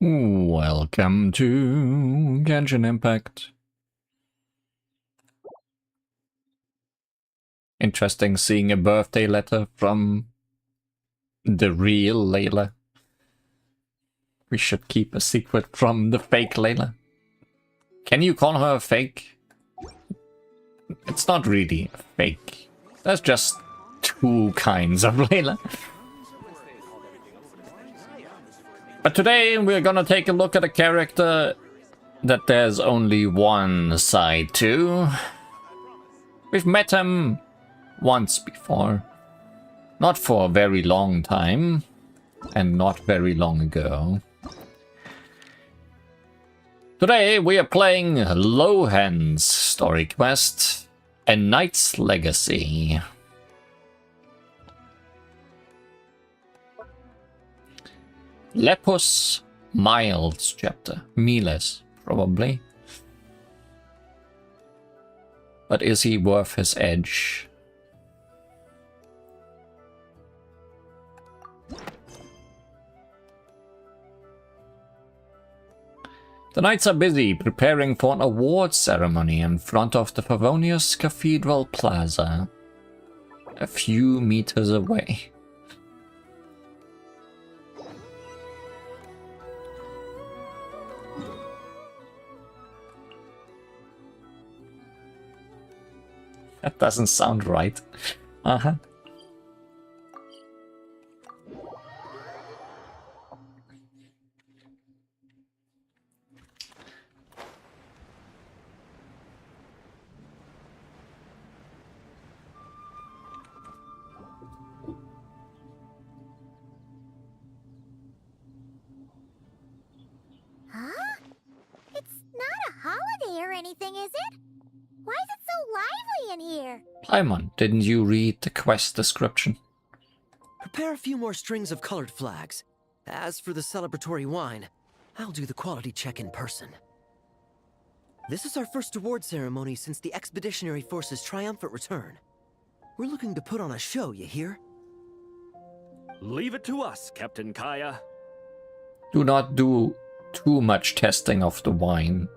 Welcome to Genshin Impact. Interesting seeing a birthday letter from the real Layla. We should keep a secret from the fake Layla. Can you call her fake? It's not really fake. There's just two kinds of Layla. But today we're gonna take a look at a character that there's only one side to. We've met him once before. Not for a very long time, and not very long ago. Today we are playing Lohen's story quest, A Knight's Legacy. Lepus Miles chapter. Miles, probably. But is he worth his edge? The knights are busy preparing for an awards ceremony in front of the Favonius Cathedral Plaza, a few meters away. That doesn't sound right. Uh-huh. Huh? It's not a holiday or anything, is it? Why is it so lively in here? Paimon, didn't you read the quest description? Prepare a few more strings of colored flags. As for the celebratory wine, I'll do the quality check in person. This is our first award ceremony since the Expeditionary Force's triumphant return. We're looking to put on a show, you hear? Leave it to us, Captain Kaya. Do not do too much testing of the wine.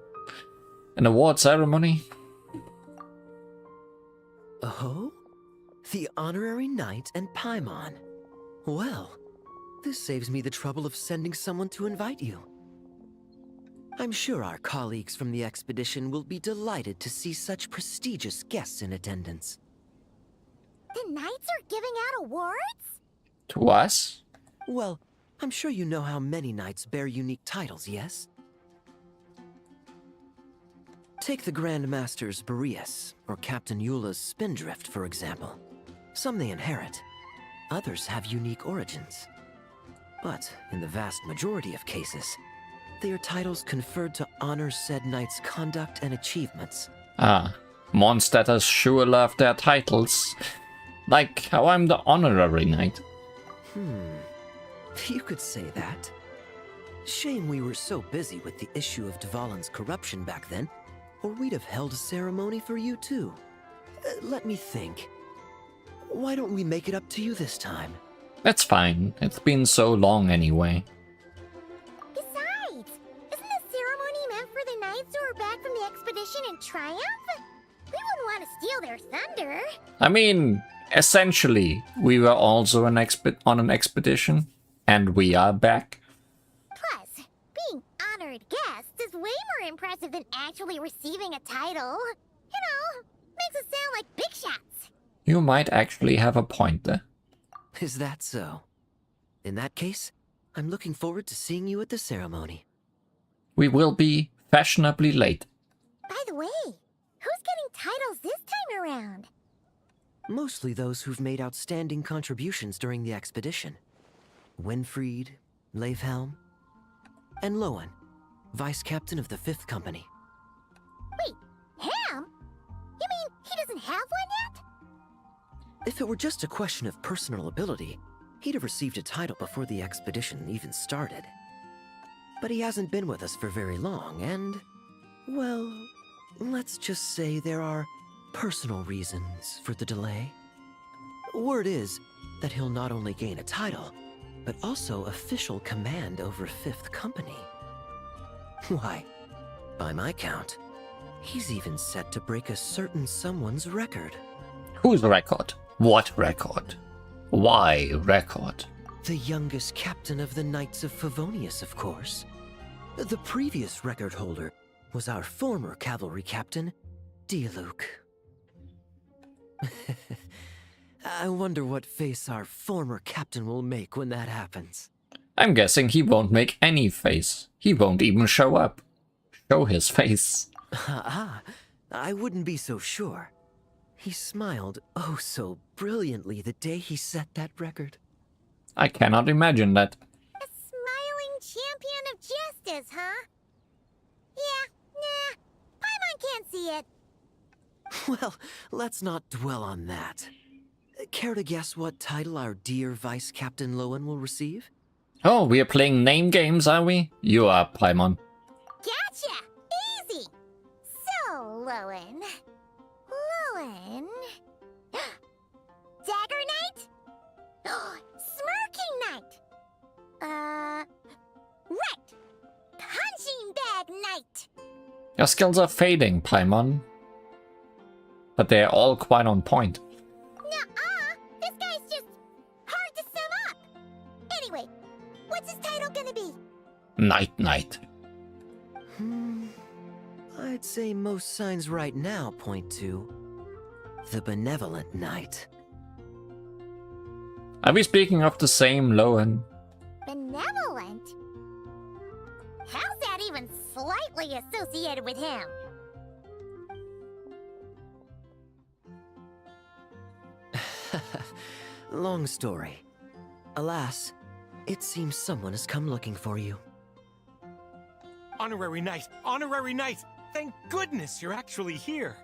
An award ceremony? Oh? The honorary knight and Paimon. Well, this saves me the trouble of sending someone to invite you. I'm sure our colleagues from the expedition will be delighted to see such prestigious guests in attendance. The knights are giving out awards? To us? Well, I'm sure you know how many knights bear unique titles, yes? Take the Grand Master's Boreas, or Captain Eula's Spindrift, for example. Some they inherit. Others have unique origins. But in the vast majority of cases, they are titles conferred to honor said knight's conduct and achievements. Ah, Mondstadters sure love their titles. Like how I'm the honorary knight. You could say that. Shame we were so busy with the issue of Dvalin's corruption back then, or we'd have held a ceremony for you too. Let me think. Why don't we make it up to you this time? That's fine. It's been so long anyway. Besides, isn't the ceremony meant for the knights who are back from the expedition in triumph? We wouldn't want to steal their thunder. I mean, essentially, we were also on an expedition, and we are back. Plus, being honored guests is way more impressive than actually receiving a title. You know, makes us sound like big shots. You might actually have a point there. Is that so? In that case, I'm looking forward to seeing you at the ceremony. We will be fashionably late. By the way, who's getting titles this time around? Mostly those who've made outstanding contributions during the expedition. Winfried, Leifhelm, and Lohen, Vice Captain of the 5th Company. Wait, Ham? You mean he doesn't have one yet? If it were just a question of personal ability, he'd have received a title before the expedition even started. But he hasn't been with us for very long, and, well, let's just say there are personal reasons for the delay. Word is that he'll not only gain a title, but also official command over 5th Company. Why, by my count, he's even set to break a certain someone's record. Whose record? What record? Why record? The youngest captain of the Knights of Favonius, of course. The previous record holder was our former cavalry captain, Diluc. I wonder what face our former captain will make when that happens. I'm guessing he won't make any face. He won't even show up. Show his face. I wouldn't be so sure. He smiled oh so brilliantly the day he set that record. I cannot imagine that. A smiling champion of justice, huh? Yeah, nah. Paimon can't see it. Well, let's not dwell on that. Care to guess what title our dear Vice Captain Lohen will receive? Oh, we are playing name games, are we? You are, Paimon. Gotcha! Easy! So, Lohen... Dagger Knight? Smirking Knight? Right! Punching Bag Knight! Your skills are fading, Paimon. But they're all quite on point. Nuh-uh! This guy's just hard to sum up! Anyway, what's his title gonna be? Knight. I'd say most signs right now point to the Benevolent Knight. Are we speaking of the same Lohen? Benevolent? How's that even slightly associated with him? Long story. Alas, it seems someone has come looking for you. Honorary Knight! Honorary Knight! Thank goodness you're actually here!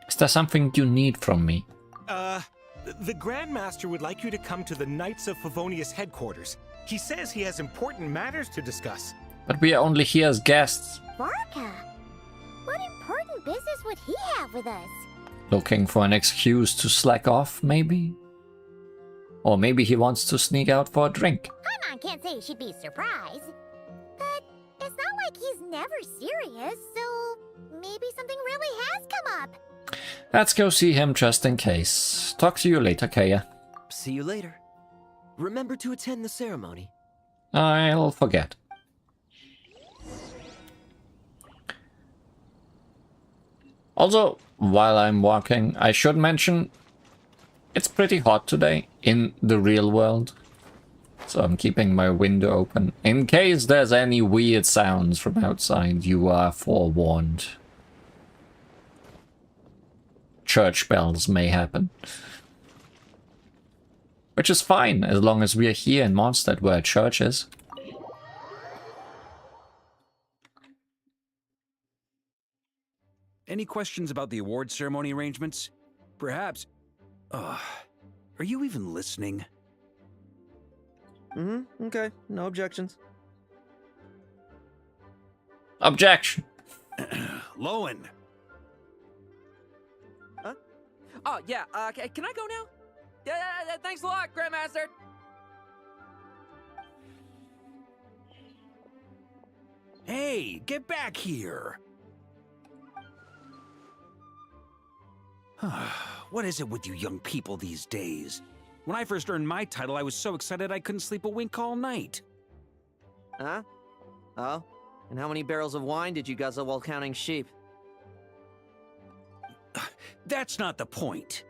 Is there something you need from me? The Grandmaster would like you to come to the Knights of Favonius headquarters. He says he has important matters to discuss. But we are only here as guests. Barca? What important business would he have with us? Looking for an excuse to slack off, maybe? Or maybe he wants to sneak out for a drink. Paimon can't say she'd be surprised. But it's not like he's never serious, so maybe something really has come up. Let's go see him just in case. Talk to you later, Kaya. See you later. Remember to attend the ceremony. I'll forget. Also, while I'm walking, I should mention it's pretty hot today in the real world. So I'm keeping my window open. In case there's any weird sounds from outside, you are forewarned. Church bells may happen. Which is fine, as long as we are here in Mondstadt where a church is. Any questions about the award ceremony arrangements? Perhaps... are you even listening? Okay. No objections. Objection! Lohen! Huh? Oh, yeah, can I go now? Yeah, thanks a lot, Grandmaster! Hey, get back here! What is it with you young people these days? When I first earned my title, I was so excited I couldn't sleep a wink all night. Huh? Oh? And how many barrels of wine did you guzzle while counting sheep? That's not the point.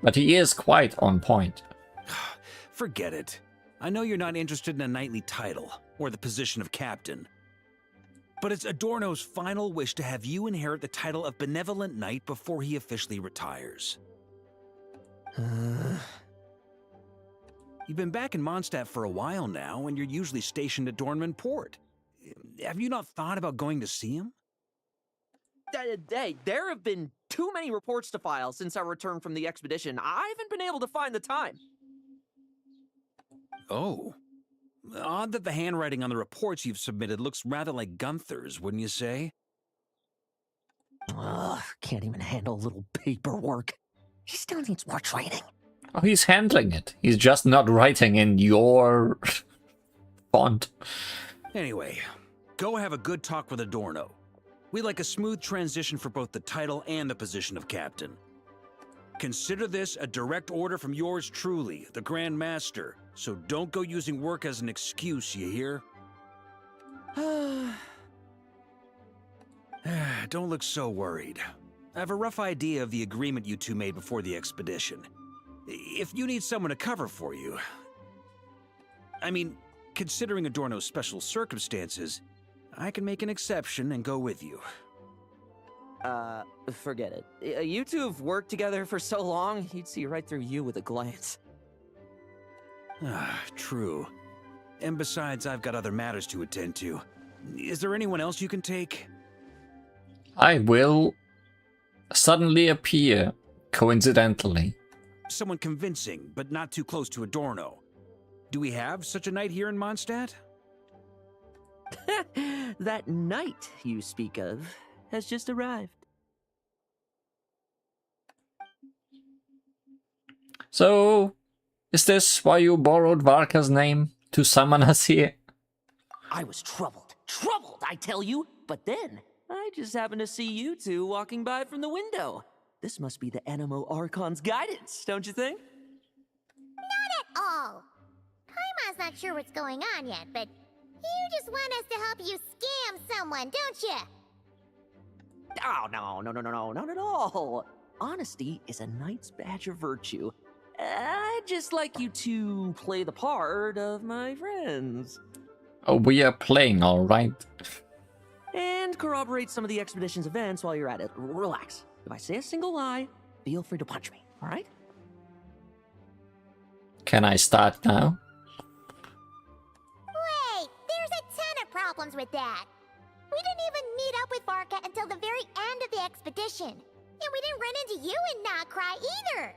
But he is quite on point. Forget it. I know you're not interested in a knightly title, or the position of captain. But it's Adorno's final wish to have you inherit the title of Benevolent Knight before he officially retires. You've been back in Mondstadt for a while now, and you're usually stationed at Dornman Port. Have you not thought about going to see him? Hey, there have been too many reports to file since our return from the expedition. I haven't been able to find the time. Oh. Odd that the handwriting on the reports you've submitted looks rather like Gunther's, wouldn't you say? Ugh, can't even handle a little paperwork. He still needs more training. Oh, he's handling it. He's just not writing in your font. Anyway, Go have a good talk with Adorno. We like a smooth transition for both the title and the position of captain. Consider this a direct order from yours truly, the Grand Master, so don't go using work as an excuse, you hear? Don't look so worried. I have a rough idea of the agreement you two made before the expedition. If you need someone to cover for you... I mean, considering Adorno's special circumstances, I can make an exception and go with you. Forget it. You two have worked together for so long, he'd see right through you with a glance. Ah, true. And besides, I've got other matters to attend to. Is there anyone else you can take? I will suddenly appear, coincidentally. Someone convincing, but not too close to Adorno. Do we have such a knight here in Mondstadt? That knight you speak of has just arrived. So, is this why you borrowed Varka's name to summon us here? I was troubled, I tell you, but then I just happened to see you two walking by from the window. This must be the Animo Archon's guidance, don't you think? Not at all. Paimon's not sure what's going on yet, but you just want us to help you scam someone, don't you? Oh, no, not at all. Honesty is a knight's badge of virtue. I'd just like you to play the part of my friends. Oh, we are playing, alright. And corroborate some of the expedition's events while you're at it. Relax. If I say a single lie, feel free to punch me, alright? Can I start now? Wait, there's a ton of problems with that. We didn't even meet up with Varka until the very end of the expedition. And we didn't run into you in Nocry either.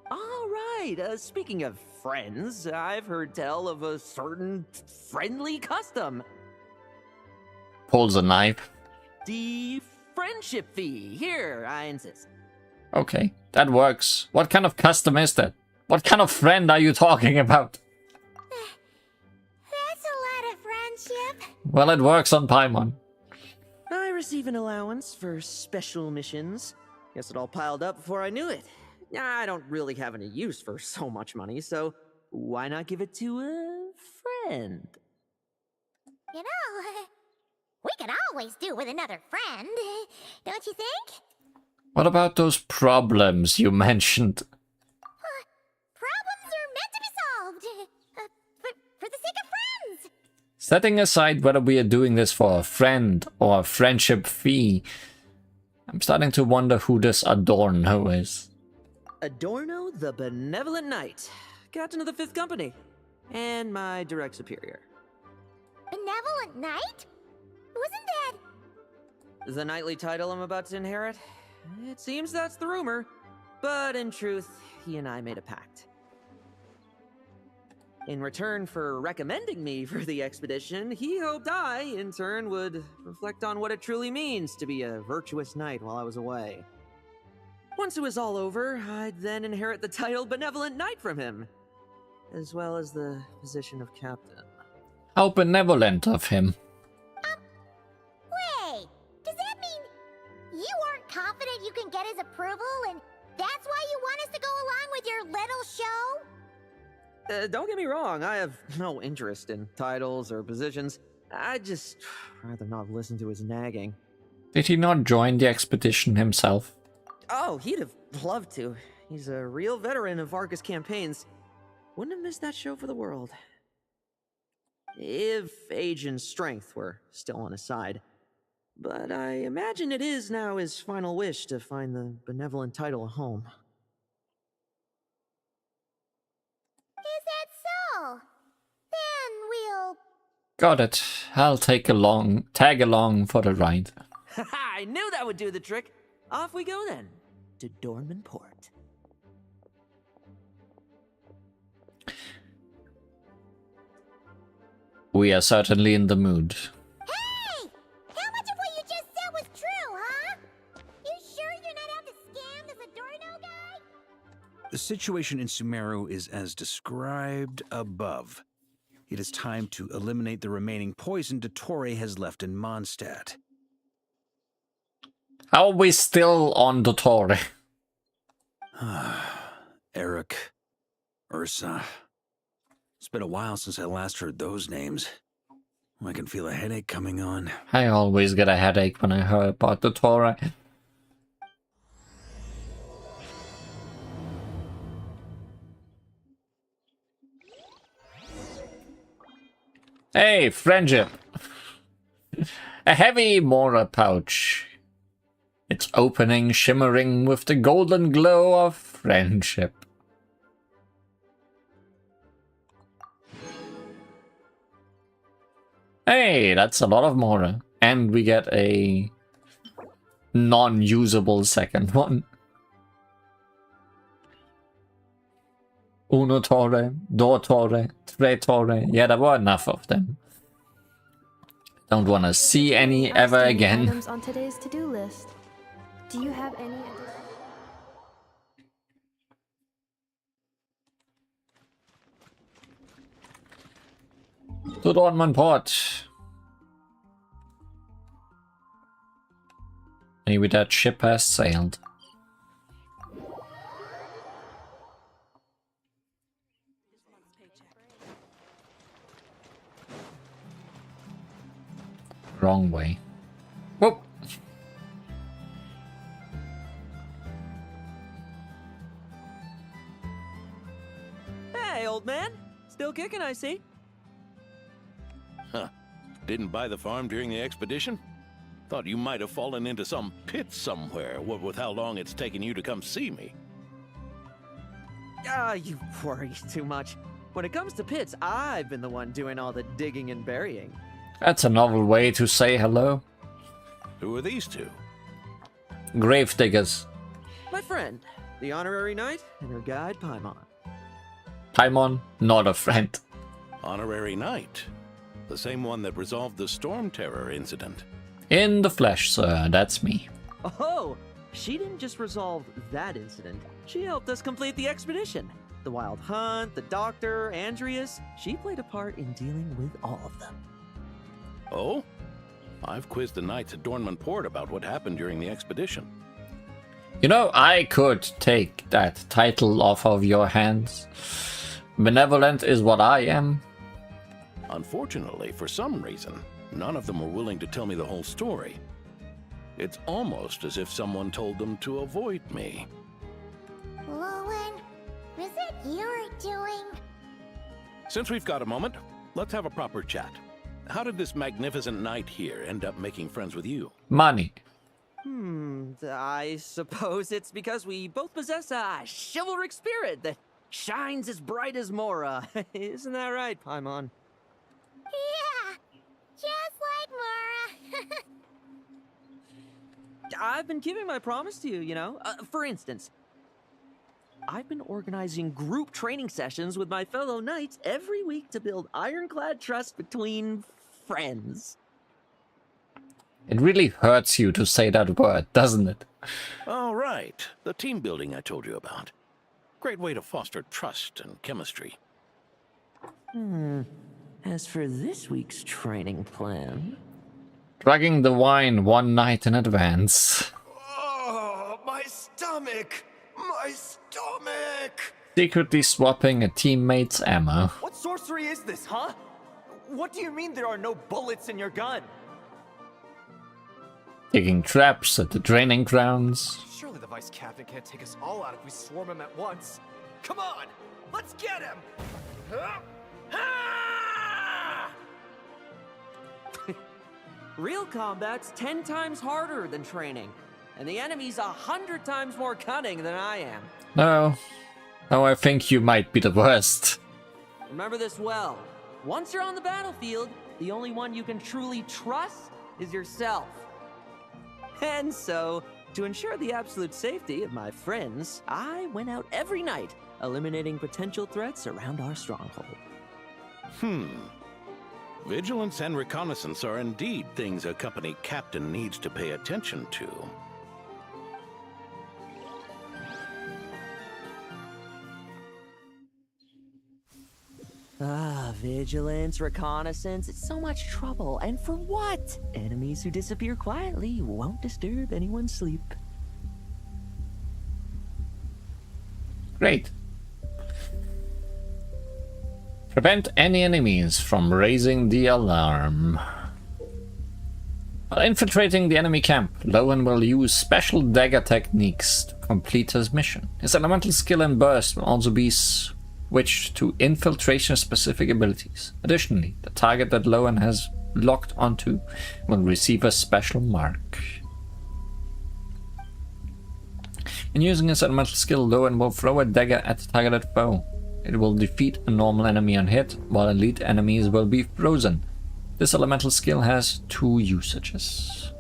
All right, speaking of friends, I've heard tell of a certain friendly custom. Pulls a knife. The friendship fee. Here, I insist. Okay, that works. What kind of custom is that? What kind of friend are you talking about? That's a lot of friendship. Well, it works on Paimon. I receive an allowance for special missions. Guess it all piled up before I knew it. I don't really have any use for so much money, so why not give it to a friend? You know, we could always do with another friend, don't you think? What about those problems you mentioned? Problems are meant to be solved. For the sake of friends. Setting aside whether we are doing this for a friend or a friendship fee, I'm starting to wonder who this Adorno is. Adorno the Benevolent Knight, captain of the 5th Company, and my direct superior. Benevolent Knight? Wasn't that... The knightly title I'm about to inherit? It seems that's the rumor, but in truth, he and I made a pact. In return for recommending me for the expedition, he hoped I, in turn, would reflect on what it truly means to be a virtuous knight while I was away. Once it was all over, I'd then inherit the title Benevolent Knight from him, as well as the position of captain. How benevolent of him. Wait, does that mean you aren't confident you can get his approval and that's why you want us to go along with your little show? Don't get me wrong, I have no interest in titles or positions. I'd just rather not listen to his nagging. Did he not join the expedition himself? Oh, he'd have loved to. He's a real veteran of Varka's campaigns. Wouldn't have missed that show for the world. If age and strength were still on his side. But I imagine it is now his final wish to find the benevolent title a home. Is that so? Then we'll... Got it. I'll tag along for the ride. I knew that would do the trick. Off we go then, to Dorman Port. We are certainly in the mood. Hey! How much of what you just said was true, huh? You sure you're not out to scam this Adorno guy? The situation in Sumeru is as described above. It is time to eliminate the remaining poison Dottore has left in Mondstadt. How are we still on Dottore? Eric, Ursa. It's been a while since I last heard those names. I can feel a headache coming on. I always get a headache when I hear about Dottore. Hey, friendship. A heavy Mora pouch. Its opening shimmering with the golden glow of friendship. Hey, that's a lot of Mora. And we get a non-usable second one. Uno torre, do torre, tre torre. Yeah, there were enough of them. Don't want to see any ever again. Items on today's to-do list. Do you have any? To Dortmund-Port. Maybe that ship has sailed. Wrong way. Whoop! Hey, old man. Still kicking, I see. Huh. Didn't buy the farm during the expedition? Thought you might have fallen into some pit somewhere, what with how long it's taken you to come see me. You worry too much. When it comes to pits, I've been the one doing all the digging and burying. That's a novel way to say hello. Who are these two? Gravediggers. My friend, the honorary knight, and her guide, Paimon. Paimon, not a friend. Honorary Knight. The same one that resolved the Storm Terror incident. In the flesh, sir, that's me. Oh, she didn't just resolve that incident. She helped us complete the expedition. The Wild Hunt, the Doctor, Andreas. She played a part in dealing with all of them. Oh? I've quizzed the knights at Dortmund-Port about what happened during the expedition. You know, I could take that title off of your hands. Benevolent is what I am. Unfortunately, for some reason, none of them were willing to tell me the whole story. It's almost as if someone told them to avoid me. Lohen, was it your doing? Since we've got a moment, let's have a proper chat. How did this magnificent knight here end up making friends with you? Money. I suppose it's because we both possess a chivalric spirit that shines as bright as Mora. Isn't that right, Paimon? Yeah, just like Mora. I've been keeping my promise to you, you know. For instance, I've been organizing group training sessions with my fellow knights every week to build ironclad trust between friends. It really hurts you to say that word, doesn't it? All right, the team building I told you about. Great way to foster trust and chemistry. As for this week's training plan... Dragging the wine one night in advance. Oh, my stomach! My stomach! Secretly swapping a teammate's ammo. What sorcery is this, huh? What do you mean there are no bullets in your gun? Digging traps at the training grounds. Surely the vice captain can't take us all out if we swarm him at once. Come on, let's get him! Huh? Ah! Real combat's 10 times harder than training, and the enemy's 100 times more cunning than I am. No. Oh, I think you might be the worst. Remember this well. Once you're on the battlefield, the only one you can truly trust is yourself. And so, to ensure the absolute safety of my friends, I went out every night, eliminating potential threats around our stronghold. Vigilance and reconnaissance are indeed things a company captain needs to pay attention to. Vigilance, reconnaissance, it's so much trouble. And for what? Enemies who disappear quietly won't disturb anyone's sleep. Great. Prevent any enemies from raising the alarm. While infiltrating the enemy camp, Lohen will use special dagger techniques to complete his mission. His elemental skill and burst will also be switched to infiltration-specific abilities. Additionally, the target that Lohen has locked onto will receive a special mark. In using his elemental skill, Lohen will throw a dagger at the targeted foe. It will defeat a normal enemy on hit, while elite enemies will be frozen. This elemental skill has 2 usages.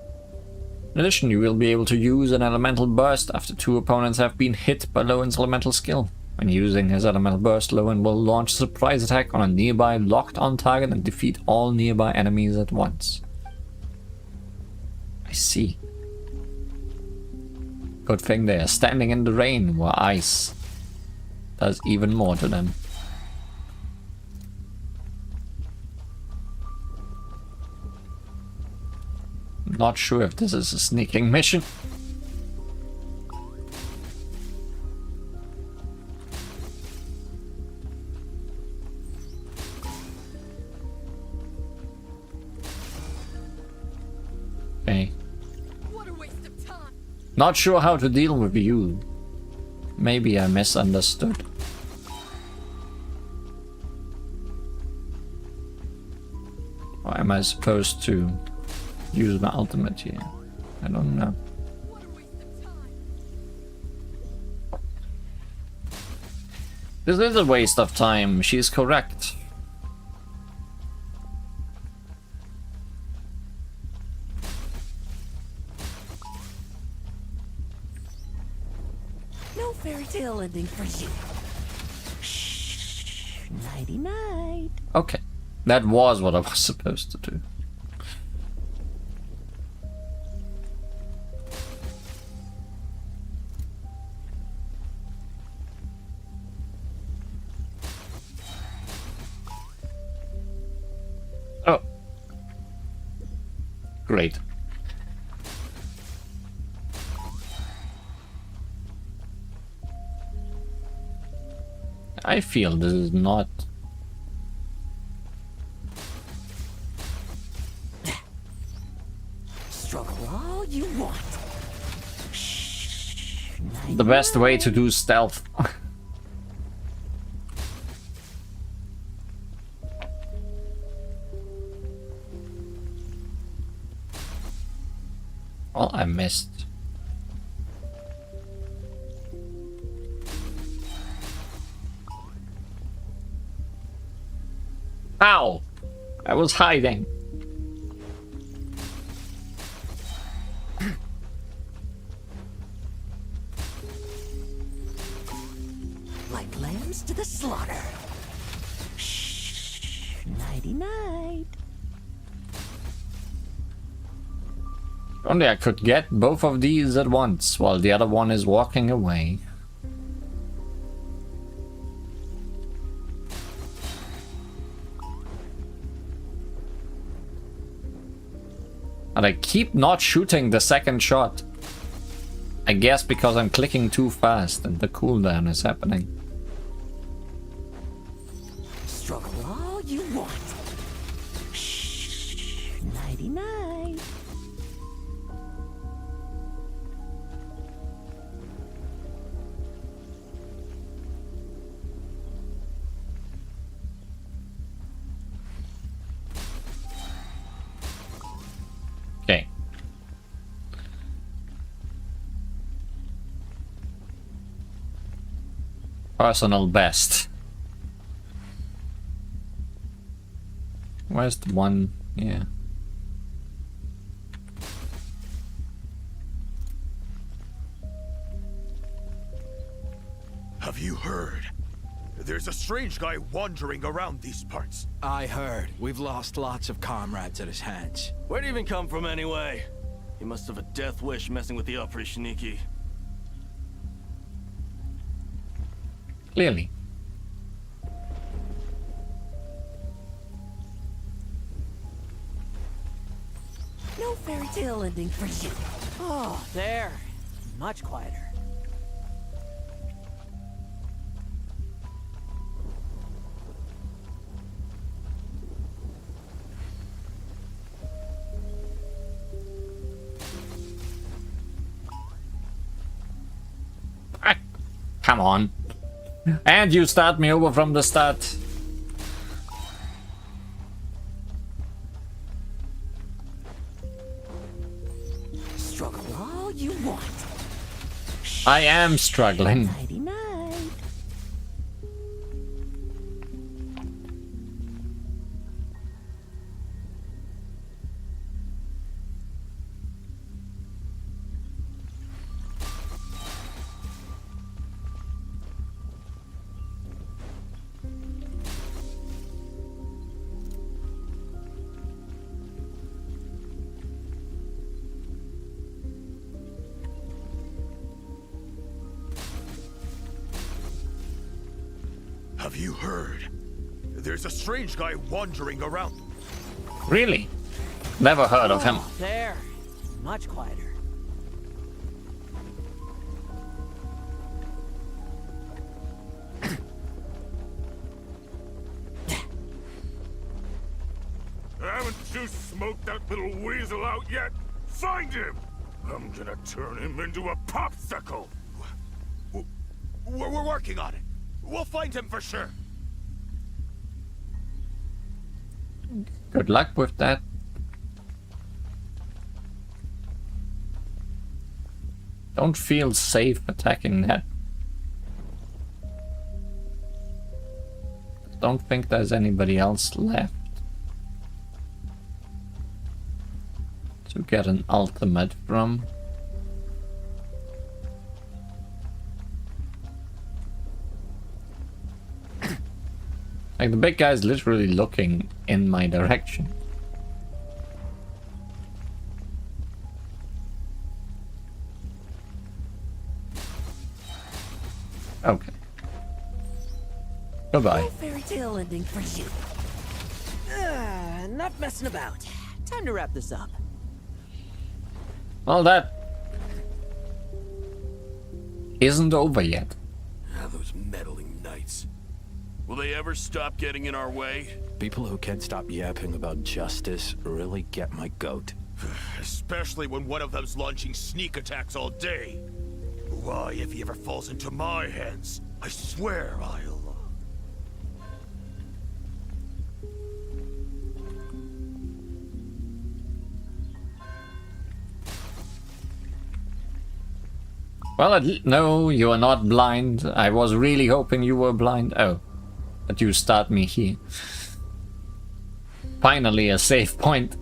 In addition, you will be able to use an elemental burst after 2 opponents have been hit by Lohen's elemental skill. When using his elemental burst, Lohen will launch a surprise attack on a nearby locked-on target and defeat all nearby enemies at once. I see. Good thing they are standing in the rain, where ice does even more to them. Not sure if this is a sneaking mission. Okay. What a waste of time. Not sure how to deal with you. Maybe I misunderstood. Or am I supposed to use my ultimate here? I don't know. What a waste of time. This is a waste of time. She's correct. No fairy tale ending for you. Shh. Nighty night. Okay. That was what I was supposed to do. Oh. Great. I feel this is not... Struggle all you want. the best way to do stealth. Well, I missed. Ow! I was hiding. Like lambs to the slaughter. Shh. Nighty night. Only I could get both of these at once while the other one is walking away. And I keep not shooting the second shot. I guess because I'm clicking too fast and the cooldown is happening. Struggle all you want. Shh. Nighty night. Okay. Personal best. Where's the one? Yeah. Have you heard? There's a strange guy wandering around these parts. I heard. We've lost lots of comrades at his hands. Where'd he even come from anyway? He must have a death wish messing with the Oprishniki. Clearly. fairy tale ending for you. Oh, there. Much quieter. Come on. And you start me over from the start. Struggle all you want. I am struggling. Nighty night. Have you heard? There's a strange guy wandering around. Really? Never heard of him. There. Much quieter. Haven't you smoked that little weasel out yet? Find him! I'm gonna turn him into a popsicle! We're working on it. We'll find him for sure. Good luck with that. Don't feel safe attacking that. Don't think there's anybody else left to get an ultimate from. Like, the big guy's literally looking in my direction. Okay. Goodbye. No fairy tale ending for you. Not messing about. Time to wrap this up. Well, that isn't over yet. Ah, those meddling knights. Will they ever stop getting in our way? People who can't stop yapping about justice really get my goat. Especially when one of them's launching sneak attacks all day. Why, if he ever falls into my hands, I swear I'll... Well, no, you are not blind. I was really hoping you were blind. Oh, but you start me here. Finally, a safe point.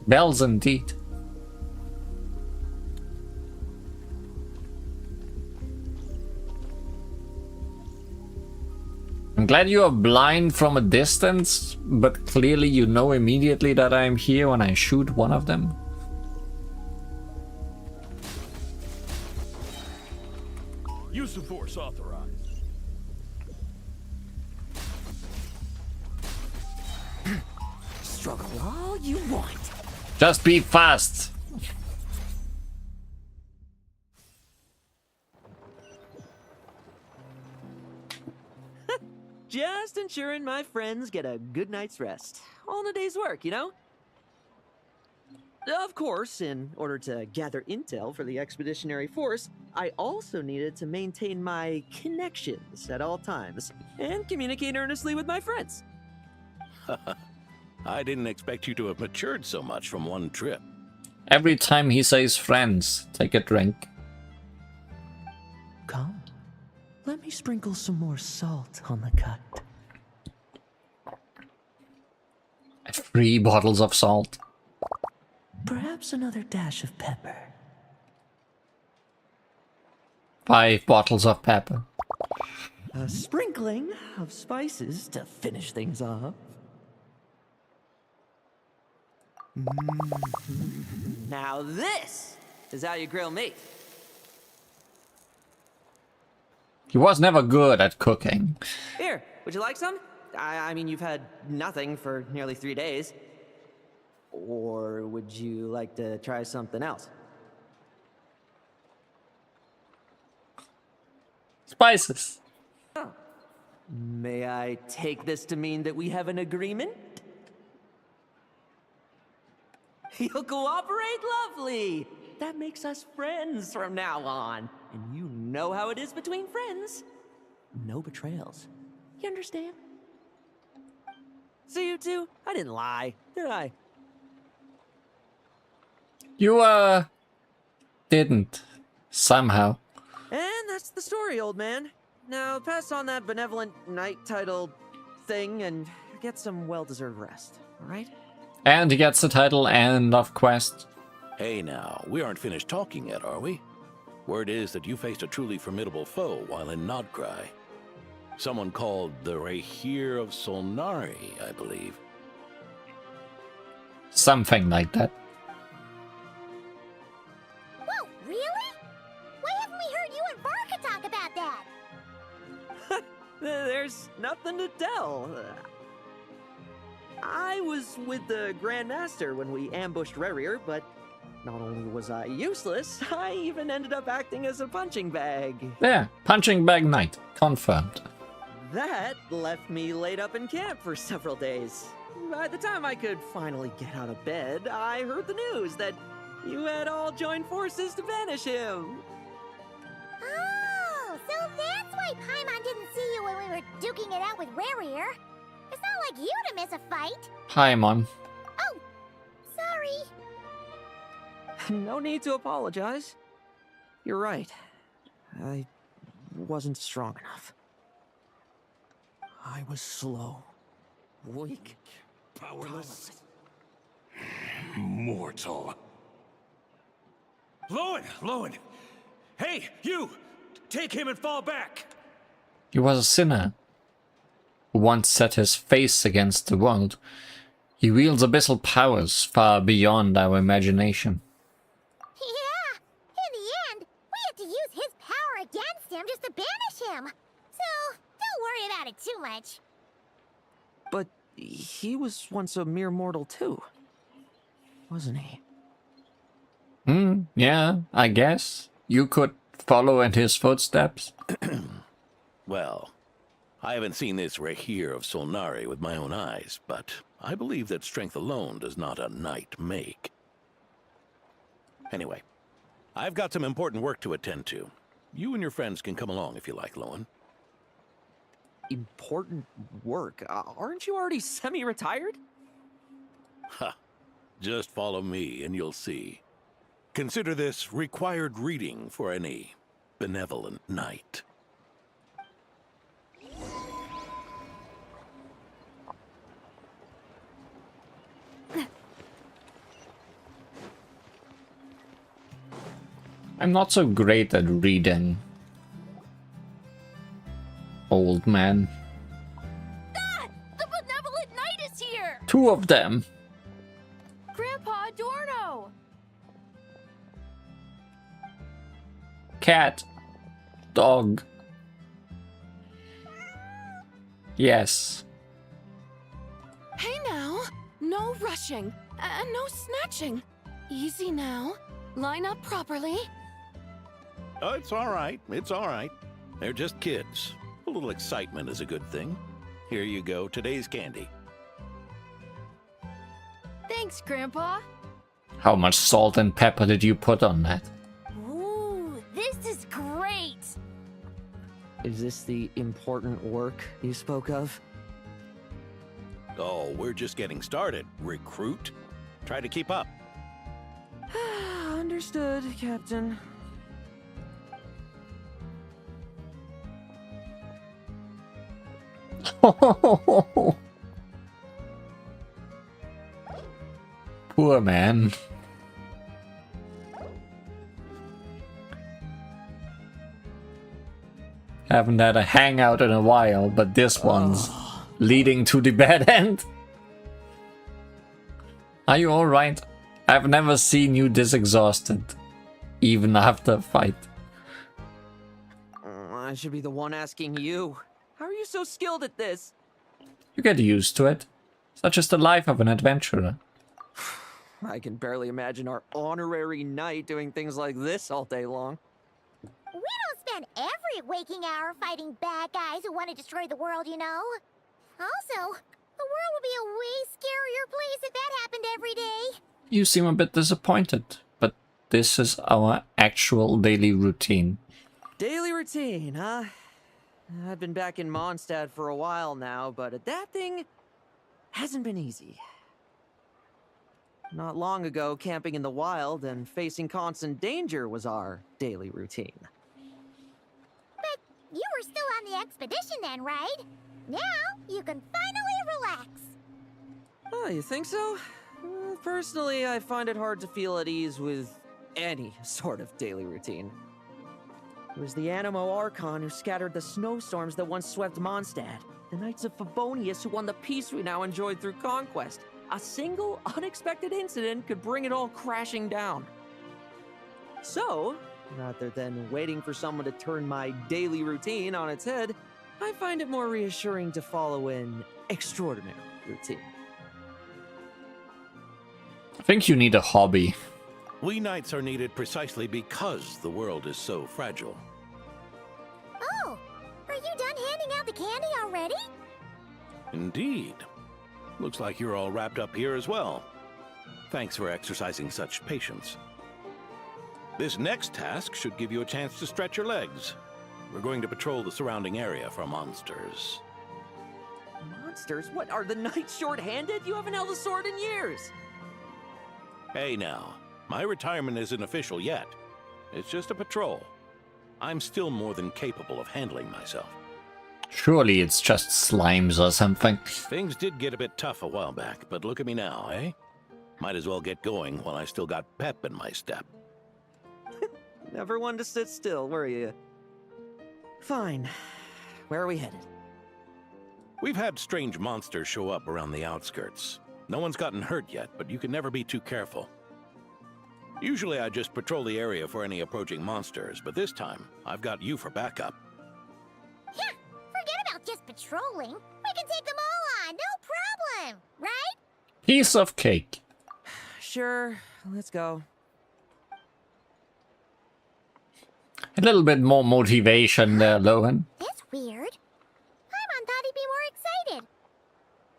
Bells indeed. I'm glad you are blind from a distance, but clearly you know immediately that I'm here when I shoot one of them. Use of force authorized. Struggle all you want. Just be fast. Just ensuring my friends get a good night's rest. All in a day's work, you know? Of course, in order to gather intel for the expeditionary force, I also needed to maintain my connections at all times and communicate earnestly with my friends. I didn't expect you to have matured so much from one trip. Every time he says friends, take a drink. Come, let me sprinkle some more salt on the cut. 3 bottles of salt. Perhaps another dash of pepper. 5 bottles of pepper. A sprinkling of spices to finish things off. Now this is how you grill meat. He was never good at cooking. Here, would you like some? I mean, you've had nothing for nearly 3 days. Or would you like to try something else? Spices. Oh. May I take this to mean that we have an agreement? You'll cooperate? Lovely! That makes us friends from now on. And you know how it is between friends. No betrayals. You understand? So you two, I didn't lie, did I? You, didn't. Somehow. And that's the story, old man. Now pass on that benevolent knight title thing and get some well-deserved rest, alright? And he gets the title End of Quest. Hey now, we aren't finished talking yet, are we? Word is that you faced a truly formidable foe while in Nodcry. Someone called the Rahir of Solnari, I believe. Something like that. Whoa, really? Why haven't we heard you and Barca talk about that? There's nothing to tell. I was with the Grand Master when we ambushed Rerir, but not only was I useless, I even ended up acting as a punching bag. Yeah, punching bag knight. Confirmed. That left me laid up in camp for several days. By the time I could finally get out of bed, I heard the news that you had all joined forces to banish him. Oh, so that's why Paimon didn't see you when we were duking it out with Rerir. It's not like you to miss a fight. Hi, Mom. Oh, sorry. No need to apologize. You're right. I wasn't strong enough. I was slow, weak, Powerless. Mortal. Lohen! Hey, you! Take him and fall back! He was a sinner who once set his face against the world. He wields abyssal powers far beyond our imagination. Yeah, in the end, we had to use his power against him just to banish him. So, don't worry about it too much. But he was once a mere mortal too, wasn't he? Yeah, I guess. You could follow in his footsteps. Well, I haven't seen this Rahir of Solnari with my own eyes, but I believe that strength alone does not a knight make. Anyway, I've got some important work to attend to. You and your friends can come along if you like, Lohen. Important work? Aren't you already semi-retired? Ha! Just follow me and you'll see. Consider this required reading for any benevolent knight. I'm not so great at reading. Old man. Ah! The benevolent knight is here! 2 of them. Grandpa Adorno! Cat. Dog. Yes. Hey now, no rushing, and no snatching. Easy now. Line up properly. Oh, it's all right. It's all right. They're just kids. A little excitement is a good thing. Here you go, today's candy. Thanks, Grandpa. How much salt and pepper did you put on that? Ooh, this is great. Is this the important work you spoke of? Oh, we're just getting started, recruit. Try to keep up. Understood, Captain. Poor man. Haven't had a hangout in a while, but this one's leading to the bad end. Are you alright? I've never seen you this exhausted, even after a fight. I I should be the one asking you. How are you so skilled at this? You get used to it. Such is the life of an adventurer. I can barely imagine our honorary knight doing things like this all day long. We don't spend every waking hour fighting bad guys who want to destroy the world, you know? Also, the world would be a way scarier place if that happened every day. You seem a bit disappointed, but this is our actual daily routine. Daily routine, huh? I've been back in Mondstadt for a while now, but that thing hasn't been easy. Not long ago, camping in the wild and facing constant danger was our daily routine. But you were still on the expedition then, right? Now you can finally relax. Oh, you think so? Personally, I find it hard to feel at ease with any sort of daily routine. It was the Animo Archon who scattered the snowstorms that once swept Mondstadt. The Knights of Favonius who won the peace we now enjoy through conquest. A single unexpected incident could bring it all crashing down. So, rather than waiting for someone to turn my daily routine on its head, I find it more reassuring to follow an extraordinary routine. I think you need a hobby. We knights are needed precisely because the world is so fragile. Oh, are you done handing out the candy already? Indeed. Looks like you're all wrapped up here as well. Thanks for exercising such patience. This next task should give you a chance to stretch your legs. We're going to patrol the surrounding area for monsters. Monsters? What, are the knights short-handed? You haven't held a sword in years! Hey now, my retirement isn't official yet. It's just a patrol. I'm still more than capable of handling myself. Surely it's just slimes or something. Things did get a bit tough a while back, but look at me now, eh? Might as well get going while I still got pep in my step. Never one to sit still, were you? Fine. Where are we headed? We've had strange monsters show up around the outskirts. No one's gotten hurt yet, but you can never be too careful. Usually I just patrol the area for any approaching monsters, but this time I've got you for backup. Yeah, forget about just patrolling. We can take them all on, no problem, right? Piece of cake. Sure, let's go. A little bit more motivation there, Lohen. That's weird. Paimon thought he'd be more excited.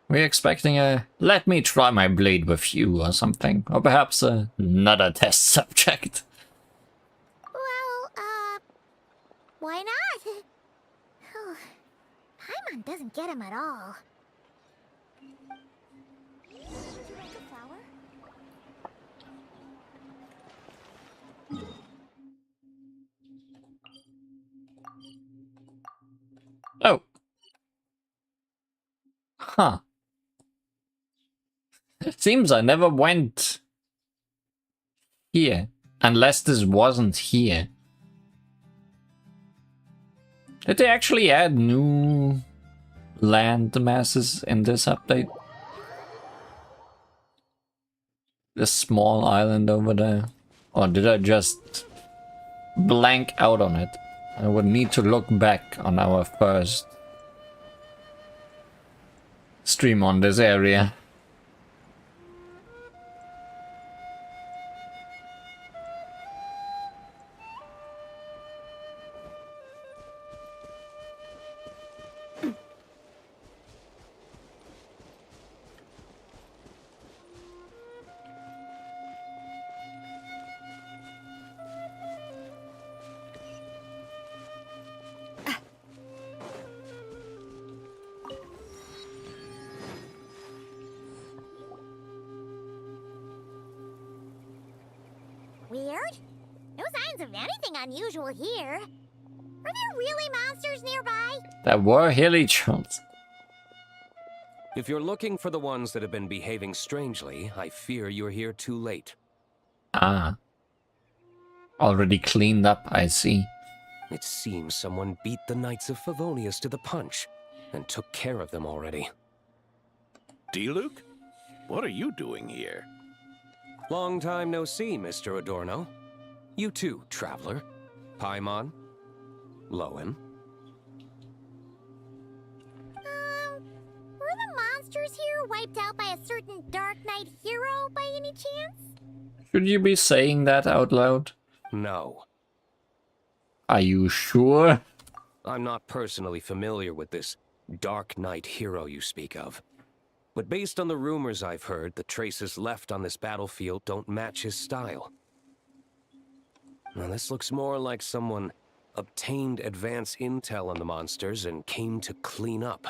We're expecting a let me try my blade with you or something. Or perhaps another test subject. Well, why not? Paimon doesn't get him at all. Would you like a flower? Oh. Huh. It seems I never went here. Unless this wasn't here. Did they actually add new land masses in this update? This small island over there? Or did I just blank out on it? I would need to look back on our first stream on this area. Weird. No signs of anything unusual here. Are there really monsters nearby? There were hilly chunks. If you're looking for the ones that have been behaving strangely, I fear you're here too late. Ah. Already cleaned up, I see. It seems someone beat the Knights of Favonius to the punch, and took care of them already. D-Luke? What are you doing here? Long time no see, Mr. Adorno. You too, traveler. Paimon. Lohen. Should you be saying that out loud? No. Are you sure? I'm not personally familiar with this Dark Knight hero you speak of. But based on the rumors I've heard, the traces left on this battlefield don't match his style. Now this looks more like someone obtained advance intel on the monsters and came to clean up.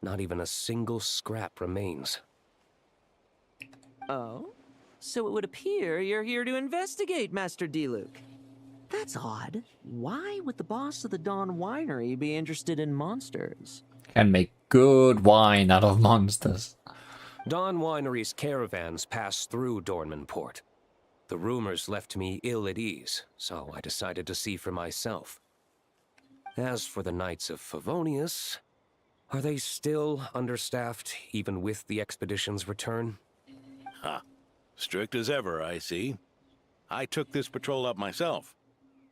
Not even a single scrap remains. Oh? So it would appear you're here to investigate, Master D-Luke. That's odd. Why would the boss of the Dawn Winery be interested in monsters? Can make good wine out of monsters. Dawn Winery's caravans pass through Dornman Port. The rumors left me ill at ease, so I decided to see for myself. As for the Knights of Favonius, are they still understaffed even with the expedition's return? Ha. Strict as ever, I see. I took this patrol up myself.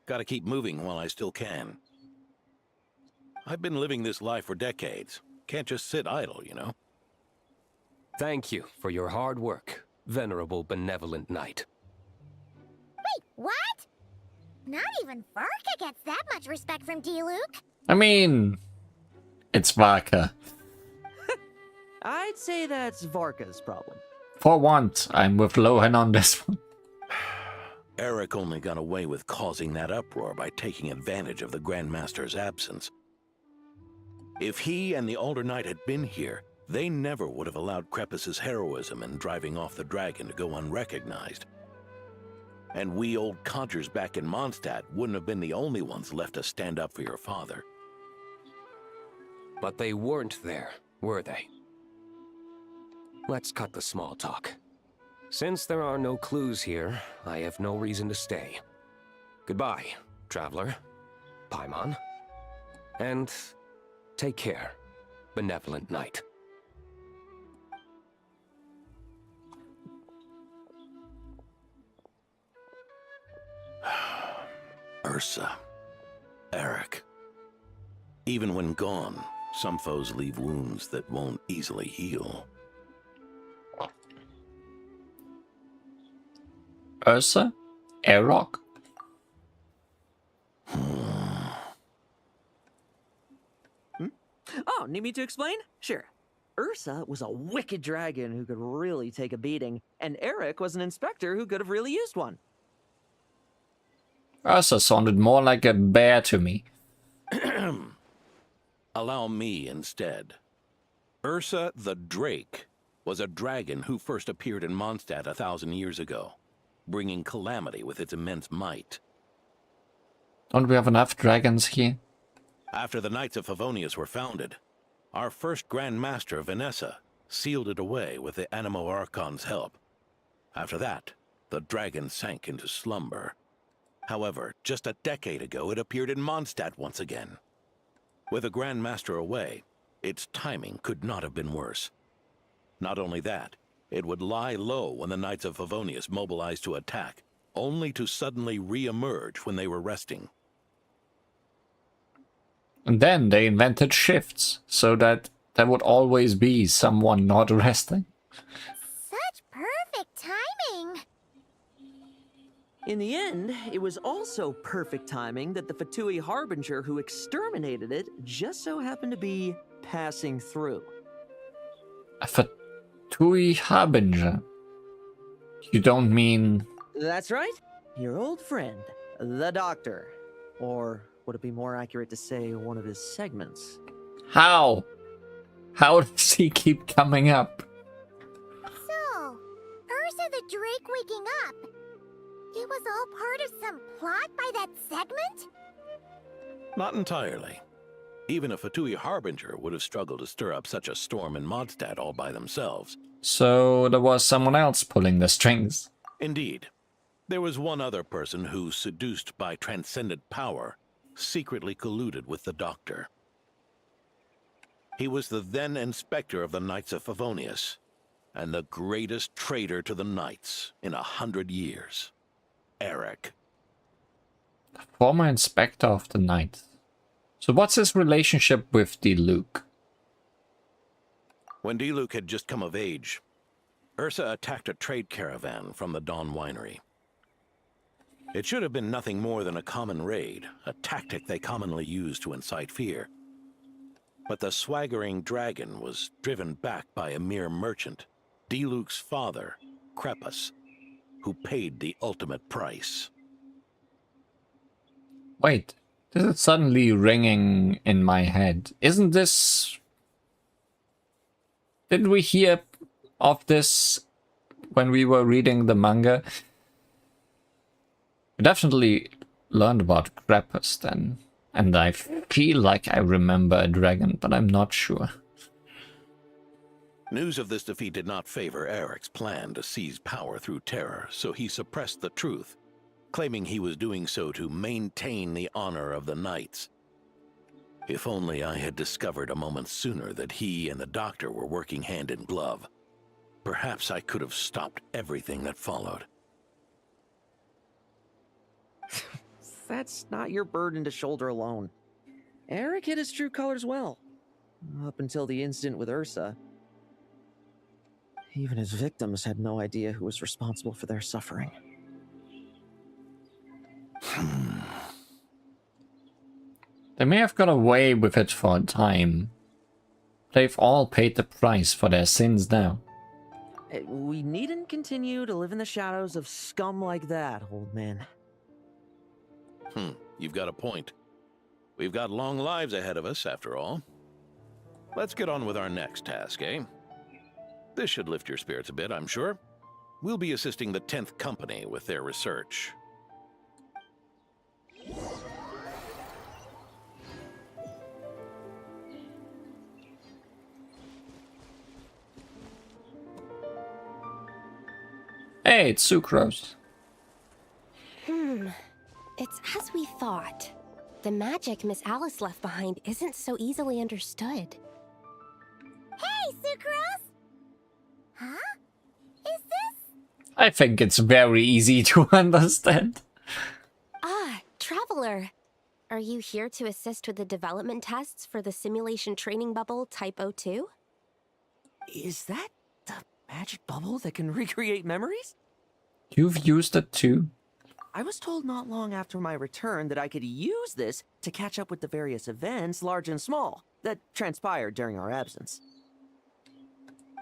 Gotta keep moving while I still can. I've been living this life for decades. Can't just sit idle, you know? Thank you for your hard work, venerable benevolent knight. Wait, what? Not even Varka gets that much respect from D-Luke. I mean, it's Varka. I'd say that's Varka's problem. For once, I'm with Lohen on this one. Eric only got away with causing that uproar by taking advantage of the Grandmaster's absence. If he and the Alder Knight had been here, they never would have allowed Krepus's heroism in driving off the dragon to go unrecognized. And we old codgers back in Mondstadt wouldn't have been the only ones left to stand up for your father. But they weren't there, were they? Let's cut the small talk. Since there are no clues here, I have no reason to stay. Goodbye, traveler, Paimon, and take care, benevolent knight. Ursa. Eric. Even when gone, some foes leave wounds that won't easily heal. Ursa? Airrock? Oh, need me to explain? Sure. Ursa was a wicked dragon who could really take a beating, and Eric was an inspector who could have really used one. Ursa sounded more like a bear to me. Allow me instead. Ursa the Drake was a dragon who first appeared in Mondstadt 1,000 years ago, bringing calamity with its immense might. Don't we have enough dragons here? After the Knights of Favonius were founded, our first Grand Master, Vanessa, sealed it away with the Animo Archon's help. After that, the dragon sank into slumber. However, just a decade ago, it appeared in Mondstadt once again. With the Grand Master away, its timing could not have been worse. Not only that, it would lie low when the Knights of Favonius mobilized to attack, only to suddenly re-emerge when they were resting. And then they invented shifts, so that there would always be someone not resting. Such perfect timing. In the end, it was also perfect timing that the Fatui Harbinger who exterminated it just so happened to be passing through. A Fatui Harbinger? You don't mean... That's right. Your old friend, the Doctor. Or would it be more accurate to say one of his segments? How? How does he keep coming up? So, Ursa the Drake waking up. It was all part of some plot by that segment? Not entirely. Even a Fatui Harbinger would have struggled to stir up such a storm in Mondstadt all by themselves. So there was someone else pulling the strings. Indeed. There was one other person who, seduced by transcendent power, secretly colluded with the Doctor. He was the then Inspector of the Knights of Favonius, and the greatest traitor to the Knights in 100 years. Eric. Former Inspector of the Knights. So what's his relationship with D-Luke? When D-Luke had just come of age, Ursa attacked a trade caravan from the Dawn Winery. It should have been nothing more than a common raid, a tactic they commonly use to incite fear. But the swaggering dragon was driven back by a mere merchant, Diluc's father, Crepus, who paid the ultimate price. Wait, this is suddenly ringing in my head. Isn't this... Didn't we hear of this when we were reading the manga? We definitely learned about Crepus then. And I feel like I remember a dragon, but I'm not sure. News of this defeat did not favor Eric's plan to seize power through terror, so he suppressed the truth, claiming he was doing so to maintain the honor of the Knights. If only I had discovered a moment sooner that he and the doctor were working hand in glove. Perhaps I could have stopped everything that followed. That's not your burden to shoulder alone. Eric hid his true colors well. Up until the incident with Ursa. Even his victims had no idea who was responsible for their suffering. They may have got away with it for a time. They've all paid the price for their sins now. We needn't continue to live in the shadows of scum like that, old man. You've got a point. We've got long lives ahead of us, after all. Let's get on with our next task, eh? This should lift your spirits a bit, I'm sure. We'll be assisting the 10th Company with their research. Hey, it's Sucrose. It's as we thought. The magic Miss Alice left behind isn't so easily understood. Hey, Sucrose! Huh? Is this? I think it's very easy to understand. Ah, Traveler. Are you here to assist with the development tests for the simulation training bubble Type 02? Is that the magic bubble that can recreate memories? You've used it too? I was told not long after my return that I could use this to catch up with the various events, large and small, that transpired during our absence.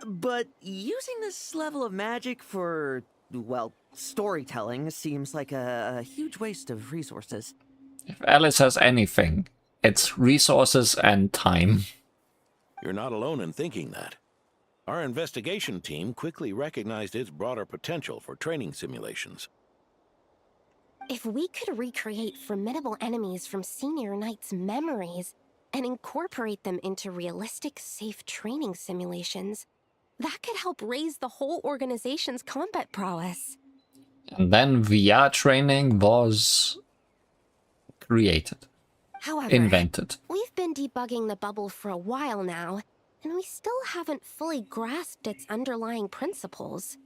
But using this level of magic for, well, storytelling seems like a huge waste of resources. If Alice has anything, it's resources and time. You're not alone in thinking that. Our investigation team quickly recognized its broader potential for training simulations. If we could recreate formidable enemies from Senior Knight's memories and incorporate them into realistic, safe training simulations, that could help raise the whole organization's combat prowess. And then VR training was created. However, invented. We've been debugging the bubble for a while now, and we still haven't fully grasped its underlying principles.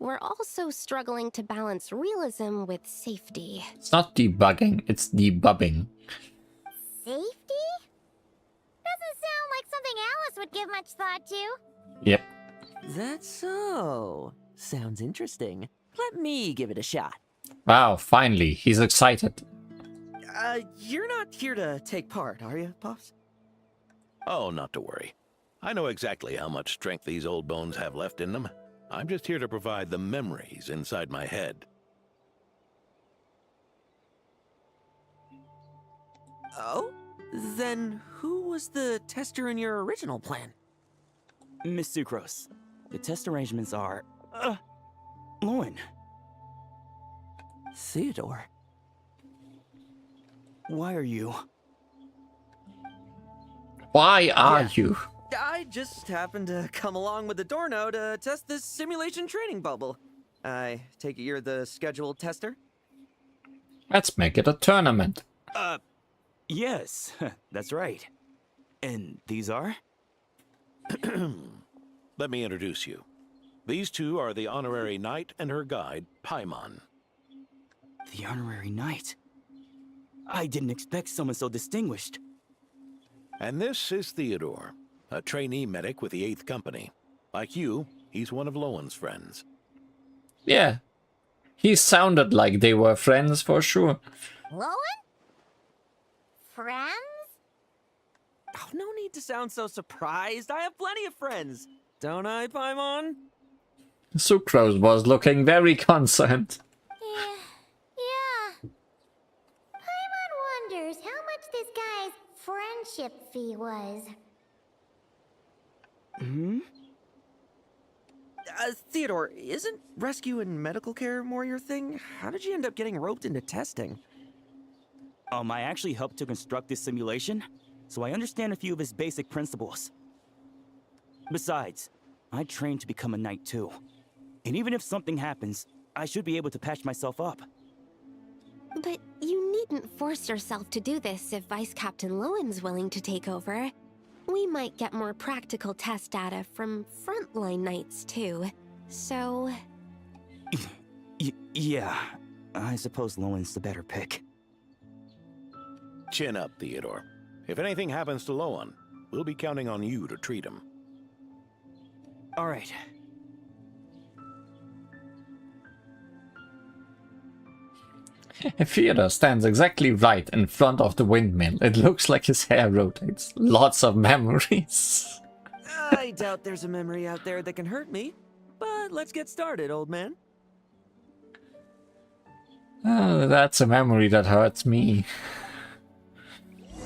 We're also struggling to balance realism with safety. It's not debugging, it's debubbing. Safety? Doesn't sound like something Alice would give much thought to. Yep. That's so. Sounds interesting. Let me give it a shot. Wow, finally, he's excited. You're not here to take part, are you, Pops? Oh, not to worry. I know exactly how much strength these old bones have left in them. I'm just here to provide the memories inside my head. Oh? Then who was the tester in your original plan? Miss Sucrose, the test arrangements are... Lohen. Theodore. Why are you... Why are you? I just happened to come along with the Dorno to test this simulation training bubble. I take it you're the scheduled tester? Let's make it a tournament. Yes, that's right. And these are? Let me introduce you. These two are the honorary knight and her guide, Paimon. The honorary knight? I didn't expect someone so distinguished. And this is Theodore, a trainee medic with the 8th Company. Like you, He's one of Lowen's friends. Yeah. He sounded like they were friends for sure. Lohen? Friends? Oh, no need to sound so surprised. I have plenty of friends. Don't I, Paimon? Sucrose was looking very concerned. Yeah. Paimon wonders how much this guy's friendship fee was. Hmm? Theodore, isn't rescue and medical care more your thing? How did you end up getting roped into testing? I actually helped to construct this simulation, so I understand a few of his basic principles. Besides, I trained to become a knight too. And even if something happens, I should be able to patch myself up. But you needn't force yourself to do this if Vice Captain Lowen's willing to take over. We might get more practical test data from frontline knights too, so... Yeah, I suppose Lowen's the better pick. Chin up, Theodore. If anything happens to Lowen, we'll be counting on you to treat him. All right. Theodore stands exactly right in front of the windmill. It looks like his hair rotates. Lots of memories. I doubt there's a memory out there that can hurt me. But let's get started, old man. Oh, that's a memory that hurts me.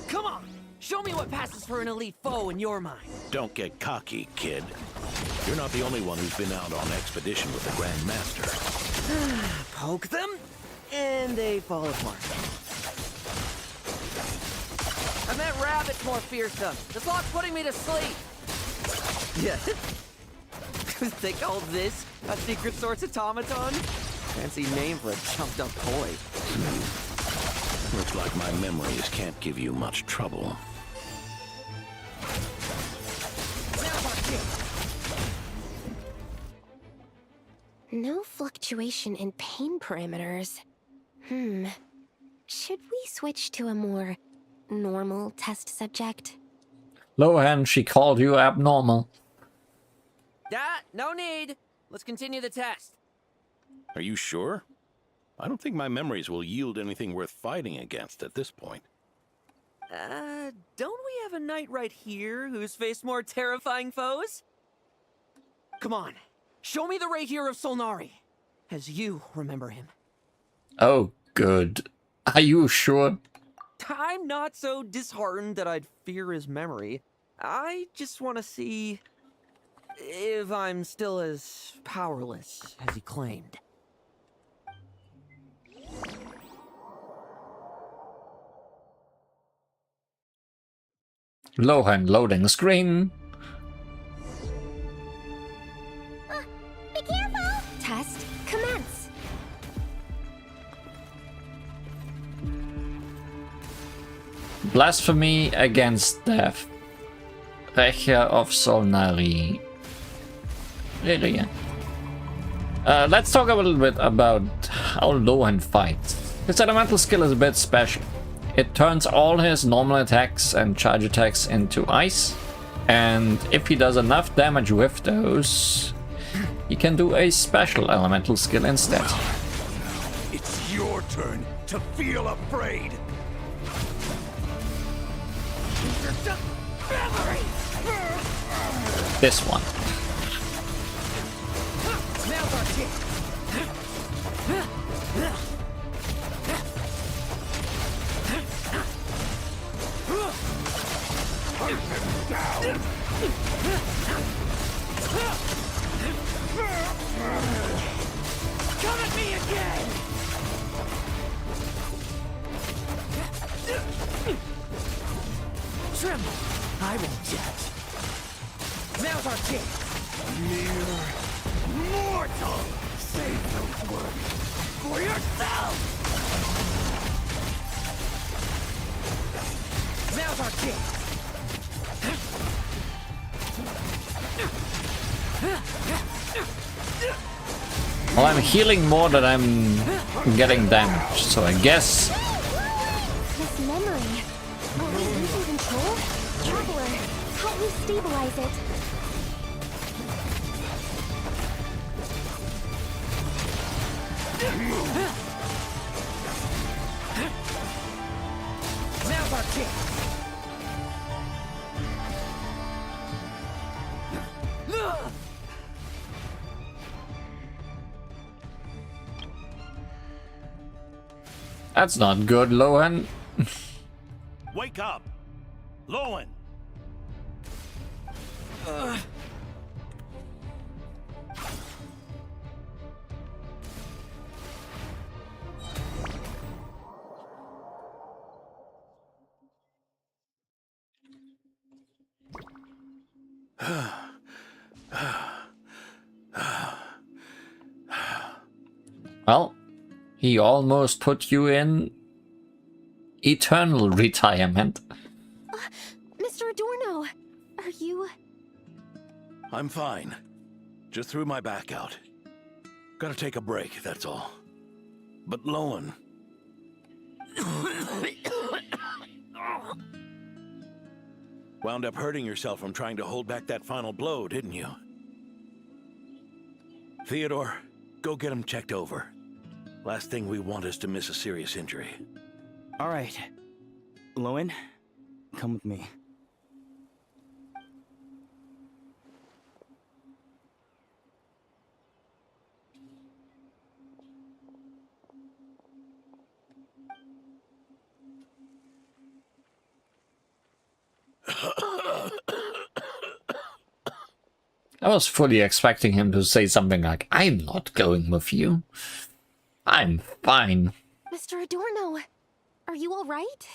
Come on! Show me what passes for an elite foe in your mind. Don't get cocky, kid. You're not the only one who's been out on expedition with the Grand Master. Poke them, and they fall apart. I meant rabbits more fearsome. This lock's putting me to sleep. Yeah. They call this a secret source automaton? Fancy name for a chumped up toy. Looks like my memories can't give you much trouble. No fluctuation in pain parameters. Should we switch to a more normal test subject? Lohen, she called you abnormal. No need. Let's continue the test. Are you sure? I don't think my memories will yield anything worth fighting against at this point. Don't we have a knight right here who's faced more terrifying foes? Come on, show me the Rahir of Solnari, as you remember him. Oh, good. Are you sure? I'm not so disheartened that I'd fear his memory. I just want to see if I'm still as powerless as he claimed. Lohen loading screen. Be careful! Test commence. Blasphemy against death. Rahir of Solnari. Let's talk a little bit about how Lohen fights. His elemental skill is a bit special. It turns all his normal attacks and charge attacks into ice, and if he does enough damage with those, he can do a special elemental skill instead. It's your turn to feel afraid. This one. Come at me again! Tremble! I won't judge. Now's our chance! Mere mortal! Save those words for yourself! Now's our chance! Well, I'm healing more than I'm getting damage, so I guess... This memory. Are we losing control? Traveler, help me stabilize it. Now's our chance. That's not good, Lohen. Wake up! Lohen! Well, he almost put you in eternal retirement. Mr. Adorno, are you... I'm fine. Just threw my back out. Gotta take a break, that's all. But Lohen... Wound up hurting yourself from trying to hold back that final blow, didn't you? Theodore, go get him checked over. Last thing we want is to miss a serious injury. All right. Lohen, come with me. I was fully expecting him to say something like, I'm not going with you. I'm fine. Mr. Adorno, are you all right?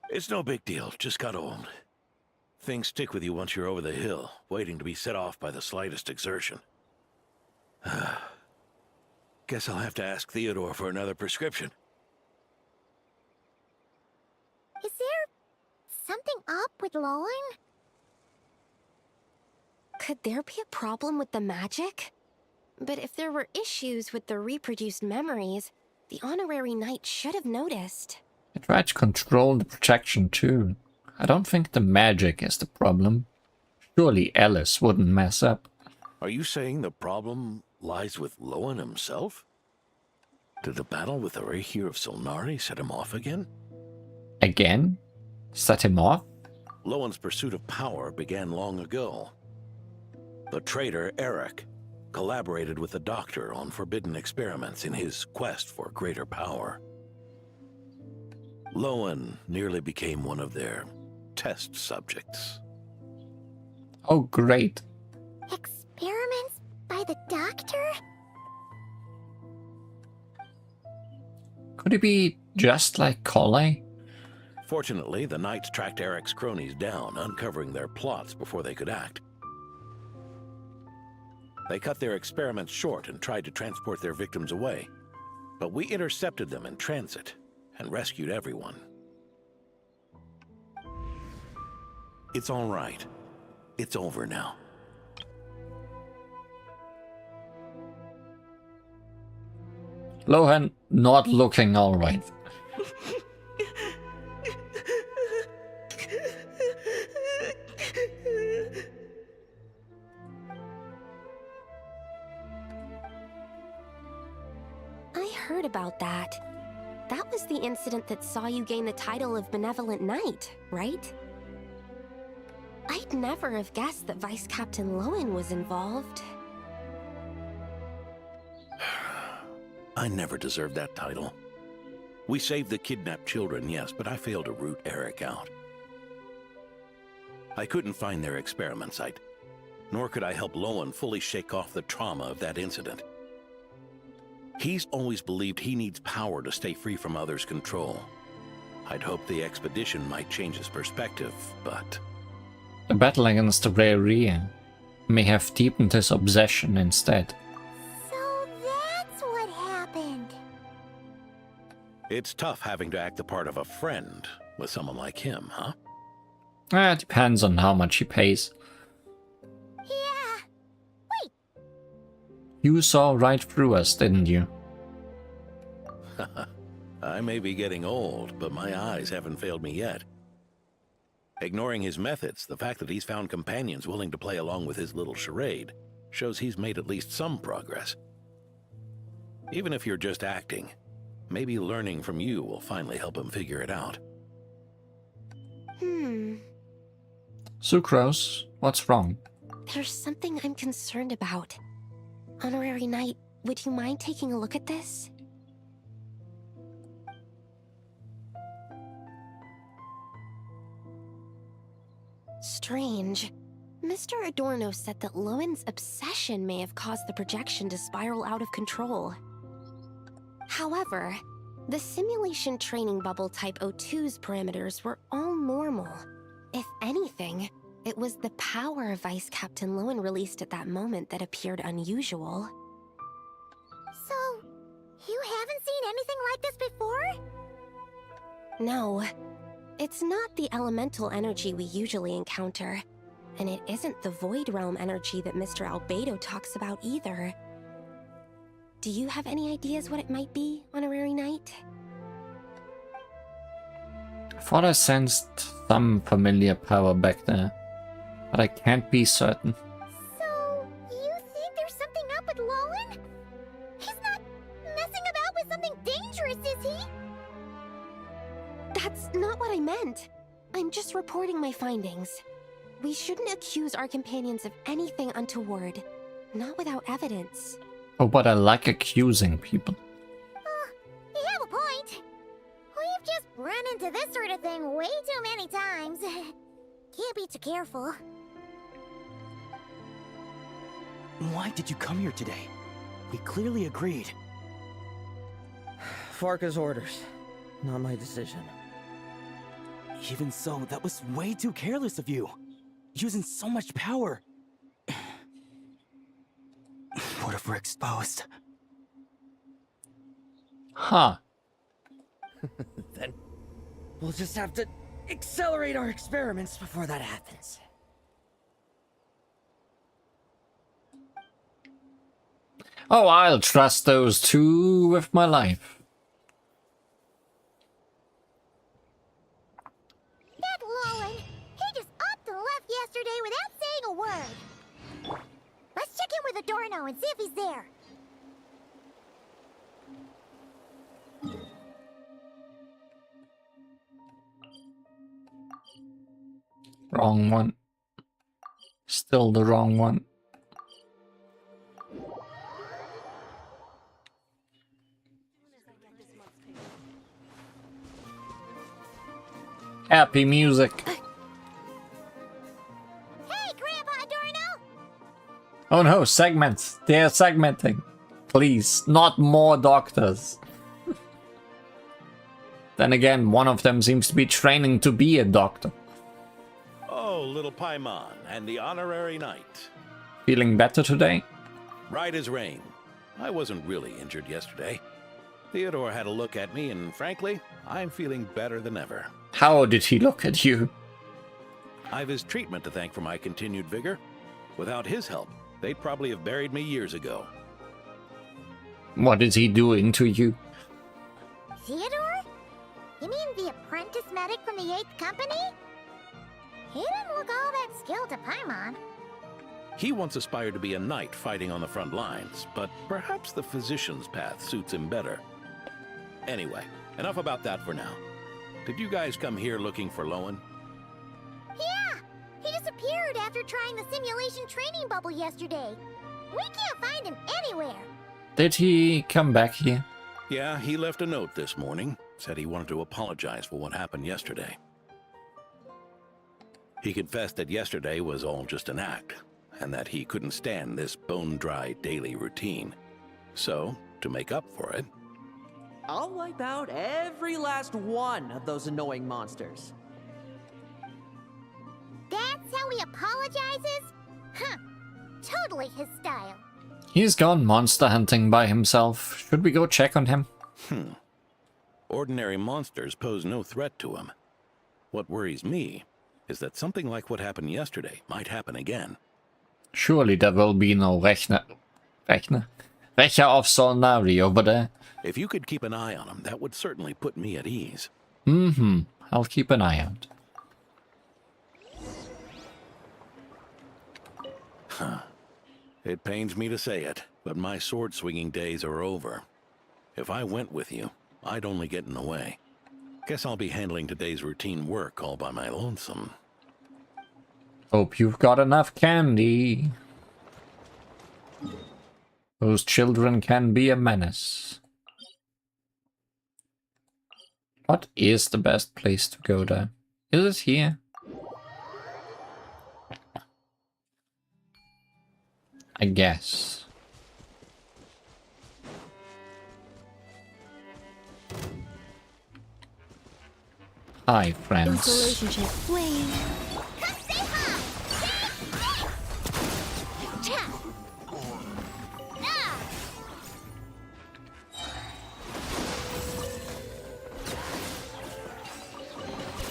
It's no big deal, just got old. Things stick with you once you're over the hill, waiting to be set off by the slightest exertion. Guess I'll have to ask Theodore for another prescription. Is there something up with Lohen? Could there be a problem with the magic? But if there were issues with the reproduced memories, the honorary knight should have noticed. I tried to control the projection too. I don't think the magic is the problem. Surely Alice wouldn't mess up. Are you saying the problem lies with Lohen himself? Did the battle with the Rahir of Solnari set him off again? Again? Set him off? Lohen's pursuit of power began long ago. The traitor, Eric, collaborated with the Doctor on forbidden experiments in his quest for greater power. Lohen nearly became one of their test subjects. Oh, great. Experiments by the Doctor? Could it be just like Collei? Fortunately, the Knights tracked Eric's cronies down, uncovering their plots before they could act. They cut their experiments short and tried to transport their victims away. But we intercepted them in transit and rescued everyone. It's all right. It's over now. Lohen not looking alright. Heard about that. That was the incident that saw you gain the title of Benevolent Knight, right? I'd never have guessed that Vice Captain Lohen was involved. I never deserved that title. We saved the kidnapped children, yes, but I failed to root Eric out. I couldn't find their experiment site, nor could I help Lohen fully shake off the trauma of that incident. He's always believed he needs power to stay free from others' control. I'd hoped the expedition might change his perspective, but... The battle against the Rahir may have deepened his obsession instead. So that's what happened. It's tough having to act the part of a friend with someone like him, huh? It depends on how much he pays. Yeah. Wait. You saw right through us, didn't you? I may be getting old, but my eyes haven't failed me yet. Ignoring his methods, the fact that he's found companions willing to play along with his little charade shows he's made at least some progress. Even if you're just acting, maybe learning from you will finally help him figure it out. Sucrose, what's wrong? There's something I'm concerned about. Honorary Knight, would you mind taking a look at this? Strange. Mr. Adorno said that Lohen's obsession may have caused the projection to spiral out of control. However, the simulation training bubble type O2's parameters were all normal. If anything, it was the power Vice Captain Lohen released at that moment that appeared unusual. So, you haven't seen anything like this before? No. It's not the elemental energy we usually encounter. And it isn't the Void Realm energy that Mr. Albedo talks about either. Do you have any ideas what it might be, Honorary Knight? I thought I sensed some familiar power back there, but I can't be certain. So, you think there's something up with Lohen? He's not messing about with something dangerous, is he? That's not what I meant. I'm just reporting my findings. We shouldn't accuse our companions of anything untoward, not without evidence. Oh, but I like accusing people. You have a point. We've just run into this sort of thing way too many times. Can't be too careful. Why did you come here today? We clearly agreed. Farka's orders, not my decision. Even so, that was way too careless of you. Using so much power. What if we're exposed? Huh. Then we'll just have to accelerate our experiments before that happens. Oh, I'll trust those two with my life. That Lohen, he just upped and left yesterday without saying a word. Let's check in with Adorno and see if he's there. Wrong one. Still the wrong one. Happy music. Hey, Grandpa Adorno! Oh no, segments. They're segmenting. Please, not more doctors. Then again, one of them seems to be training to be a doctor. Oh, little Paimon and the honorary knight. Feeling better today? Right as rain. I wasn't really injured yesterday. Theodore had a look at me, and frankly, I'm feeling better than ever. How did he look at you? I've his treatment to thank for my continued vigor. Without his help, they'd probably have buried me years ago. What is he doing to you? Theodore? You mean the apprentice medic from the 8th Company? He didn't look all that skilled to Paimon. He once aspired to be a knight fighting on the front lines, but perhaps the physician's path suits him better. Anyway, enough about that for now. Did you guys come here looking for Lohen? Yeah! He disappeared after trying the simulation training bubble yesterday. We can't find him anywhere. Did he come back here? Yeah, he left a note this morning. Said he wanted to apologize for what happened yesterday. He confessed that yesterday was all just an act, and that he couldn't stand this bone-dry daily routine. So, to make up for it, I'll wipe out every last one of those annoying monsters. That's how he apologizes? Huh. Totally his style. He's gone monster hunting by himself. Should we go check on him? Ordinary monsters pose no threat to him. What worries me is that something like what happened yesterday might happen again. Surely there will be no Rächer of Solnari over there. If you could keep an eye on him, that would certainly put me at ease. I'll keep an eye out. It pains me to say it, but my sword-swinging days are over. If I went with you, I'd only get in the way. Guess I'll be handling today's routine work all by my lonesome. Hope you've got enough candy. Those children can be a menace. What is the best place to go there? Is it here? I guess. Hi, friends. Relationship. Wait.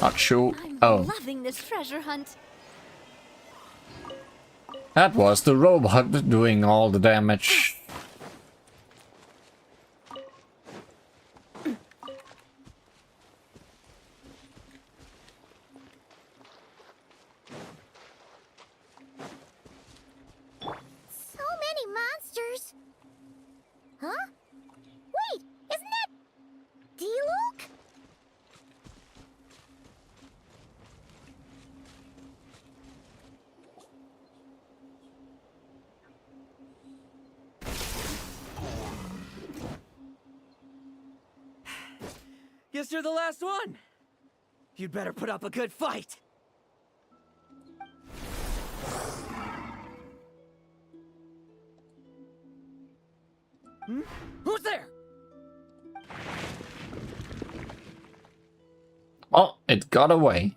Not sure. I'm loving this treasure hunt. That was the robot doing all the damage. So many monsters. Huh? Wait, isn't that D-Luke? Guess you're the last one. You'd better put up a good fight. Hmm? Who's there? Oh, it got away.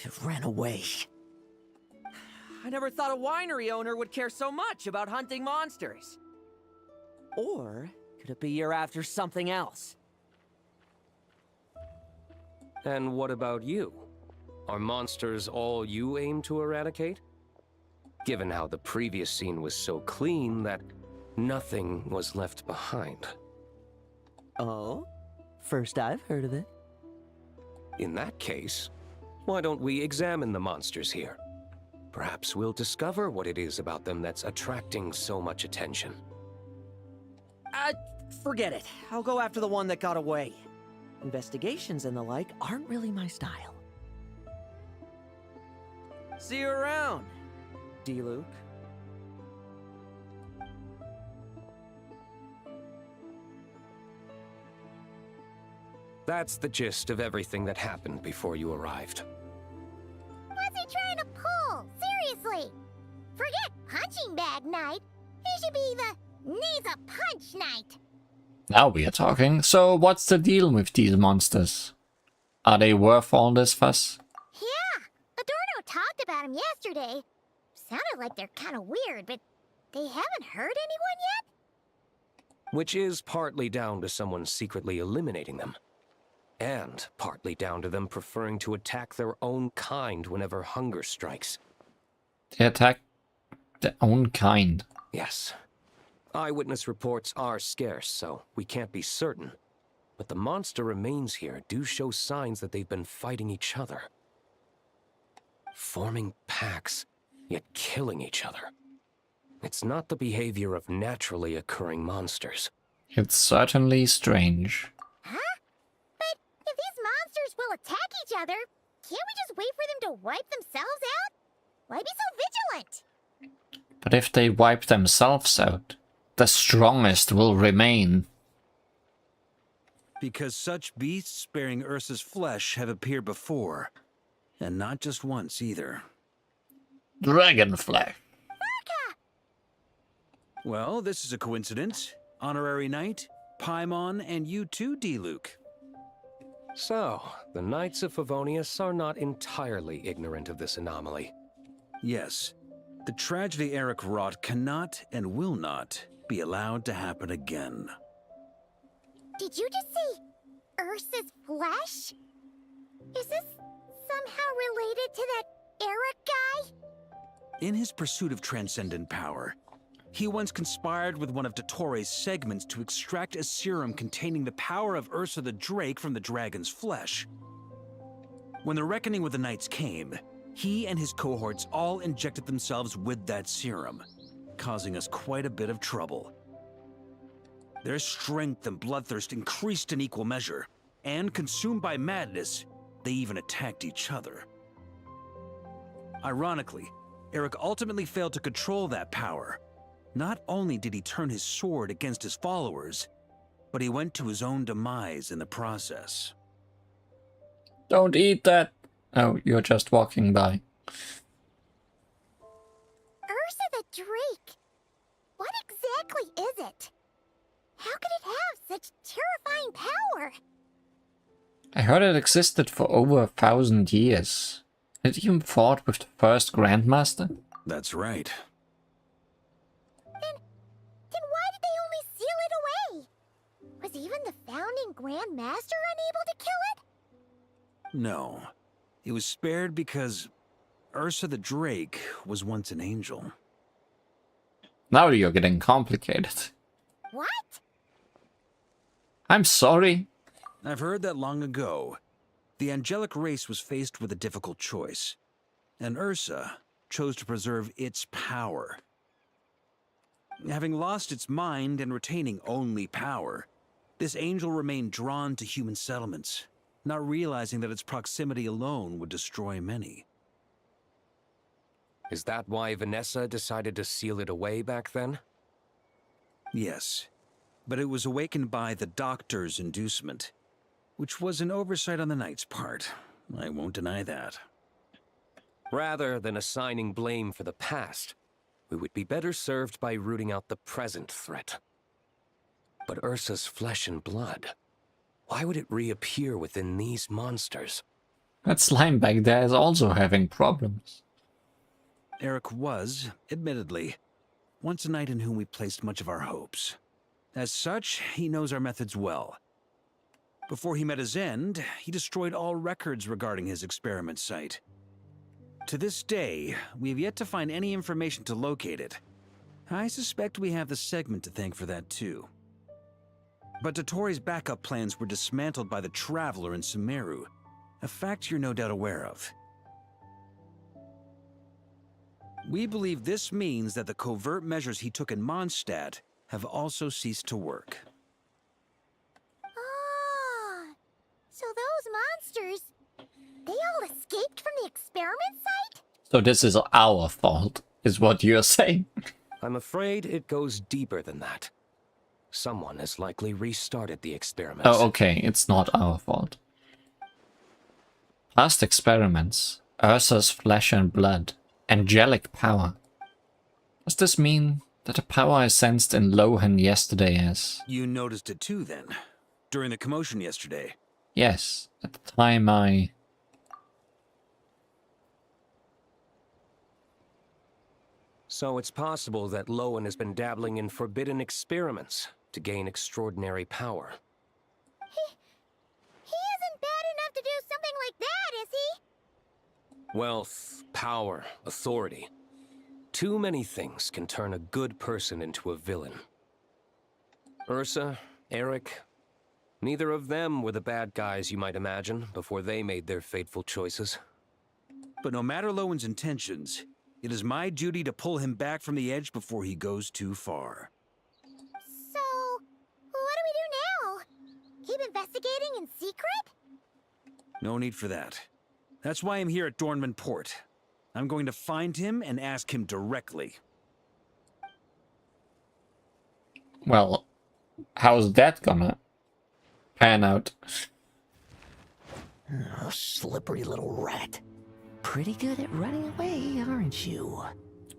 It ran away. I never thought a winery owner would care so much about hunting monsters. Or could it be you're after something else? And what about you? Are monsters all you aim to eradicate? Given how the previous scene was so clean that nothing was left behind. Oh? First I've heard of it. In that case, why don't we examine the monsters here? Perhaps we'll discover what it is about them that's attracting so much attention. Forget it. I'll go after the one that got away. Investigations and the like aren't really my style. See you around, D-Luke. That's the gist of everything that happened before you arrived. What's he trying to pull? Seriously. Forget punching bag night. It should be the needs a punch night. Now we are talking. So what's the deal with these monsters? Are they worth all this fuss? Yeah, Adorno talked about him yesterday. Sounded like they're kind of weird, but they haven't hurt anyone yet? Which is partly down to someone secretly eliminating them. And partly down to them preferring to attack their own kind whenever hunger strikes. They attack their own kind. Yes. Eyewitness reports are scarce, so we can't be certain. But the monster remains here do show signs that they've been fighting each other. Forming packs, yet killing each other. It's not the behavior of naturally occurring monsters. It's certainly strange. Huh? But if these monsters will attack each other, can't we just wait for them to wipe themselves out? Why be so vigilant? But if they wipe themselves out, the strongest will remain. Because such beasts bearing Ursa's flesh have appeared before. And not just once either. Dragonfly. Well, this is a coincidence. Honorary Knight, Paimon, and you too, D-Luke. So, the Knights of Favonius are not entirely ignorant of this anomaly. Yes. The tragedy Eric wrought cannot and will not be allowed to happen again. Did you just say Ursa's flesh? Is this somehow related to that Eric guy? In his pursuit of transcendent power, he once conspired with one of Dottoro's segments to extract a serum containing the power of Ursa the Drake from the dragon's flesh. When the reckoning with the Knights came, he and his cohorts all injected themselves with that serum, causing us quite a bit of trouble. Their strength and bloodthirst increased in equal measure, and consumed by madness, they even attacked each other. Ironically, Eric ultimately failed to control that power. Not only did he turn his sword against his followers, but he went to his own demise in the process. Don't eat that! Oh, you're just walking by. Ursa the Drake! What exactly is it? How could it have such terrifying power? I heard it existed for over 1,000 years. It even fought with the first Grandmaster? That's right. Then why did they only seal it away? Was even the founding Grandmaster unable to kill it? No. It was spared because Ursa the Drake was once an angel. Now you're getting complicated. What? I'm sorry. I've heard that long ago, the angelic race was faced with a difficult choice, and Ursa chose to preserve its power. Having lost its mind and retaining only power, this angel remained drawn to human settlements, not realizing that its proximity alone would destroy many. Is that why Vanessa decided to seal it away back then? Yes, but it was awakened by the Doctor's inducement, which was an oversight on the Knight's part. I won't deny that. Rather than assigning blame for the past, we would be better served by rooting out the present threat. But Ursa's flesh and blood, why would it reappear within these monsters? That slime back there is also having problems. Eric was, admittedly, once a knight in whom we placed much of our hopes. As such, he knows our methods well. Before he met his end, he destroyed all records regarding his experiment site. To this day, we have yet to find any information to locate it. I suspect we have the segment to thank for that too. But Dotori's backup plans were dismantled by the Traveler in Sumeru, a fact you're no doubt aware of. We believe this means that the covert measures he took in Mondstadt have also ceased to work. Ah, so those monsters, they all escaped from the experiment site? So this is our fault, is what you're saying? I'm afraid it goes deeper than that. Someone has likely restarted the experiments. Oh, okay, it's not our fault. Past experiments, Ursa's flesh and blood, angelic power. Does this mean that the power I sensed in Lohen yesterday is... You noticed it too, then? During the commotion yesterday? Yes, at the time I... So it's possible that Lohen has been dabbling in forbidden experiments to gain extraordinary power. He isn't bad enough to do something like that, is he? Wealth, power, authority. Too many things can turn a good person into a villain. Ursa, Eric, neither of them were the bad guys you might imagine before they made their fateful choices. But no matter Lowen's intentions, it is my duty to pull him back from the edge before he goes too far. So, what do we do now? Keep investigating in secret? No need for that. That's why I'm here at Dornman Port. I'm going to find him and ask him directly. Well, how's that gonna pan out? Oh, slippery little rat. Pretty good at running away, aren't you?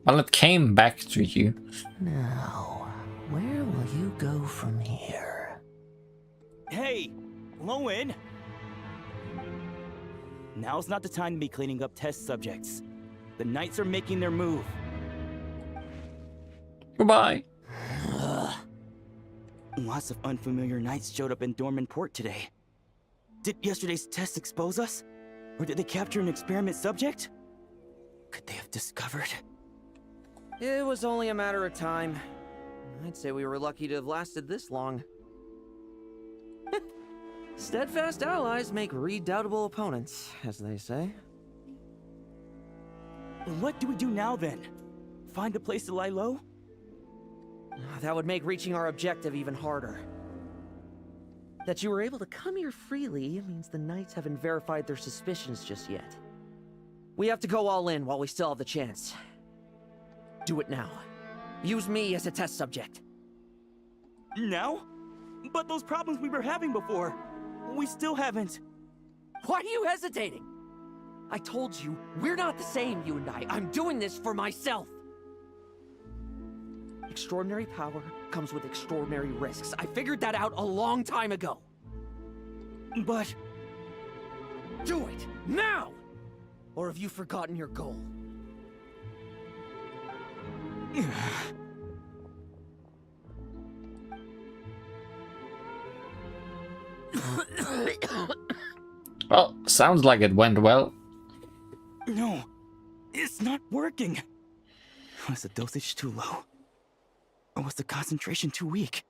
Well, it came back to you. Now, where will you go from here? Hey, Lohen! Now's not the time to be cleaning up test subjects. The Knights are making their move. Goodbye. Lots of unfamiliar Knights showed up in Dorman Port today. Did yesterday's test expose us? Or did they capture an experiment subject? Could they have discovered? It was only a matter of time. I'd say we were lucky to have lasted this long. Steadfast allies make redoubtable opponents, as they say. What do we do now then? Find a place to lie low? That would make reaching our objective even harder. That you were able to come here freely means the Knights haven't verified their suspicions just yet. We have to go all in while we still have the chance. Do it now. Use me as a test subject. Now? But those problems we were having before, we still haven't. Why are you hesitating? I told you, we're not the same, you and I. I'm doing this for myself. Extraordinary power comes with extraordinary risks. I figured that out a long time ago. But... do it, now! Or have you forgotten your goal? Well, sounds like it went well. No, it's not working. Was the dosage too low? Or was the concentration too weak?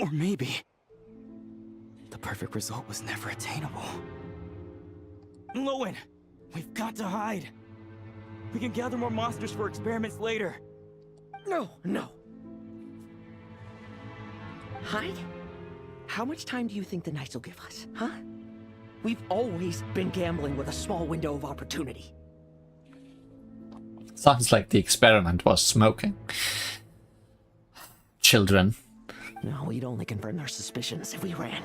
Or maybe the perfect result was never attainable. Lohen, we've got to hide. We can gather more monsters for experiments later. No. Hide? How much time do you think the Knights will give us, huh? We've always been gambling with a small window of opportunity. Sounds like the experiment was smoking. Children. No, we'd only confirm their suspicions if we ran.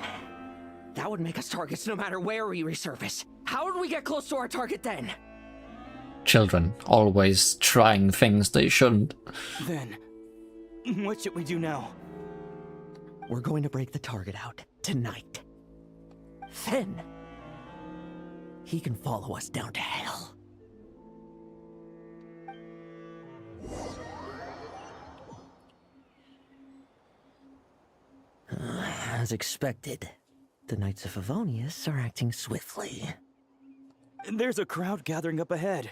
That would make us targets no matter where we resurface. How would we get close to our target then? Children, always trying things they shouldn't. Then, what should we do now? We're going to break the target out tonight. Then, he can follow us down to hell. As expected, the Knights of Favonius are acting swiftly. There's a crowd gathering up ahead.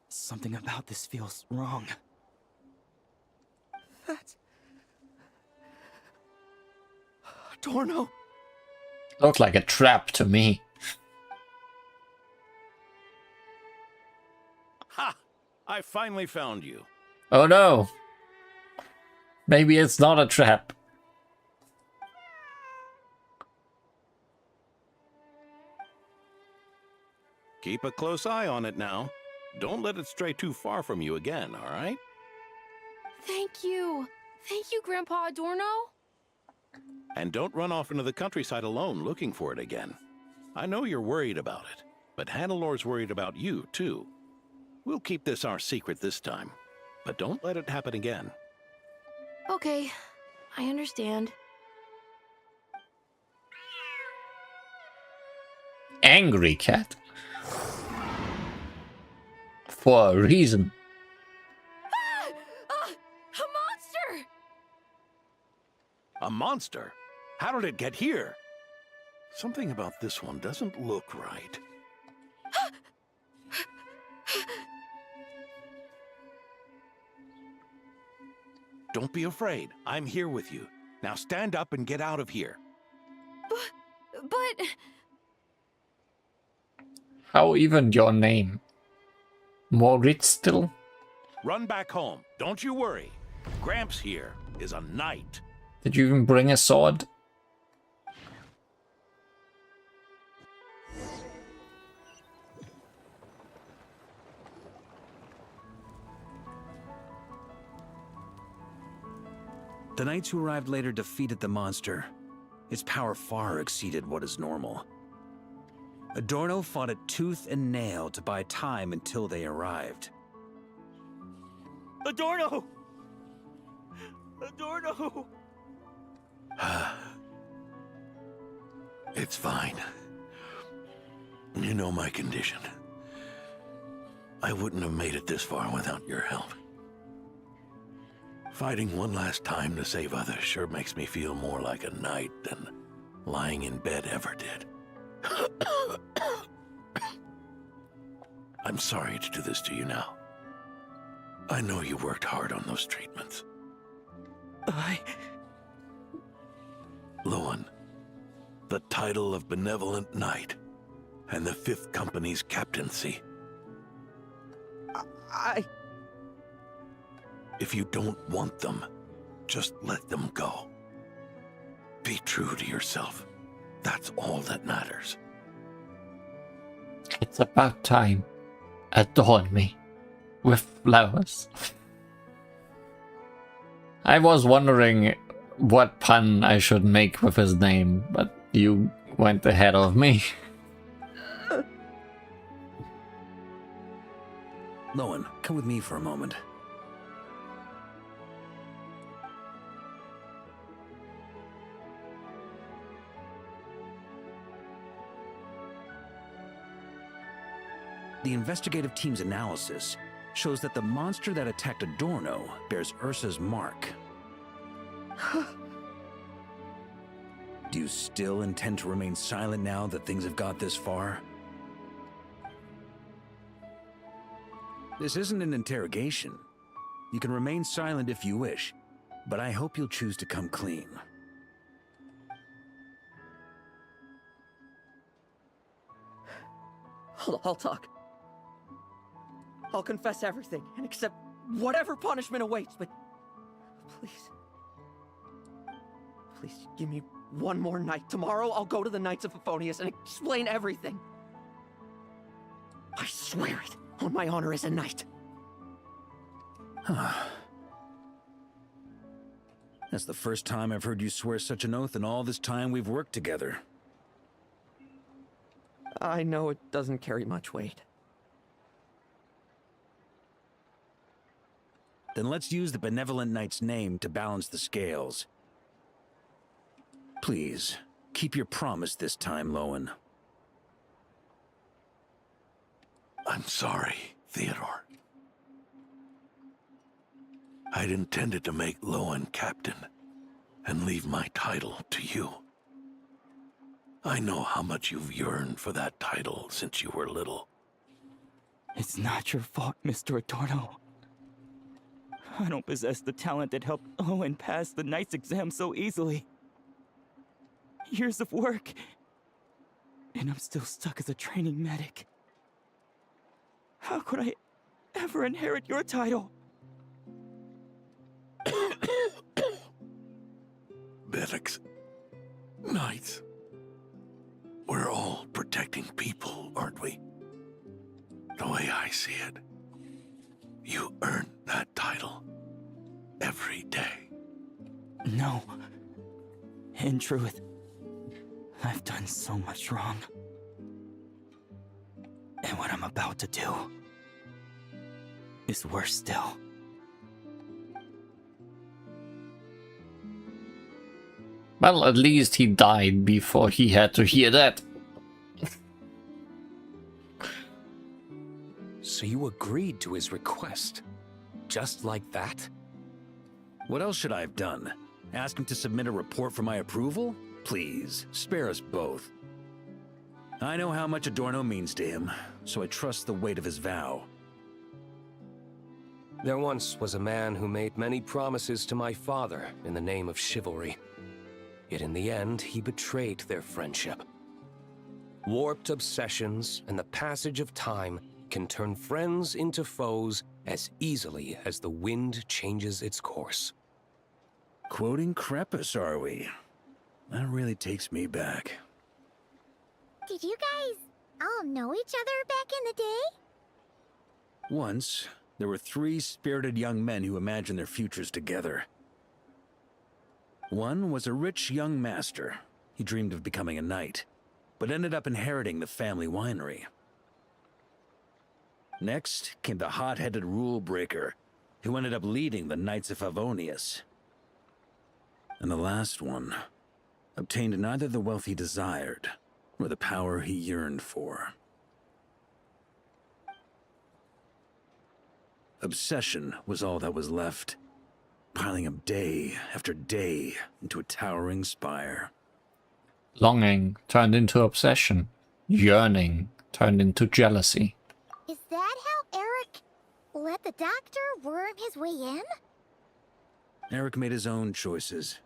Something about this feels wrong. That's... Adorno! Looked like a trap to me. Ha! I finally found you. Oh no! Maybe it's not a trap. Keep a close eye on it now. Don't let it stray too far from you again, all right? Thank you. Thank you, Grandpa Adorno. And don't run off into the countryside alone looking for it again. I know you're worried about it, but Hannelor's worried about you, too. We'll keep this our secret this time, but don't let it happen again. Okay, I understand. Angry cat. For a reason. A monster! A monster? How did it get here? Something about this one doesn't look right. Don't be afraid. I'm here with you. Now stand up and get out of here. But... How even your name? Moritz still? Run back home. Don't you worry. Gramps here is a knight. Did you even bring a sword? The knights who arrived later defeated the monster. Its power far exceeded what is normal. Adorno fought it tooth and nail to buy time until they arrived. Adorno! Adorno! It's fine. You know my condition. I wouldn't have made it this far without your help. Fighting one last time to save others sure makes me feel more like a knight than lying in bed ever did. I'm sorry to do this to you now. I know you worked hard on those treatments. Lohen, the title of Benevolent Knight, and the 5th Company's captaincy. If you don't want them, just let them go. Be true to yourself. That's all that matters. It's about time. Adorn me with flowers. I was wondering what pun I should make with his name, but you went ahead of me. Lohen, come with me for a moment. The investigative team's analysis shows that the monster that attacked Adorno bears Ursa's mark. Do you still intend to remain silent now that things have got this far? This isn't an interrogation. You can remain silent if you wish, but I hope you'll choose to come clean. I'll talk. I'll confess everything and accept whatever punishment awaits, but please. Please give me one more night. Tomorrow I'll go to the Knights of Favonius and explain everything. I swear it on my honor as a knight. That's the first time I've heard you swear such an oath in all this time we've worked together. I know it doesn't carry much weight. Then let's use the Benevolent Knight's name to balance the scales. Please, keep your promise this time, Lohen. I'm sorry, Theodore. I'd intended to make Lohen captain and leave my title to you. I know how much you've yearned for that title since you were little. It's not your fault, Mr. Adorno. I don't possess the talent that helped Lohen pass the Knight's exam so easily. Years of work, and I'm still stuck as a training medic. How could I ever inherit your title? Medics, knights, we're all protecting people, aren't we? The way I see it, you earn that title every day. No. In truth, I've done so much wrong. And what I'm about to do is worse still. Well, at least he died before he had to hear that. So you agreed to his request? Just like that? What else should I have done? Ask him to submit a report for my approval? Please, spare us both. I know how much Adorno means to him, so I trust the weight of his vow. There once was a man who made many promises to my father in the name of chivalry. Yet in the end, he betrayed their friendship. Warped obsessions and the passage of time can turn friends into foes as easily as the wind changes its course. Quoting Crepus, are we? That really takes me back. Did you guys all know each other back in the day? Once, there were 3 spirited young men who imagined their futures together. One was a rich young master. He dreamed of becoming a knight, but ended up inheriting the family winery. Next came the hot-headed rule breaker, who ended up leading the Knights of Favonius. And the last one obtained neither the wealth he desired, nor the power he yearned for. Obsession was all that was left, piling up day after day into a towering spire. Longing turned into obsession. Yearning turned into jealousy. Is that how Eric let the doctor worm his way in? Eric made his own choices,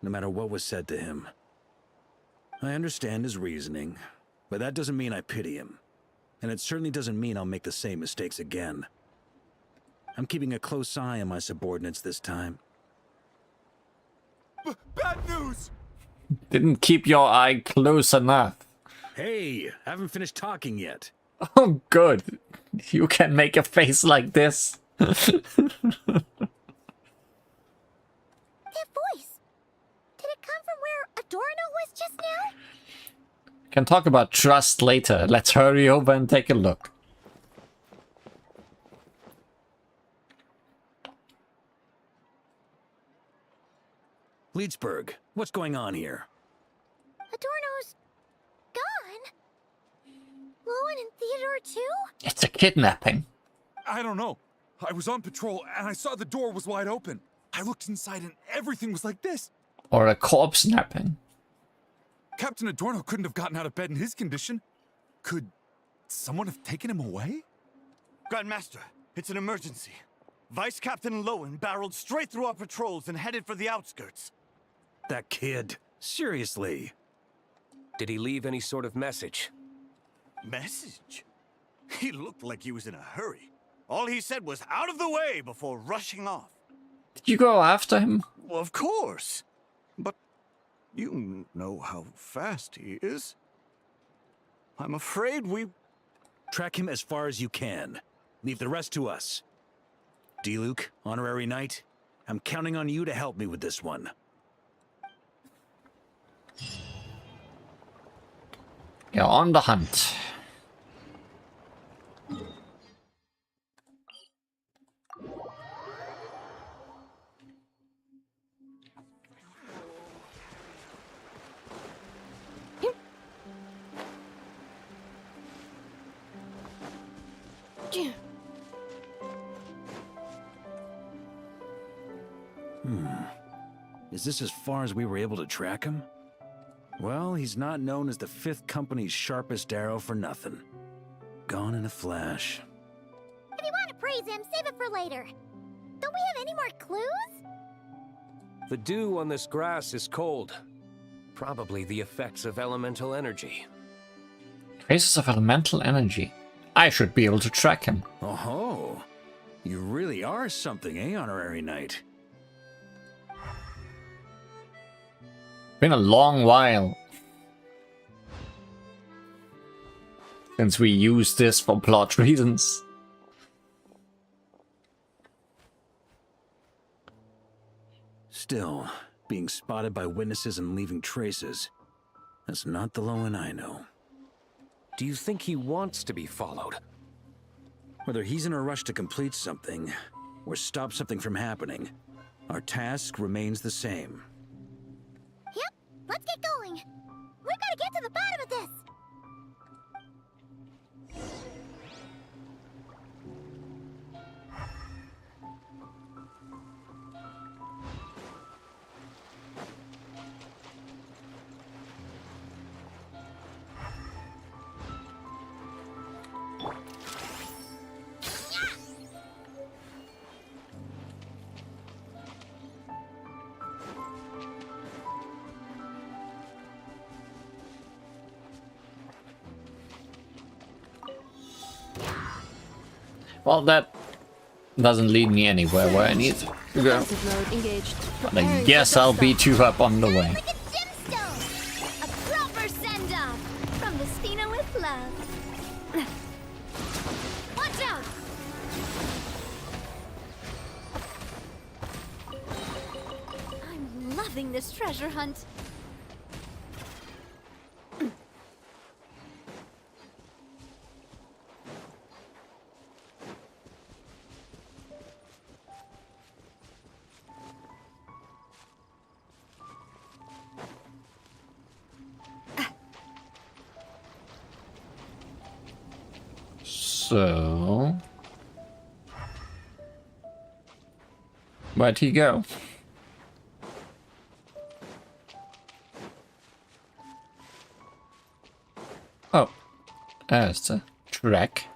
no matter what was said to him. I understand his reasoning, but that doesn't mean I pity him. And it certainly doesn't mean I'll make the same mistakes again. I'm keeping a close eye on my subordinates this time. Bad news! Didn't keep your eye close enough. Hey, haven't finished talking yet. Oh, good. You can make a face like this. That voice. Did it come from where Adorno was just now? Can talk about trust later. Let's hurry over and take a look. Leedsburg, what's going on here? Adorno's gone. Lohen and Theodore too? It's a kidnapping. I don't know. I was on patrol and I saw the door was wide open. I looked inside and everything was like this. Or a corpse snapping. Captain Adorno couldn't have gotten out of bed in his condition. Could someone have taken him away? Grandmaster, it's an emergency. Vice Captain Lohen barreled straight through our patrols and headed for the outskirts. That kid. Seriously. Did he leave any sort of message? Message? He looked like he was in a hurry. All he said was out of the way before rushing off. Did you go after him? Well, of course. But you know how fast he is. I'm afraid we... Track him as far as you can. Leave the rest to us. D-Luke, honorary knight, I'm counting on you to help me with this one. You're on the hunt. Is this as far as we were able to track him? Well, he's not known as the 5th Company's sharpest arrow for nothing. Gone in a flash. If you want to praise him, save it for later. Don't we have any more clues? The dew on this grass is cold. Probably the effects of elemental energy. Traces of elemental energy. I should be able to track him. Oh, you really are something, eh, honorary knight? Been a long while since we used this for plot reasons. Still, being spotted by witnesses and leaving traces, that's not the Lohen I know. Do you think he wants to be followed? Whether he's in a rush to complete something, or stop something from happening, our task remains the same. Yep, let's get going. We've got to get to the bottom of this. Well, that doesn't lead me anywhere where I need to go. But I guess I'll beat you up on the way. A proper send-off from Vestina with love. Watch out! I'm loving this treasure hunt. So, where'd he go? Oh, there's the track.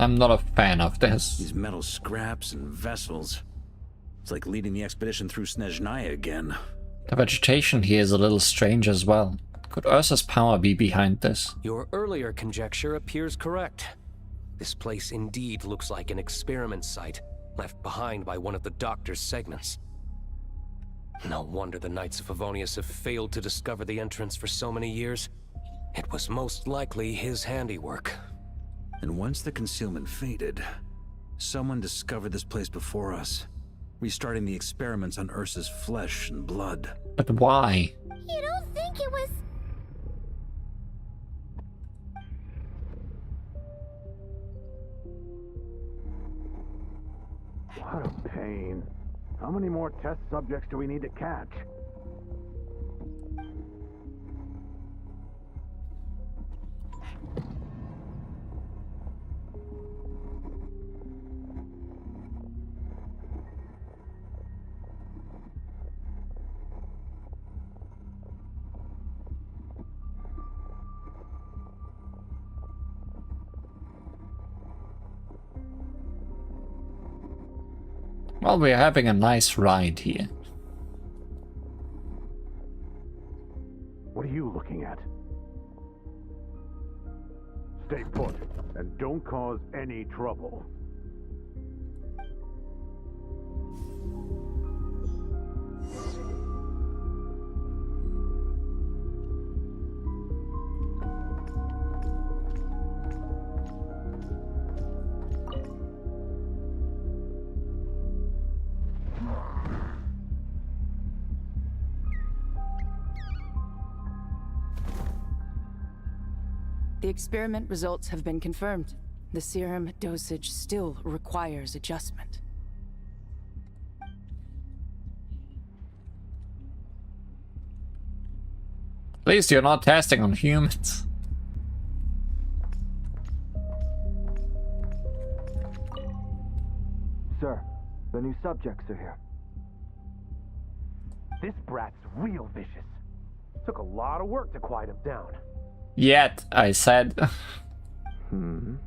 I'm not a fan of this. These metal scraps and vessels. It's like leading the expedition through Snezhnaya again. The vegetation here is a little strange as well. Could Ursa's power be behind this? Your earlier conjecture appears correct. This place indeed looks like an experiment site, left behind by one of the Doctor's segments. No wonder the Knights of Favonius have failed to discover the entrance for so many years. It was most likely his handiwork. And once the concealment faded, someone discovered this place before us, restarting the experiments on Ursa's flesh and blood. But why? You don't think it was... What a pain. How many more test subjects do we need to catch? Well, we're having a nice ride here. What are you looking at? Stay put, and don't cause any trouble. The experiment results have been confirmed. The serum dosage still requires adjustment. At least you're not testing on humans. Sir, the new subjects are here. This brat's real vicious. Took a lot of work to quiet him down. Yet, I said. Interesting.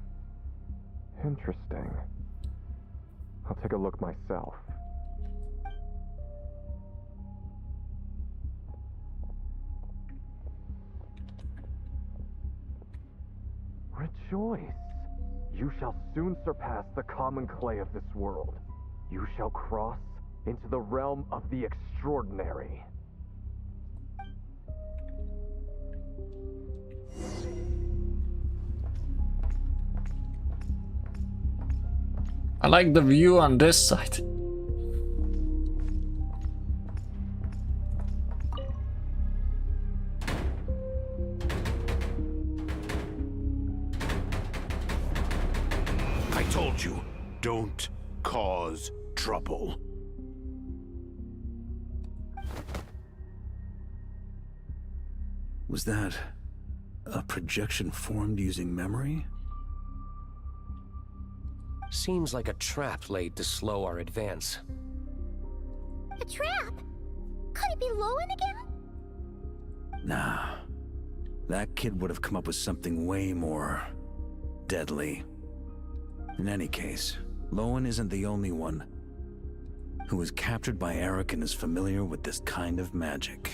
I'll take a look myself. Rejoice. You shall soon surpass the common clay of this world. You shall cross into the realm of the extraordinary. I like the view on this side. I told you, don't cause trouble. Was that a projection formed using memory? Seems like a trap laid to slow our advance. A trap? Could it be Lohen again? Nah. That kid would have come up with something way more deadly. In any case, Lohen isn't the only one who was captured by Eric and is familiar with this kind of magic.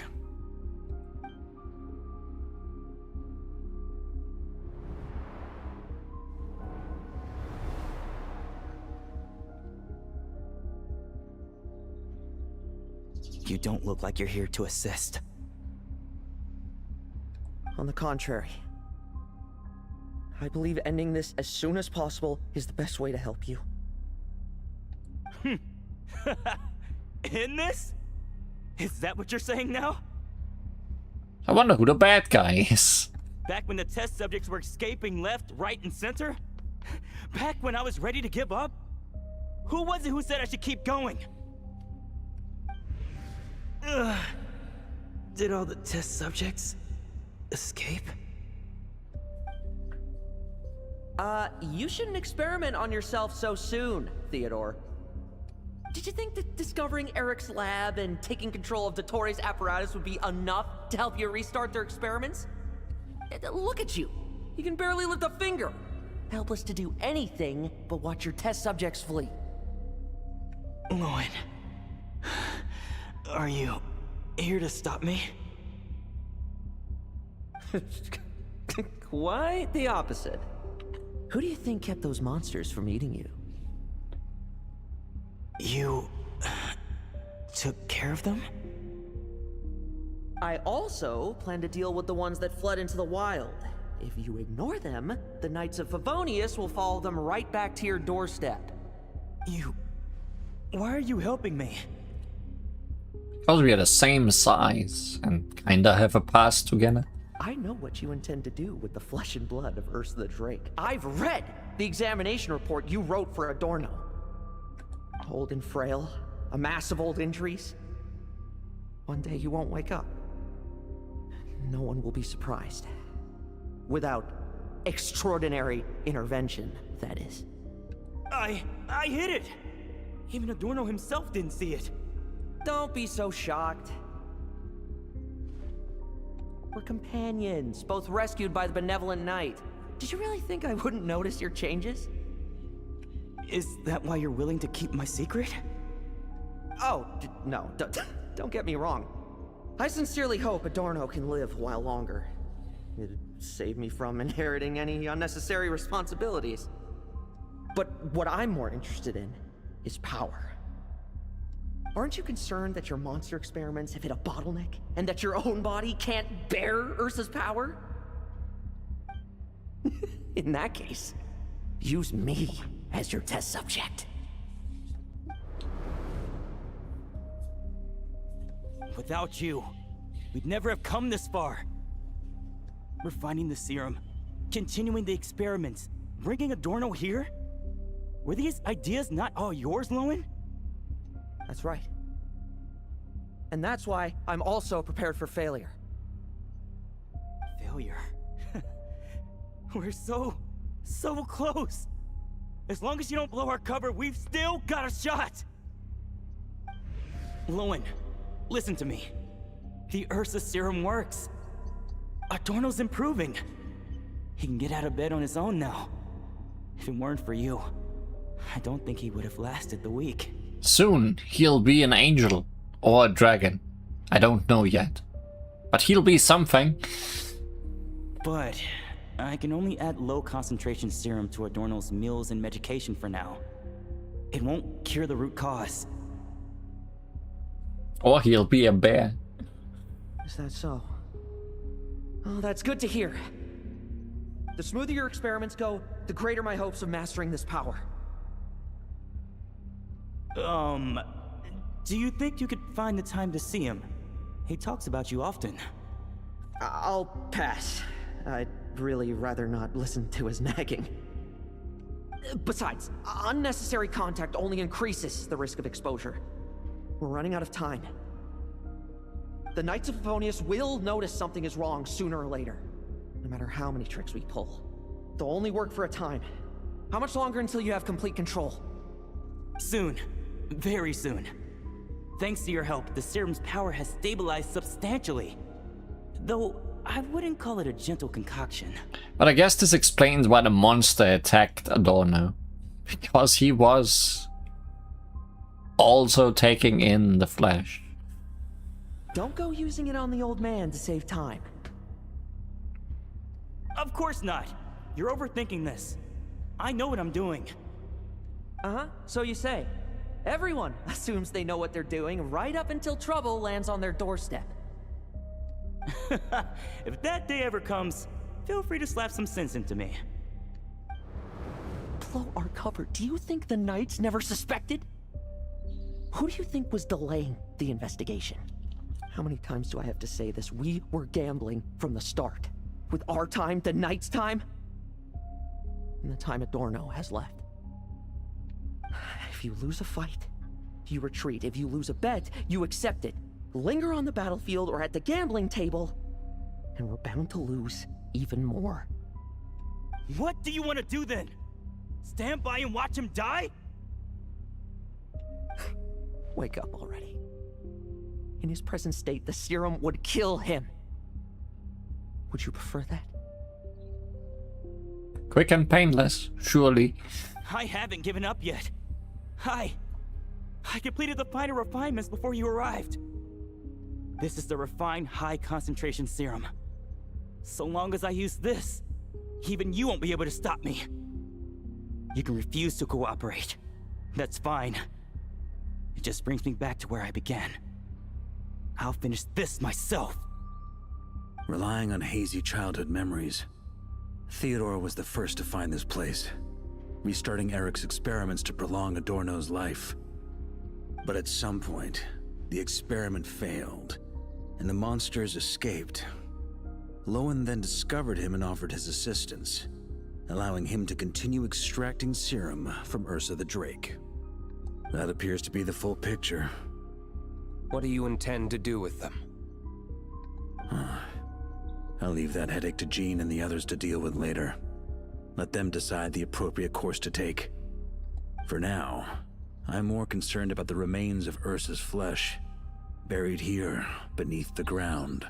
You don't look like you're here to assist. On the contrary, I believe ending this as soon as possible is the best way to help you. In this? Is that what you're saying now? I wonder who the bad guy is. Back when the test subjects were escaping left, right, and center? Back when I was ready to give up? Who was it who said I should keep going? Did all the test subjects escape? You shouldn't experiment on yourself so soon, Theodore. Did you think that discovering Eric's lab and taking control of Dottores' apparatus would be enough to help you restart their experiments? Look at you. You can barely lift a finger. helpless to do anything but watch your test subjects flee. Lohen, are you here to stop me? Quite the opposite. Who do you think kept those monsters from eating you? You took care of them? I also plan to deal with the ones that fled into the wild. If you ignore them, the Knights of Favonius will follow them right back to your doorstep. Why are you helping me? Because we are the same size and kinda have a past together. I know what you intend to do with the flesh and blood of Ursa the Drake. I've read the examination report you wrote for Adorno. Old and frail, a mass of old injuries. One day you won't wake up. No one will be surprised. Without extraordinary intervention, that is. I hid it! Even Adorno himself didn't see it. Don't be so shocked. We're companions, both rescued by the benevolent knight. Did you really think I wouldn't notice your changes? Is that why you're willing to keep my secret? Oh, no, don't get me wrong. I sincerely hope Adorno can live a while longer. It'd save me from inheriting any unnecessary responsibilities. But what I'm more interested in is power. Aren't you concerned that your monster experiments have hit a bottleneck, and that your own body can't bear Ursa's power? In that case, use me as your test subject. Without you, we'd never have come this far. Refining the serum, continuing the experiments, bringing Adorno here? Were these ideas not all yours, Lohen? That's right. And that's why I'm also prepared for failure. Failure? We're so close. As long as you don't blow our cover, we've still got a shot. Lohen, listen to me. The Ursa serum works. Adorno's improving. He can get out of bed on his own now. If it weren't for you, I don't think he would have lasted the week. Soon he'll be an angel or a dragon. I don't know yet. But he'll be something. But I can only add low concentration serum to Adorno's meals and medication for now. It won't cure the root cause. Or he'll be a bear. Is that so? Oh, that's good to hear. The smoother your experiments go, the greater my hopes of mastering this power. Do you think you could find the time to see him? He talks about you often. I'll pass. I'd really rather not listen to his nagging. Besides, unnecessary contact only increases the risk of exposure. We're running out of time. The Knights of Favonius will notice something is wrong sooner or later, no matter how many tricks we pull. They'll only work for a time. How much longer until you have complete control? Soon. Very soon. Thanks to your help, the serum's power has stabilized substantially. Though, I wouldn't call it a gentle concoction. But I guess this explains why the monster attacked Adorno. Because he was also taking in the flesh. Don't go using it on the old man to save time. Of course not. You're overthinking this. I know what I'm doing. Uh-huh, so you say. Everyone assumes they know what they're doing right up until trouble lands on their doorstep. If that day ever comes, feel free to slap some sense into me. Blow our cover. Do you think the Knights never suspected? Who do you think was delaying the investigation? How many times do I have to say this? We were gambling from the start. With our time, the Knights' time, and the time Adorno has left. If you lose a fight, you retreat. If you lose a bet, you accept it. Linger on the battlefield or at the gambling table, and we're bound to lose even more. What do you want to do then? Stand by and watch him die? Wake up already. In his present state, the serum would kill him. Would you prefer that? Quick and painless, surely. I haven't given up yet. I completed the final refinements before you arrived. This is the refined high-concentration serum. So long as I use this, even you won't be able to stop me. You can refuse to cooperate. That's fine. It just brings me back to where I began. I'll finish this myself. Relying on hazy childhood memories, Theodore was the first to find this place, restarting Eric's experiments to prolong Adorno's life. But at some point, the experiment failed, and the monsters escaped. Lohen then discovered him and offered his assistance, allowing him to continue extracting serum from Ursa the Drake. That appears to be the full picture. What do you intend to do with them? I'll leave that headache to Jean and the others to deal with later. Let them decide the appropriate course to take. For now, I'm more concerned about the remains of Ursa's flesh, buried here beneath the ground.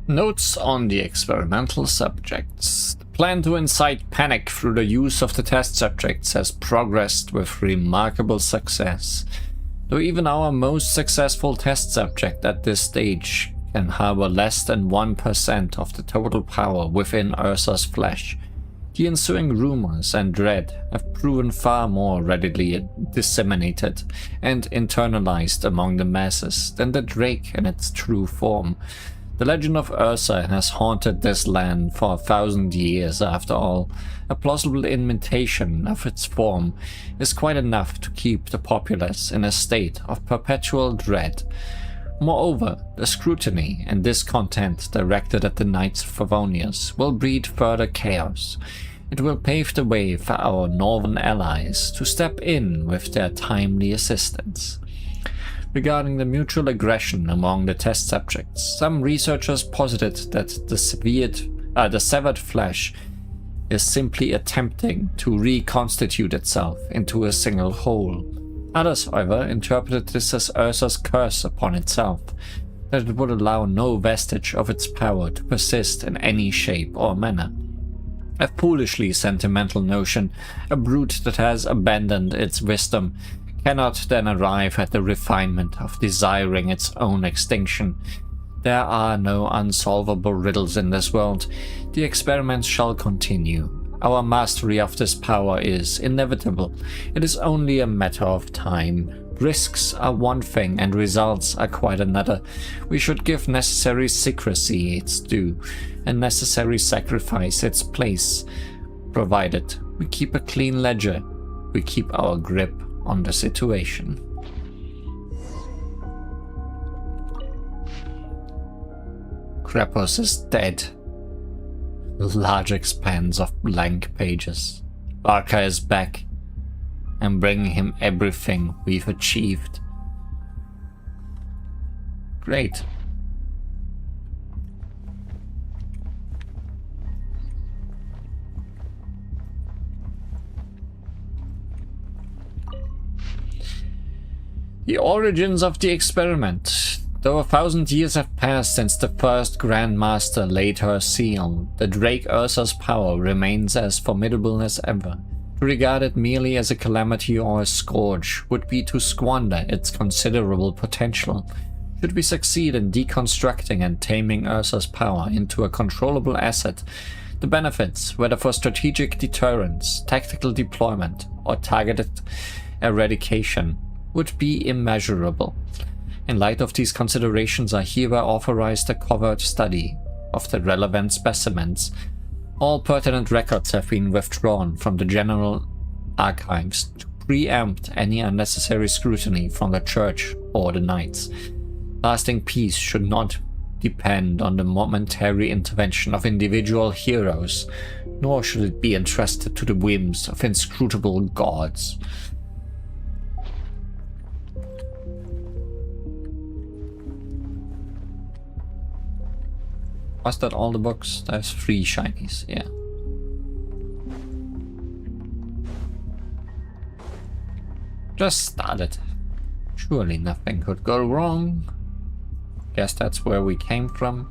Notes on the experimental subjects. The plan to incite panic through the use of the test subjects has progressed with remarkable success. Though even our most successful test subject at this stage can harbor less than 1% of the total power within Ursa's flesh, the ensuing rumors and dread have proven far more readily disseminated and internalized among the masses than the Drake in its true form. The legend of Ursa has haunted this land for 1,000 years after all. A plausible imitation of its form is quite enough to keep the populace in a state of perpetual dread. Moreover, the scrutiny and discontent directed at the Knights of Favonius will breed further chaos. It will pave the way for our northern allies to step in with their timely assistance. Regarding the mutual aggression among the test subjects, some researchers posited that the severed flesh is simply attempting to reconstitute itself into a single whole. Others, however, interpreted this as Ursa's curse upon itself, that it would allow no vestige of its power to persist in any shape or manner. A foolishly sentimental notion, a brute that has abandoned its wisdom, cannot then arrive at the refinement of desiring its own extinction. There are no unsolvable riddles in this world. The experiments shall continue. Our mastery of this power is inevitable. It is only a matter of time. Risks are one thing and results are quite another. We should give necessary secrecy its due, and necessary sacrifice its place, provided we keep a clean ledger, we keep our grip on the situation. Krepos is dead. Large expanse of blank pages. Arca is back and bringing him everything we've achieved. Great. The origins of the experiment. Though 1,000 years have passed since the first Grand Master laid her seal, the Drake Ursa's power remains as formidable as ever. To regard it merely as a calamity or a scourge would be to squander its considerable potential. Should we succeed in deconstructing and taming Ursa's power into a controllable asset, the benefits, whether for strategic deterrence, tactical deployment, or targeted eradication, would be immeasurable. In light of these considerations, I hereby authorize the covert study of the relevant specimens. All pertinent records have been withdrawn from the general archives to preempt any unnecessary scrutiny from the Church or the Knights. Lasting peace should not depend on the momentary intervention of individual heroes, nor should it be entrusted to the whims of inscrutable gods. Was that all the books? There's 3 shinies, yeah. Just started. Surely nothing could go wrong. Guess that's where we came from.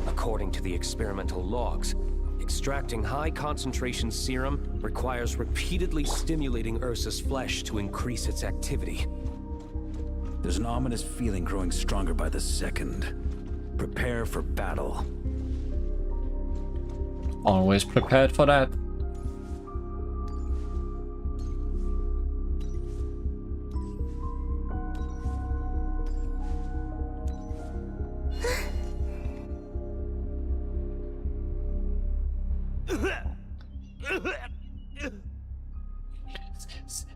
According to the experimental logs, extracting high concentration serum requires repeatedly stimulating Ursa's flesh to increase its activity. There's an ominous feeling growing stronger by the second. Prepare for battle. Always prepared for that.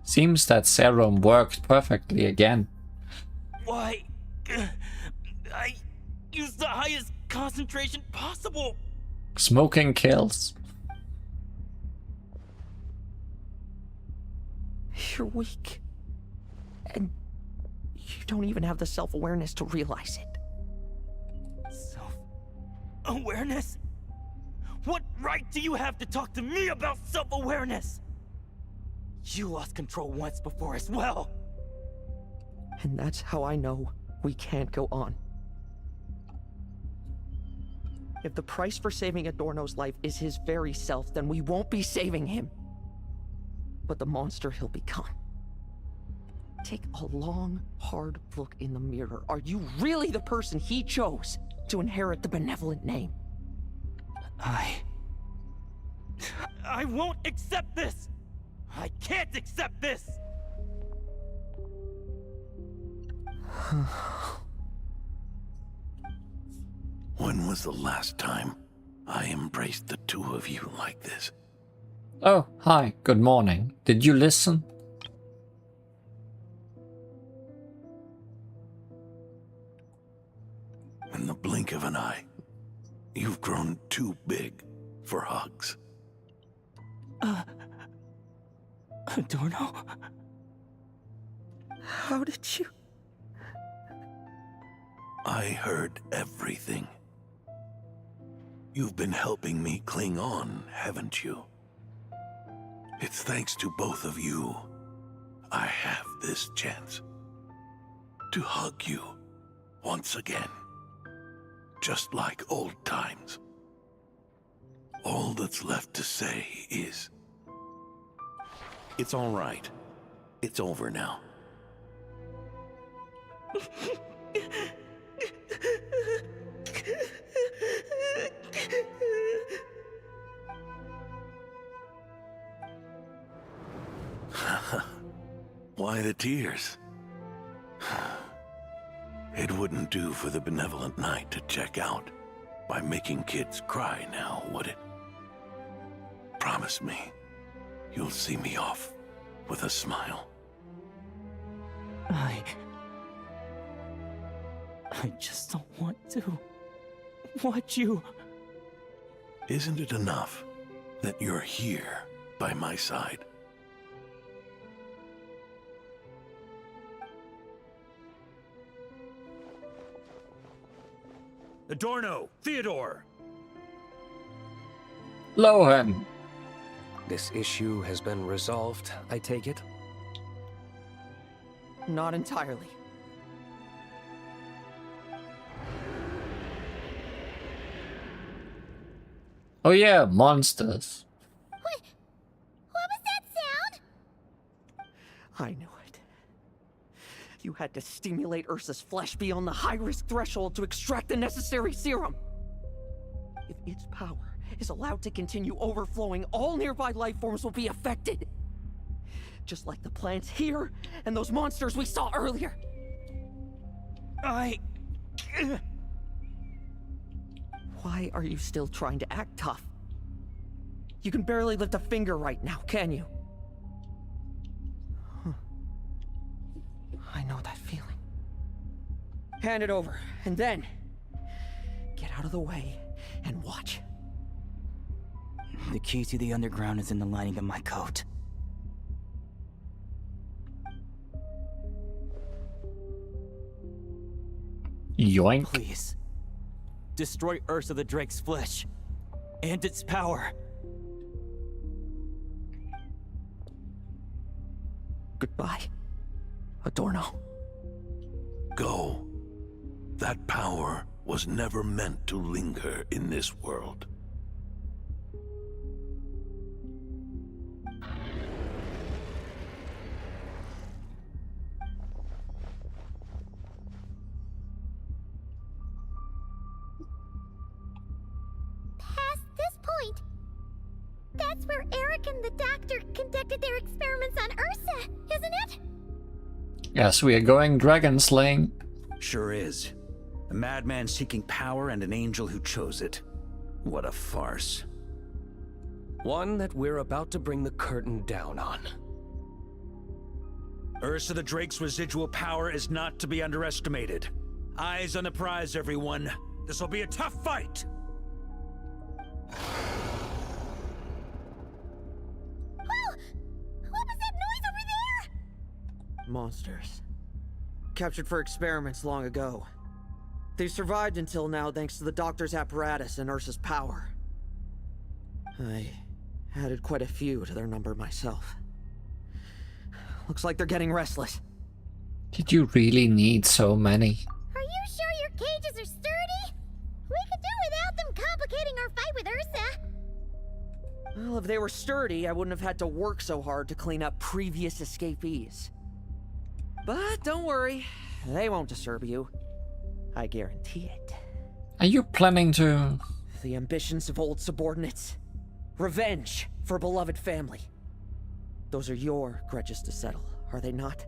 Seems that serum worked perfectly again. Why? I used the highest concentration possible. Smoking kills. You're weak. And you don't even have the self-awareness to realize it. Self-awareness? What right do you have to talk to me about self-awareness? You lost control once before as well. And that's how I know we can't go on. If the price for saving Adorno's life is his very self, then we won't be saving him, but the monster he'll become. Take a long, hard look in the mirror. Are you really the person he chose to inherit the benevolent name? I won't accept this! I can't accept this! When was the last time I embraced the two of you like this? Oh, hi, good morning. Did you listen? In the blink of an eye, you've grown too big for hugs. Adorno? How did you... I heard everything. You've been helping me cling on, haven't you? It's thanks to both of you I have this chance to hug you once again, just like old times. All that's left to say is, it's all right. It's over now. Why the tears? It wouldn't do for the benevolent knight to check out by making kids cry now, would it? Promise me you'll see me off with a smile. I just don't want to watch you. Isn't it enough that you're here by my side? Adorno! Theodore! Lohen! This issue has been resolved, I take it? Not entirely. Oh yeah, monsters. What was that sound? I knew it. You had to stimulate Ursa's flesh beyond the high-risk threshold to extract the necessary serum. If its power is allowed to continue overflowing, all nearby life forms will be affected. Just like the plants here and those monsters we saw earlier. Why are you still trying to act tough? You can barely lift a finger right now, can you? I know that feeling. Hand it over, and then get out of the way and watch. The key to the underground is in the lining of my coat. Yoink. Please. Destroy Ursa the Drake's flesh. And its power. Goodbye, Adorno. Go. That power was never meant to linger in this world. Past this point, that's where Eric and the doctor conducted their experiments on Ursa, isn't it? Yes, we are going dragon slaying. Sure is. A madman seeking power and an angel who chose it. What a farce. One that we're about to bring the curtain down on. Ursa the Drake's residual power is not to be underestimated. Eyes on the prize, everyone. This will be a tough fight! Oh! What was that noise over there? Monsters. Captured for experiments long ago. They've survived until now thanks to the doctor's apparatus and Ursa's power. I added quite a few to their number myself. Looks like they're getting restless. Did you really need so many? Are you sure your cages are sturdy? We could do without them complicating our fight with Ursa. Well, if they were sturdy, I wouldn't have had to work so hard to clean up previous escapees. But don't worry, they won't disturb you. I guarantee it. Are you planning to... The ambitions of old subordinates. Revenge for beloved family. Those are your grudges to settle, are they not?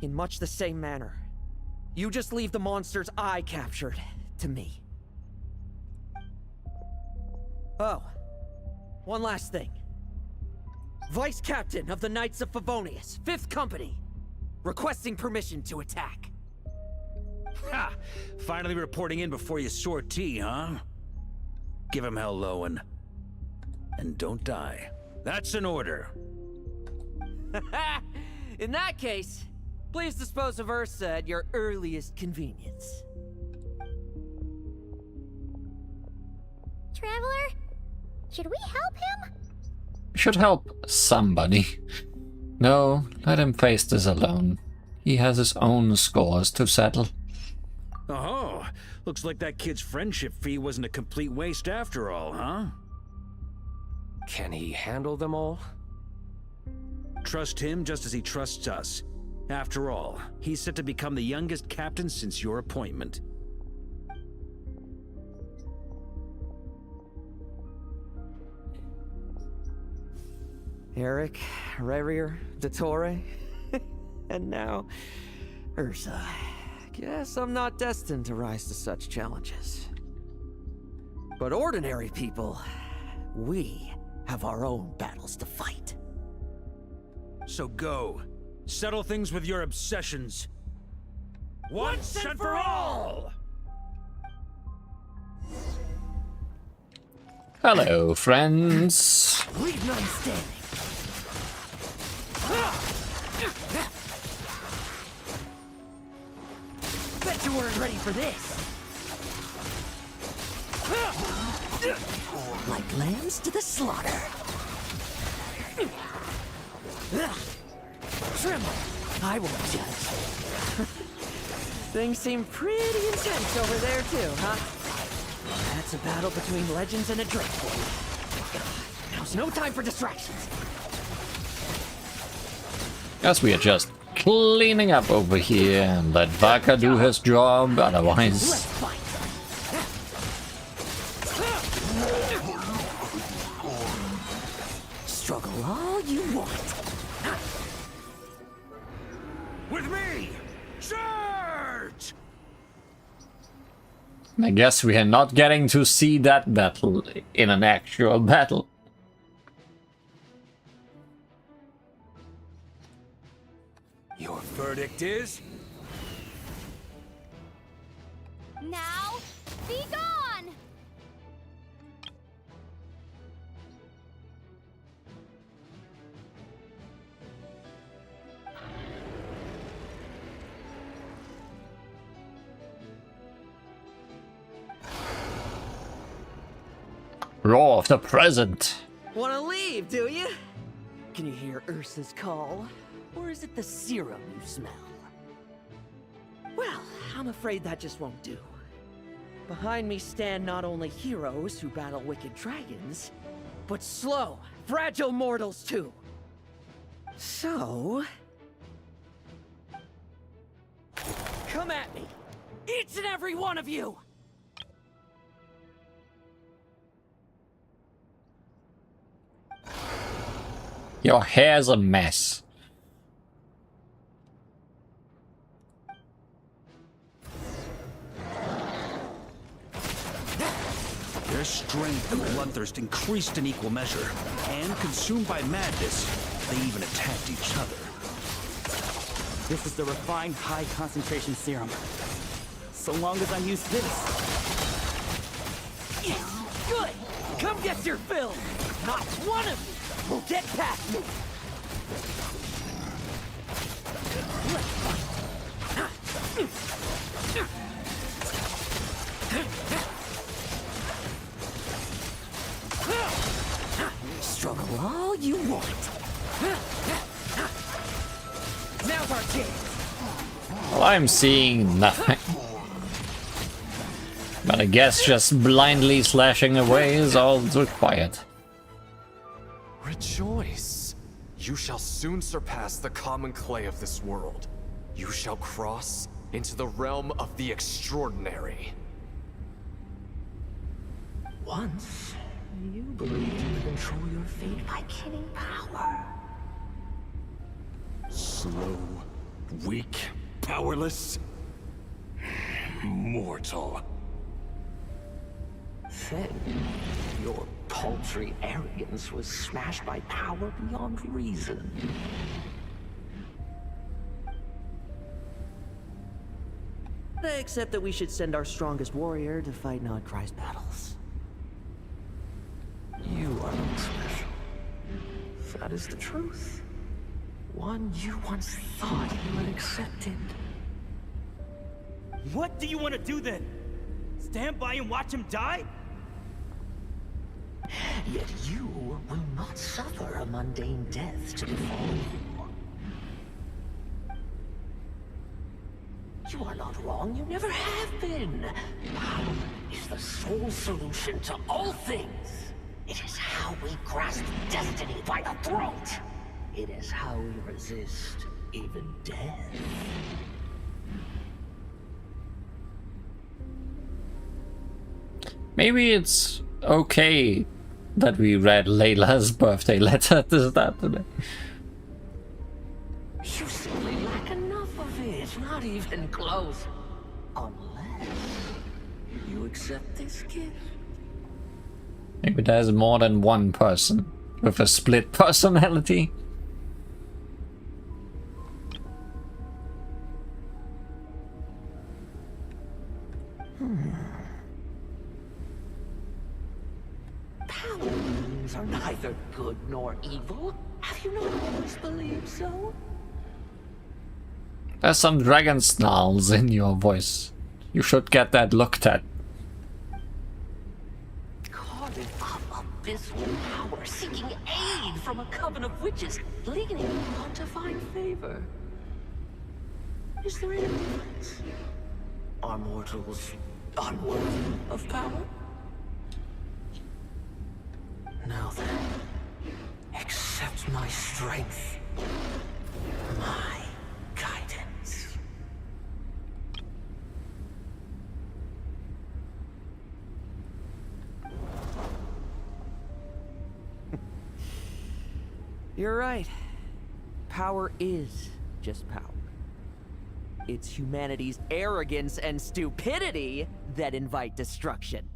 In much the same manner, you just leave the monsters I captured to me. Oh, one last thing. Vice Captain of the Knights of Favonius, 5th Company, requesting permission to attack. Ha! Finally reporting in before you sortie, huh? Give him hell, Lohen. And don't die. That's an order. In that case, please dispose of Ursa at your earliest convenience. Traveler, should we help him? We should help somebody. No, let him face this alone. He has his own scores to settle. Oh, looks like that kid's friendship fee wasn't a complete waste after all, huh? Can he handle them all? Trust him just as he trusts us. After all, he's set to become the youngest captain since your appointment. Eric, Revier, Dottore, and now Ursa. Guess I'm not destined to rise to such challenges. But ordinary people, we have our own battles to fight. So go. Settle things with your obsessions. Once and for all! Hello, friends. Leave none standing. Bet you weren't ready for this. Like lambs to the slaughter. Tremble. I won't judge. Things seem pretty intense over there too, huh? That's a battle between legends and a Drake for you. Now's no time for distractions. Guess we are just cleaning up over here and let Vaka do his job, otherwise... Let's fight. Struggle all you want. With me! Charge! I guess we are not getting to see that battle in an actual battle. Your verdict is? Now, be gone! Roar of the present. Wanna leave, do you? Can you hear Ursa's call? Or is it the serum you smell? Well, I'm afraid that just won't do. Behind me stand not only heroes who battle wicked dragons, but slow, fragile mortals too. So... come at me! Each and every one of you! Your hair's a mess. Their strength and bloodthirst increased in equal measure, and consumed by madness, they even attacked each other. This is the refined high-concentration serum. So long as I use this. Yes, good! Come get your fill! Not one of you will get past me! Struggle all you want. Now's our chance! Well, I'm seeing nothing. But I guess just blindly slashing away is all required. Rejoice! You shall soon surpass the common clay of this world. You shall cross into the realm of the extraordinary. Once, you believed you could control your fate by killing power. Slow, weak, powerless, mortal. Then, your paltry arrogance was smashed by power beyond reason. Except that we should send our strongest warrior to fight Nodcry's battles. You are not special. That is the truth. One you once thought you had accepted. What do you want to do then? Stand by and watch him die? Yet you will not suffer a mundane death to befall you. You are not wrong, you never have been. Power is the sole solution to all things. It is how we grasp destiny by the throat. It is how we resist even death. Maybe it's okay that we read Layla's birthday letter to start today. You simply lack enough of it, not even close. Unless you accept this gift. Maybe there's more than one person with a split personality. Powers are neither good nor evil. Have you not always believed so? There's some dragon snarls in your voice. You should get that looked at. Carving up abysmal power, seeking aid from a coven of witches, leaning on to find favor. Is there any difference? Are mortals unworthy of power? Now then, accept my strength, my guidance. You're right. Power is just power. It's humanity's arrogance and stupidity that invite destruction.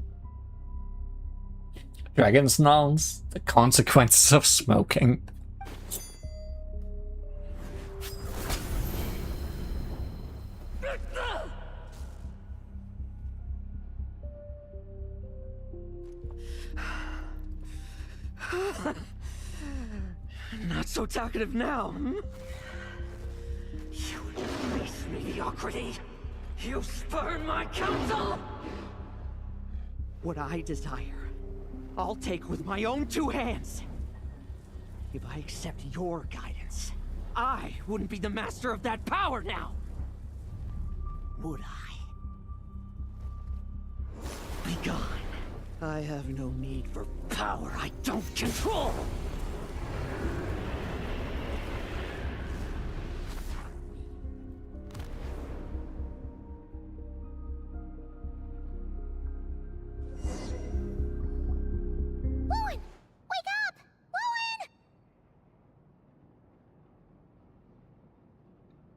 Dragon snarls, the consequences of smoking. Not so talkative now, hmm? You embrace mediocrity. You spurn my counsel. What I desire, I'll take with my own two hands. If I accept your guidance, I wouldn't be the master of that power now. Would I? Be gone. I have no need for power I don't control. Lohen! Wake up! Lohen!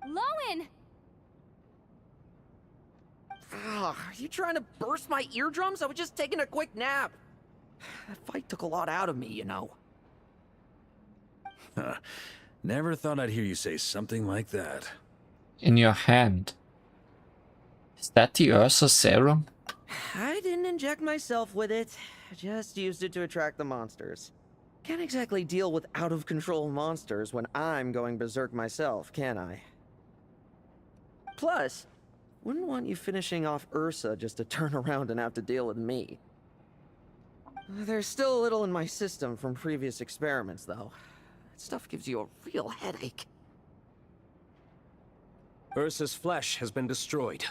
Lohen! Are you trying to burst my eardrums? I was just taking a quick nap. That fight took a lot out of me, you know. Never thought I'd hear you say something like that. In your hand. Is that the Ursa serum? I didn't inject myself with it. I just used it to attract the monsters. Can't exactly deal with out-of-control monsters when I'm going berserk myself, can I? Plus, wouldn't want you finishing off Ursa just to turn around and have to deal with me. There's still a little in my system from previous experiments, though. That stuff gives you a real headache. Ursa's flesh has been destroyed.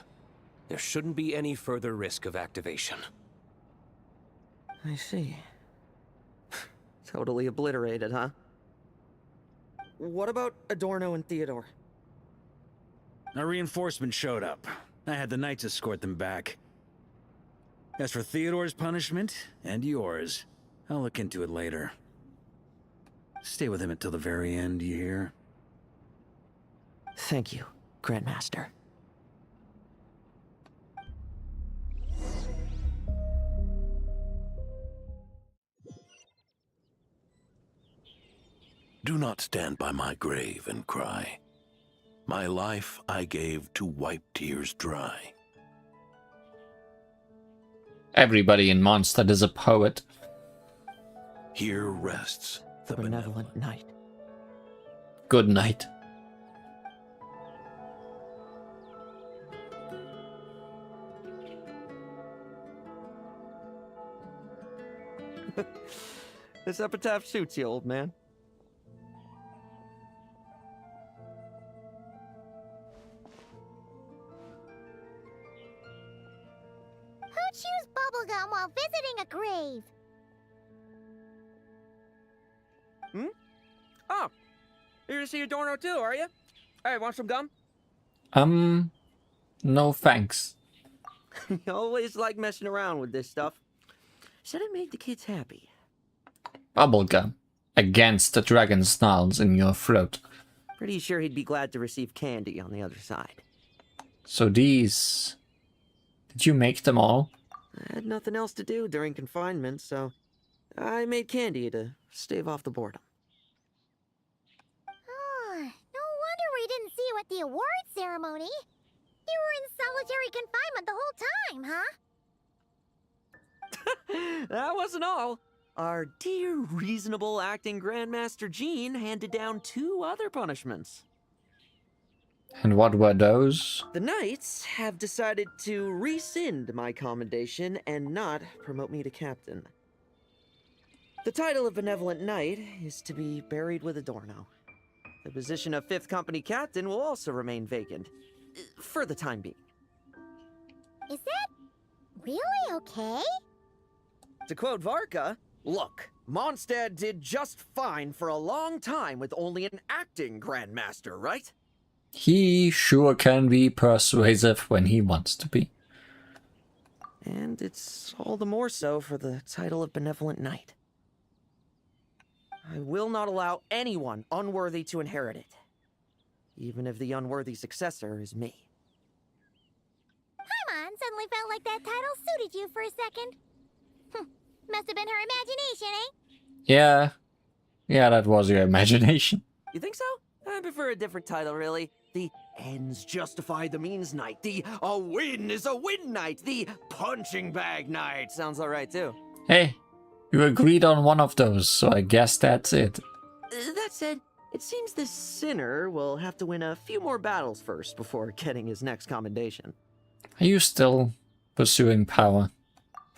There shouldn't be any further risk of activation. I see. Totally obliterated, huh? What about Adorno and Theodore? Our reinforcements showed up. I had the Knights escort them back. As for Theodore's punishment, and yours, I'll look into it later. Stay with him until the very end, you hear? Thank you, Grandmaster. Do not stand by my grave and cry. My life I gave to wipe tears dry. Everybody in Mondstadt is a poet. Here rests the benevolent knight. Good night. This epitaph suits you, old man. Who chews bubblegum while visiting a grave? Hmm? Oh, you're to see Adorno too, are you? Hey, want some gum? No thanks. You always like messing around with this stuff. Said it made the kids happy. Bubblegum. Against the dragon snarls in your throat. Pretty sure he'd be glad to receive candy on the other side. So these... Did you make them all? I had nothing else to do during confinement, so I made candy to stave off the boredom. Oh, no wonder we didn't see you at the award ceremony. You were in solitary confinement the whole time, huh? That wasn't all. Our dear, reasonable acting Grandmaster Jean handed down 2 other punishments. And what were those? The Knights have decided to rescind my commendation and not promote me to captain. The title of Benevolent Knight is to be buried with Adorno. The position of 5th Company Captain will also remain vacant, for the time being. Is that really okay? To quote Varka, look, Mondstadt did just fine for a long time with only an acting Grandmaster, right? He sure can be persuasive when he wants to be. And it's all the more so for the title of Benevolent Knight. I will not allow anyone unworthy to inherit it, even if the unworthy successor is me. Paimon suddenly felt like that title suited you for a second. Must have been her imagination, eh? Yeah, that was your imagination. You think so? I prefer a different title, really. The ends justify the means knight. The a win is a win knight. The punching bag knight. Sounds alright, too. Hey, you agreed on one of those, so I guess that's it. That said, it seems this sinner will have to win a few more battles first before getting his next commendation. Are you still pursuing power?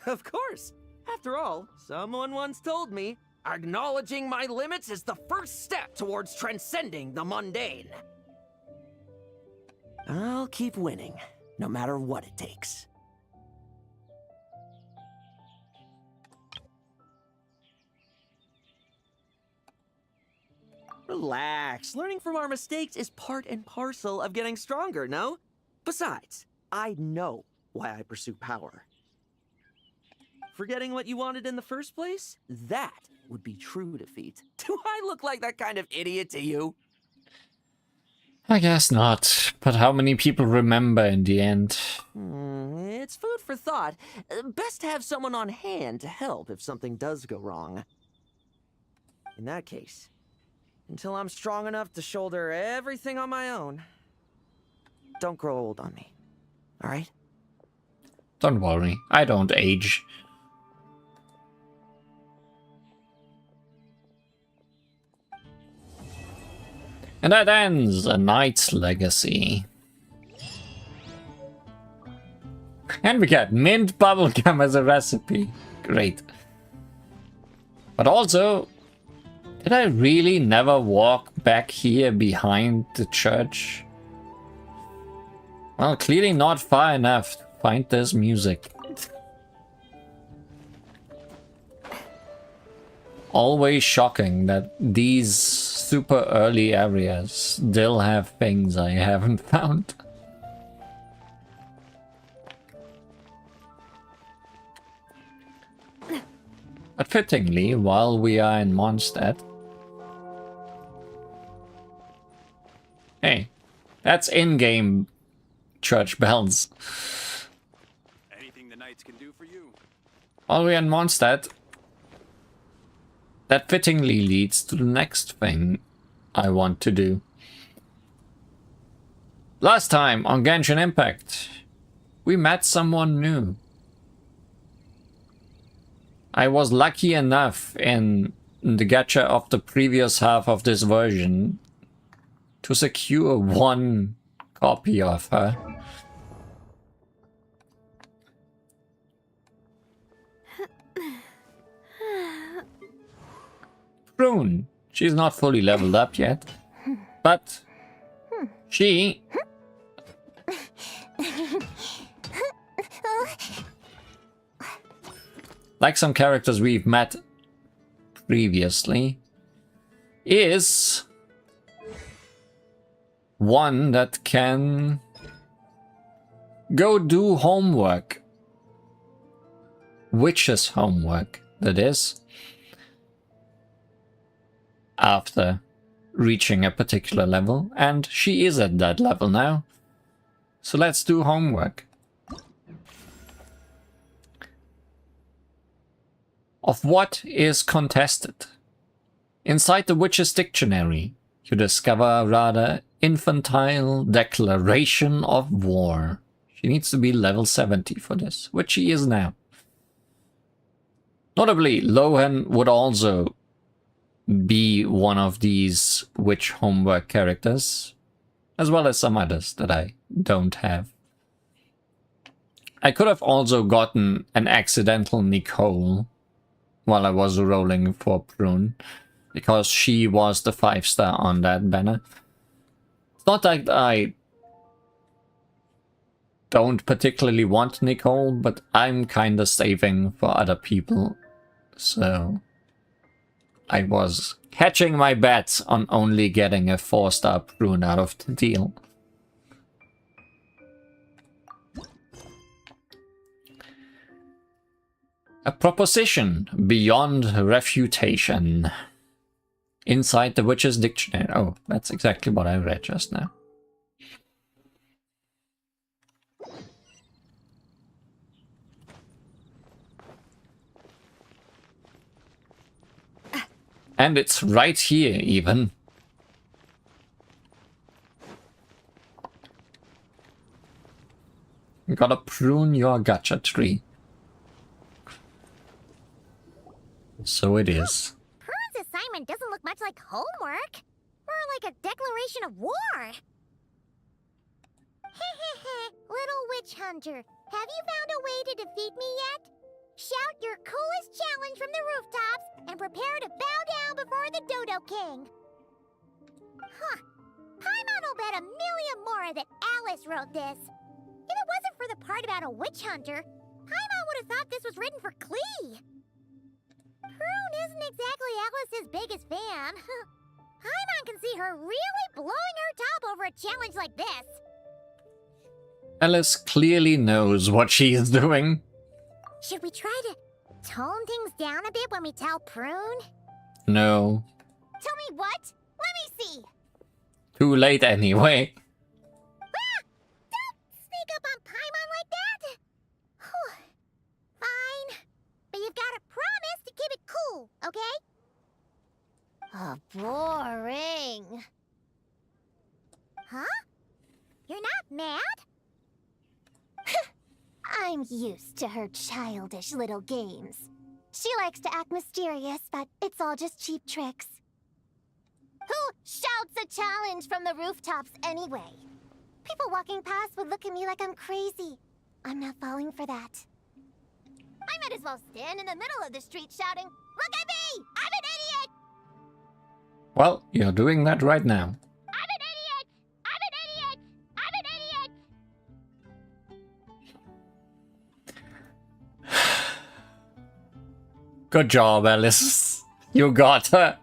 Of course. After all, someone once told me, Acknowledging my limits is the first step towards transcending the mundane. I'll keep winning, no matter what it takes. Relax. Learning from our mistakes is part and parcel of getting stronger, no? Besides, I know why I pursue power. Forgetting what you wanted in the first place? That would be true defeat. Do I look like that kind of idiot to you? I guess not. But how many people remember in the end? It's food for thought. Best to have someone on hand to help if something does go wrong. In that case, until I'm strong enough to shoulder everything on my own, don't grow old on me. All right? Don't worry, I don't age. And that ends A Knight's Legacy. And we get mint bubblegum as a recipe. Great. But also, did I really never walk back here behind the church? Well, clearly not far enough to find this music. Always shocking that these super early areas still have things I haven't found. But fittingly, while we are in Mondstadt... Hey, that's in-game church bells. Anything the knights can do for you. While we're in Mondstadt, that fittingly leads to the next thing I want to do. Last time on Genshin Impact, we met someone new. I was lucky enough in the gacha of the previous half of this version to secure one copy of her. Prune. She's not fully leveled up yet, but she... like some characters we've met previously, is one that can go do homework. Witch's homework, that is. After reaching a particular level, and she is at that level now. So let's do homework. Of what is contested? Inside the Witch's Dictionary, you discover a rather infantile declaration of war. She needs to be level 70 for this, which she is now. Notably, Lohen would also be one of these witch homework characters, as well as some others that I don't have. I could have also gotten an accidental Nicole while I was rolling for Prune, because she was the 5-star on that banner. It's not that I don't particularly want Nicole, but I'm kinda saving for other people, so I was catching my bets on only getting a 4-star Prune out of the deal. A proposition beyond refutation. Inside the Witch's Dictionary. Oh, that's exactly what I read just now. And it's right here, even. You gotta prune your gacha tree. So it is. Prune's assignment doesn't look much like homework. More like a declaration of war. Little witch hunter, have you found a way to defeat me yet? Shout your coolest challenge from the rooftops and prepare to king. Huh. Paimon will bet $1 million more that Alice wrote this. If it wasn't for the part about a witch hunter, Paimon would have thought this was written for Klee. Prune isn't exactly Alice's biggest fan. Paimon can see her really blowing her top over a challenge like this. Alice clearly knows what she's doing. Should we try to tone things down a bit when we tell Prune? No. Tell me what? Let me see. Too late anyway. Ah! Don't sneak up on Paimon like that. Whew. Fine. But you've got to promise to keep it cool, okay? Oh, boring. Huh? You're not mad? I'm used to her childish little games. She likes to act mysterious, but it's all just cheap tricks. Who shouts a challenge from the rooftops anyway? People walking past would look at me like I'm crazy. I'm not falling for that. I might as well stand in the middle of the street shouting, "Look at me! I'm an idiot!" Well, you're doing that right now. I'm an idiot! I'm an idiot! I'm an idiot! Good job, Alice. You got her.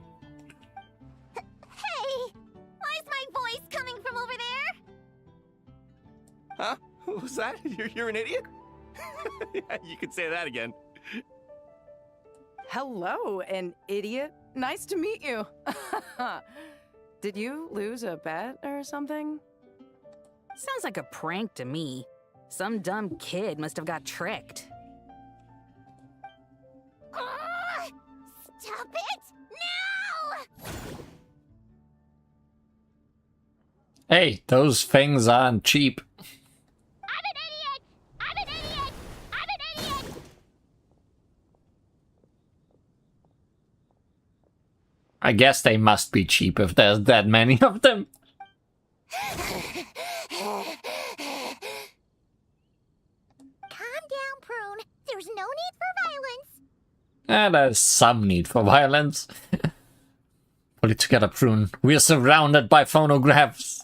Hey! Why is my voice coming from over there? Huh? What was that? You're an idiot? Yeah, you could say that again. Hello, an idiot. Nice to meet you. Did you lose a bet or something? Sounds like a prank to me. Some dumb kid must have got tricked. Stop it! Now! Hey, those things aren't cheap. I'm an idiot! I'm an idiot! I'm an idiot! I guess they must be cheap if there's that many of them. Calm down, Prune. There's no need for violence. There's some need for violence. Pull it together, Prune. We're surrounded by phonographs.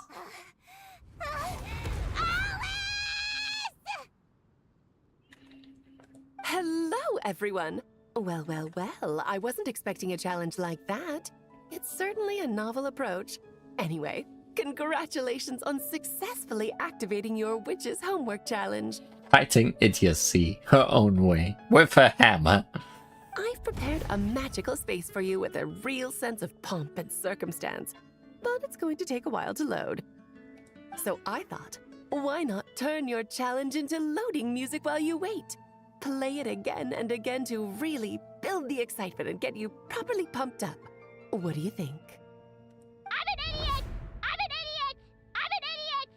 Hello, everyone. Well, well, well, I wasn't expecting a challenge like that. It's certainly a novel approach. Anyway, congratulations on successfully activating your witch's homework challenge. Fighting idiocy her own way with her hammer. I've prepared a magical space for you with a real sense of pomp and circumstance, but it's going to take a while to load. So I thought, why not turn your challenge into loading music while you wait? Play it again and again to really build the excitement and get you properly pumped up. What do you think? I'm an idiot! I'm an idiot! I'm an idiot!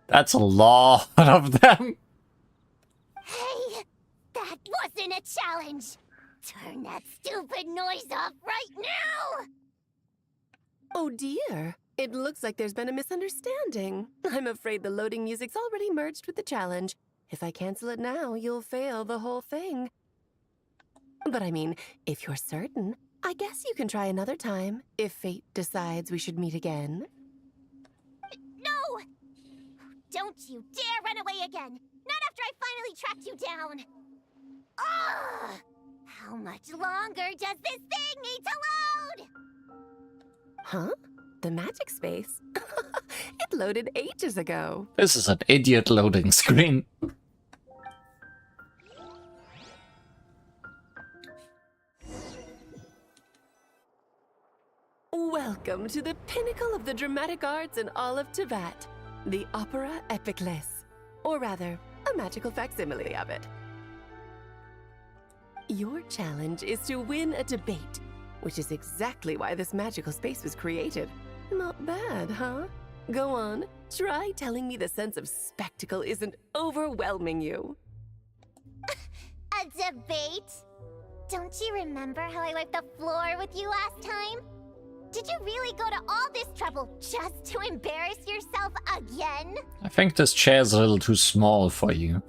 That's a lot of them. Hey! That wasn't a challenge! Turn that stupid noise off right now! Oh dear, it looks like there's been a misunderstanding. I'm afraid the loading music's already merged with the challenge. If I cancel it now, you'll fail the whole thing. But I mean, if you're certain, I guess you can try another time, if fate decides we should meet again. No! Don't you dare run away again! Not after I finally tracked you down! Ugh! How much longer does this thing need to load? Huh? The magic space? It loaded ages ago. This is an idiot loading screen. Welcome to the pinnacle of the dramatic arts in all of Tibet, the Opera Epiclès, or rather, a magical facsimile of it. Your challenge is to win a debate, which is exactly why this magical space was created. Not bad, huh? Go on, try telling me the sense of spectacle isn't overwhelming you. A debate? Don't you remember how I wiped the floor with you last time? Did you really go to all this trouble just to embarrass yourself again? I think this chair's a little too small for you.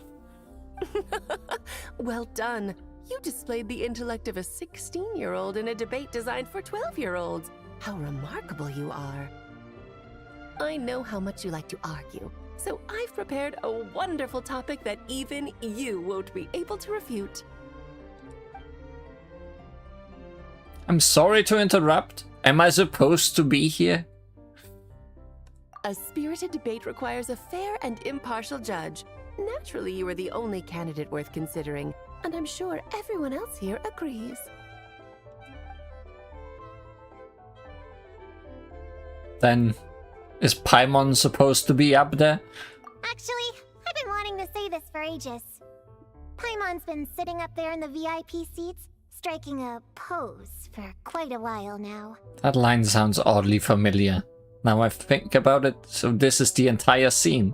Well done. You displayed the intellect of a 16-year-old in a debate designed for 12-year-olds. How remarkable you are. I know how much you like to argue, so I've prepared a wonderful topic that even you won't be able to refute. I'm sorry to interrupt. Am I supposed to be here? A spirited debate requires a fair and impartial judge. Naturally, you are the only candidate worth considering, and I'm sure everyone else here agrees. Then, is Paimon supposed to be up there? Actually, I've been wanting to say this for ages. Paimon's been sitting up there in the VIP seats, striking a pose for quite a while now. That line sounds oddly familiar. Now I think about it, so this is the entire scene.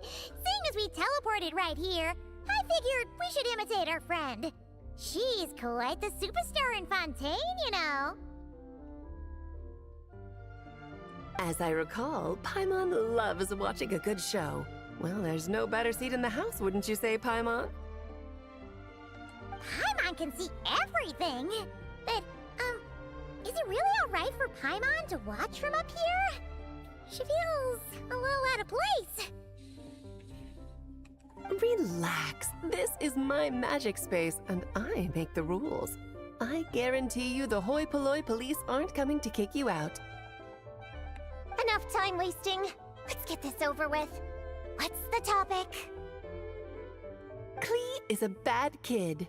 Seeing as we teleported right here, I figured we should imitate our friend. She's quite the superstar in Fontaine, you know. As I recall, Paimon loves watching a good show. Well, there's no better seat in the house, wouldn't you say, Paimon? Paimon can see everything! But, is it really alright for Paimon to watch from up here? She feels a little out of place. Relax. This is my magic space, and I make the rules. I guarantee you the hoi polloi police aren't coming to kick you out. Enough time wasting. Let's get this over with. What's the topic? Klee is a bad kid.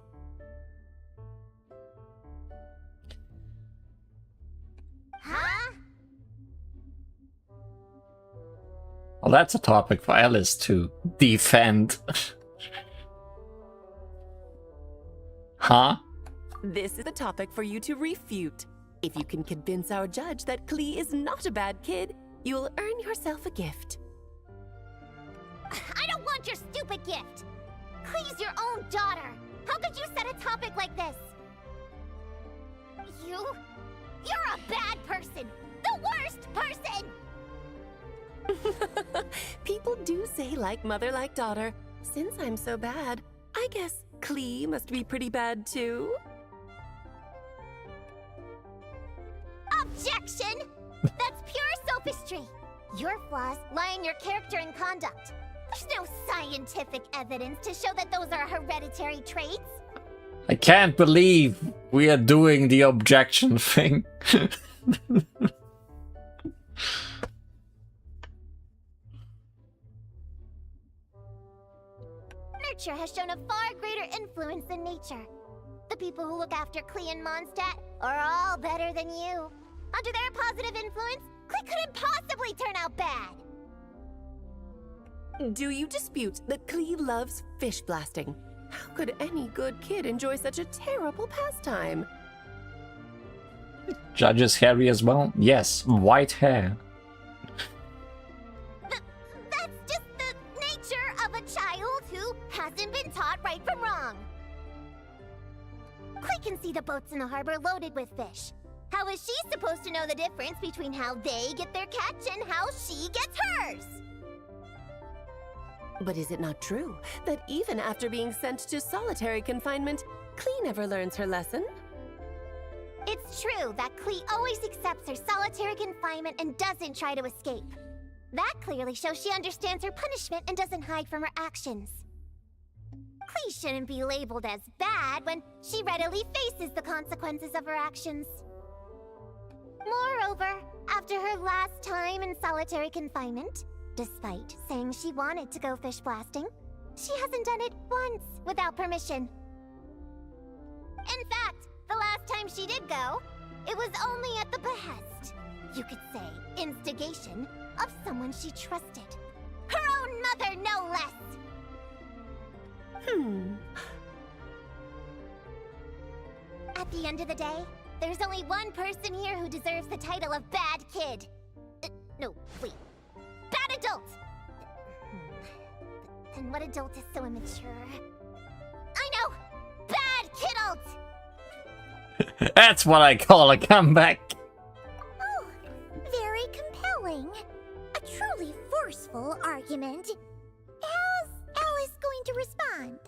Huh? Well, that's a topic for Alice to defend. Huh? This is the topic for you to refute. If you can convince our judge that Klee is not a bad kid, you'll earn yourself a gift. I don't want your stupid gift! Klee's your own daughter! How could you set a topic like this? You're a bad person! The worst person! People do say like mother, like daughter. Since I'm so bad, I guess Klee must be pretty bad too. Objection! That's pure sophistry! Your flaws lie in your character and conduct. There's no scientific evidence to show that those are hereditary traits. I can't believe we are doing the objection thing. Nurture has shown a far greater influence than nature. The people who look after Klee and Mondstadt are all better than you. Under their positive influence, Klee couldn't possibly turn out bad. Do you dispute that Klee loves fish blasting? How could any good kid enjoy such a terrible pastime? Judge's hairy as well? Yes, white hair. That's just the nature of a child who hasn't been taught right from wrong. Klee can see the boats in the harbor loaded with fish. How is she supposed to know the difference between how they get their catch and how she gets hers? But is it not true that even after being sent to solitary confinement, Klee never learns her lesson? It's true that Klee always accepts her solitary confinement and doesn't try to escape. That clearly shows she understands her punishment and doesn't hide from her actions. Klee shouldn't be labeled as bad when she readily faces the consequences of her actions. Moreover, after her last time in solitary confinement, despite saying she wanted to go fish blasting, she hasn't done it once without permission. In fact, the last time she did go, it was only at the behest, you could say instigation, of someone she trusted. Her own mother, no less! At the end of the day, there's only one person here who deserves the title of bad kid. No, wait. Bad adult! Then what adult is so immature? I know! Bad kidult! That's what I call a comeback. Oh, very compelling. A truly forceful argument. How's Alice going to respond?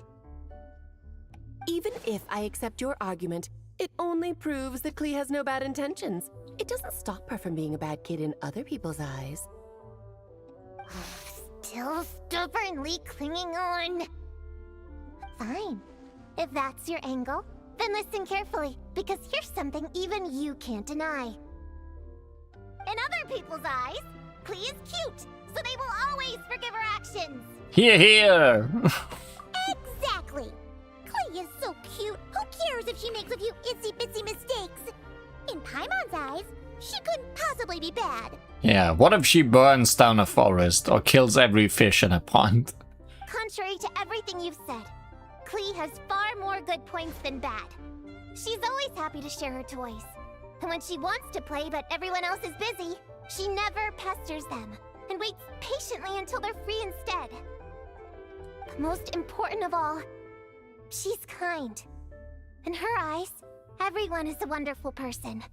Even if I accept your argument, it only proves that Klee has no bad intentions. It doesn't stop her from being a bad kid in other people's eyes. Still stubbornly clinging on. Fine. If that's your angle, then listen carefully, because here's something even you can't deny. In other people's eyes, Klee is cute, so they will always forgive her actions. Here, here! Exactly! Klee is so cute, who cares if she makes a few itsy-bitsy mistakes? In Paimon's eyes, she couldn't possibly be bad. Yeah, what if she burns down a forest or kills every fish in a pond? Contrary to everything you've said, Klee has far more good points than bad. She's always happy to share her toys. And when she wants to play but everyone else is busy, she never pesters them and waits patiently until they're free instead. But most important of all, she's kind. In her eyes, everyone is a wonderful person.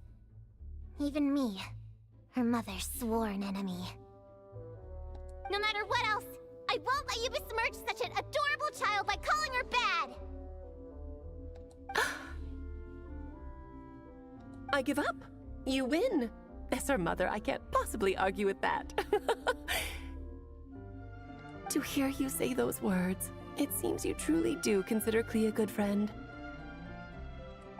Even me, her mother's sworn enemy. No matter what else, I won't let you besmirch such an adorable child by calling her bad! I give up. You win. As her mother, I can't possibly argue with that. To hear you say those words, it seems you truly do consider Klee a good friend.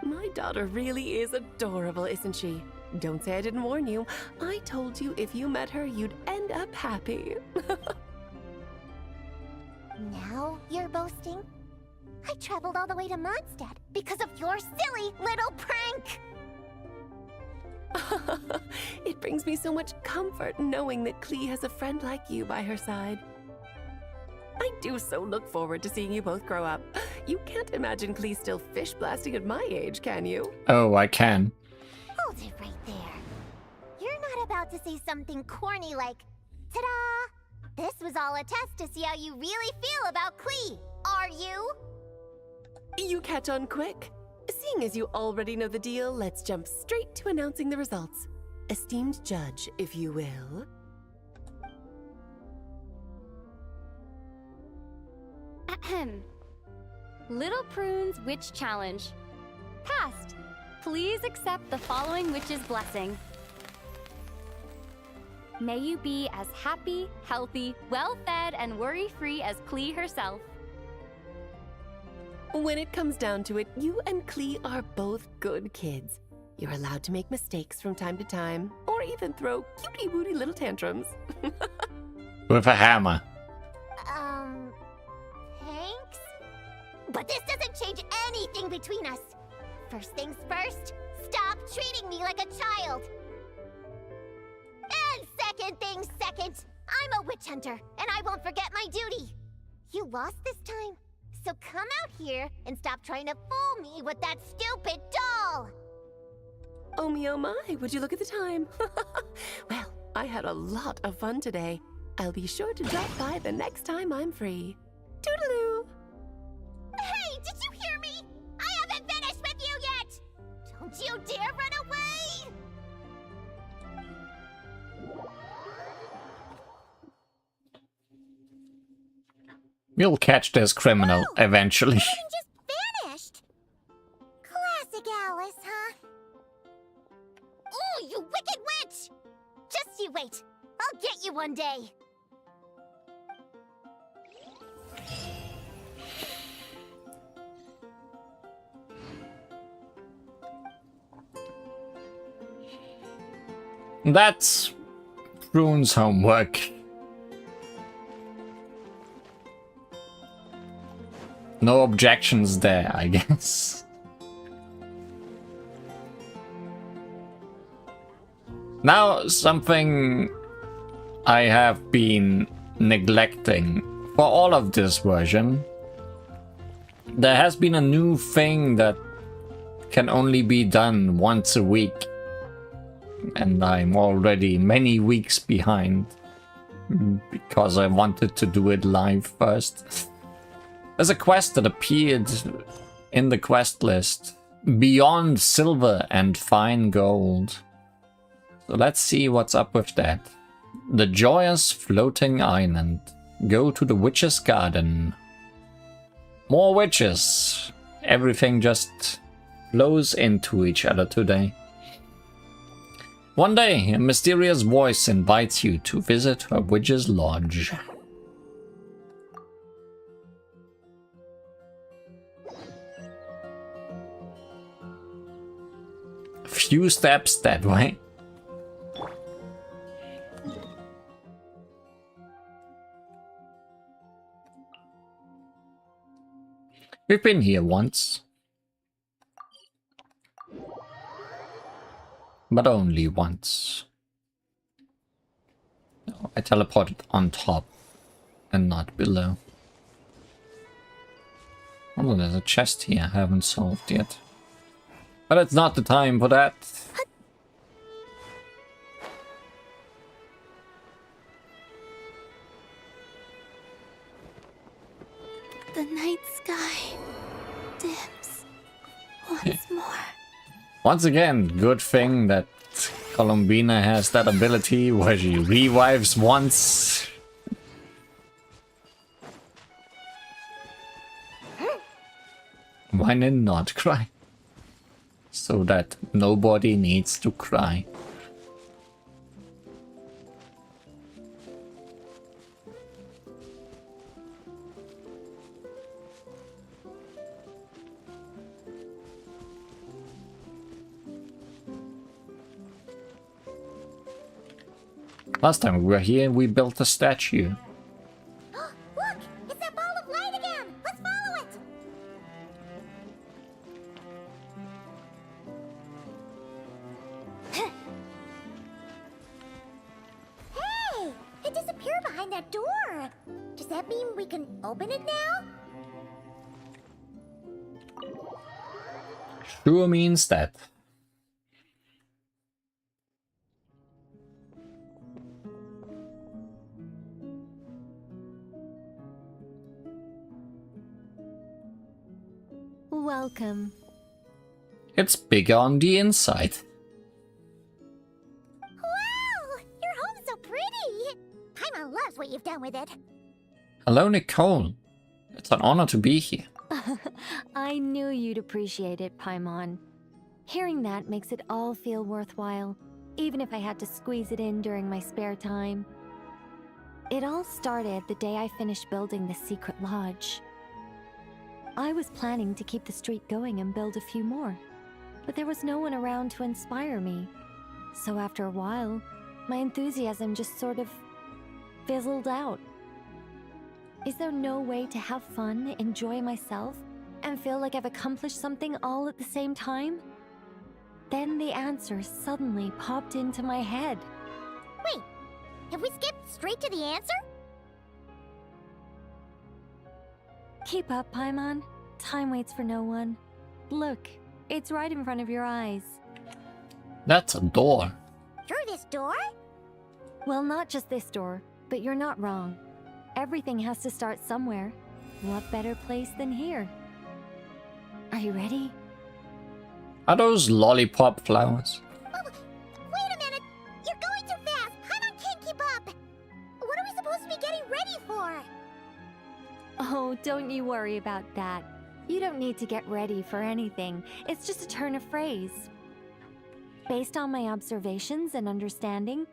My daughter really is adorable, isn't she? Don't say I didn't warn you. I told you if you met her, you'd end up happy. Now you're boasting? I traveled all the way to Mondstadt because of your silly little prank! It brings me so much comfort knowing that Klee has a friend like you by her side. I do so look forward to seeing you both grow up. You can't imagine Klee still fish blasting at my age, can you? Oh, I can. Hold it right there. You're not about to say something corny like, ta-da! This was all a test to see how you really feel about Klee, are you? You catch on quick. Seeing as you already know the deal, let's jump straight to announcing the results. Esteemed judge, if you will. Ahem. Little Prune's Witch Challenge. Passed. Please accept the following witch's blessing. May you be as happy, healthy, well-fed, and worry-free as Klee herself. When it comes down to it, you and Klee are both good kids. You're allowed to make mistakes from time to time, or even throw cutie-wooty little tantrums. With a hammer. Thanks? But this doesn't change anything between us. First things first, stop treating me like a child. And second things second, I'm a witch hunter, and I won't forget my duty. You lost this time, so come out here and stop trying to fool me with that stupid doll. Oh my, would you look at the time? Well, I had a lot of fun today. I'll be sure to drop by the next time I'm free. Toodaloo! Hey, did you hear me? I haven't finished with you yet! Don't you dare run away! We'll catch this criminal eventually. Just vanished! Classic Alice, huh? Oh, you wicked witch! Just you wait. I'll get you one day. That's Prune's homework. No objections there, I guess. Now, something I have been neglecting for all of this version. There has been a new thing that can only be done once a week. And I'm already many weeks behind because I wanted to do it live first. There's a quest that appeared in the quest list, Beyond Silver and Fine Gold. So let's see what's up with that. The Joyous Floating Island. Go to the Witch's Garden. More witches. Everything just flows into each other today. One day, a mysterious voice invites you to visit a witch's lodge. A few steps that way. We've been here once. But only once. No, I teleported on top and not below. Oh, there's a chest here I haven't solved yet. But it's not the time for that. The night sky dims once more. Once again, good thing that Columbina has that ability where she revives once. Why not cry? So that nobody needs to cry. Last time we were here, we built a statue. Look! It's that ball of light again! Let's follow it! Hey! It disappeared behind that door! Does that mean we can open it now? Sure means that. Welcome. It's bigger on the inside. Wow! Your home's so pretty! Paimon loves what you've done with it. Hello, Nicole. It's an honor to be here. I knew you'd appreciate it, Paimon. Hearing that makes it all feel worthwhile, even if I had to squeeze it in during my spare time. It all started the day I finished building the secret lodge. I was planning to keep the streak going and build a few more, but there was no one around to inspire me. So after a while, my enthusiasm just sort of fizzled out. Is there no way to have fun, enjoy myself, and feel like I've accomplished something all at the same time? Then the answer suddenly popped into my head. Wait, have we skipped straight to the answer? Keep up, Paimon. Time waits for no one. Look, it's right in front of your eyes. That's a door. Through this door? Well, not just this door, but you're not wrong. Everything has to start somewhere. What better place than here? Are you ready? Are those lollipop flowers? Wait a minute! You're going too fast! Paimon can't keep up! What are we supposed to be getting ready for? Oh, don't you worry about that. You don't need to get ready for anything. It's just a turn of phrase. Based on my observations and understanding,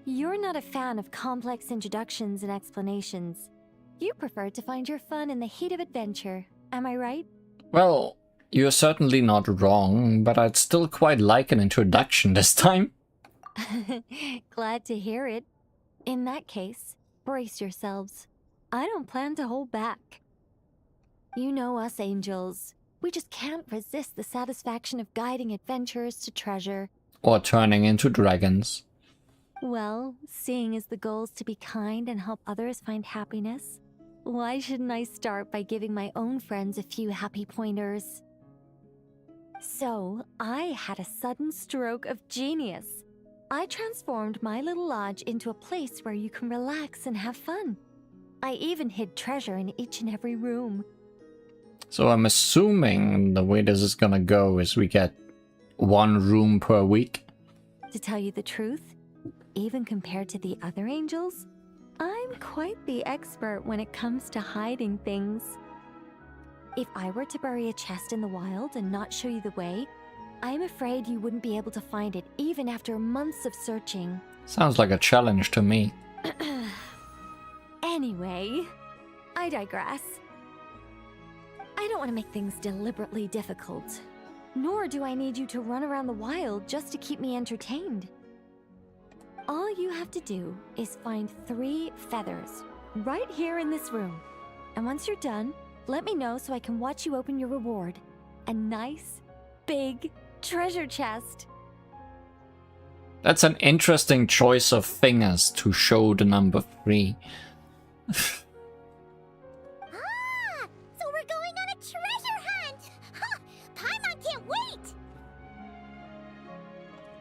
you're not a fan of complex introductions and explanations. You prefer to find your fun in the heat of adventure. Am I right? Well, you're certainly not wrong, but I'd still quite like an introduction this time. Glad to hear it. In that case, brace yourselves. I don't plan to hold back. You know us angels. We just can't resist the satisfaction of guiding adventurers to treasure. Or turning into dragons. Well, seeing as the goal is to be kind and help others find happiness, why shouldn't I start by giving my own friends a few happy pointers? So, I had a sudden stroke of genius. I transformed my little lodge into a place where you can relax and have fun. I even hid treasure in each and every room. So I'm assuming the way this is gonna go is we get one room per week. To tell you the truth, even compared to the other angels, I'm quite the expert when it comes to hiding things. If I were to bury a chest in the wild and not show you the way, I'm afraid you wouldn't be able to find it even after months of searching. Sounds like a challenge to me. Anyway, I digress. I don't want to make things deliberately difficult. Nor do I need you to run around the wild just to keep me entertained. All you have to do is find 3 feathers right here in this room. And once you're done, let me know so I can watch you open your reward. A nice, big treasure chest. That's an interesting choice of fingers to show the number 3. So we're going on a treasure hunt! Ha! Paimon can't wait!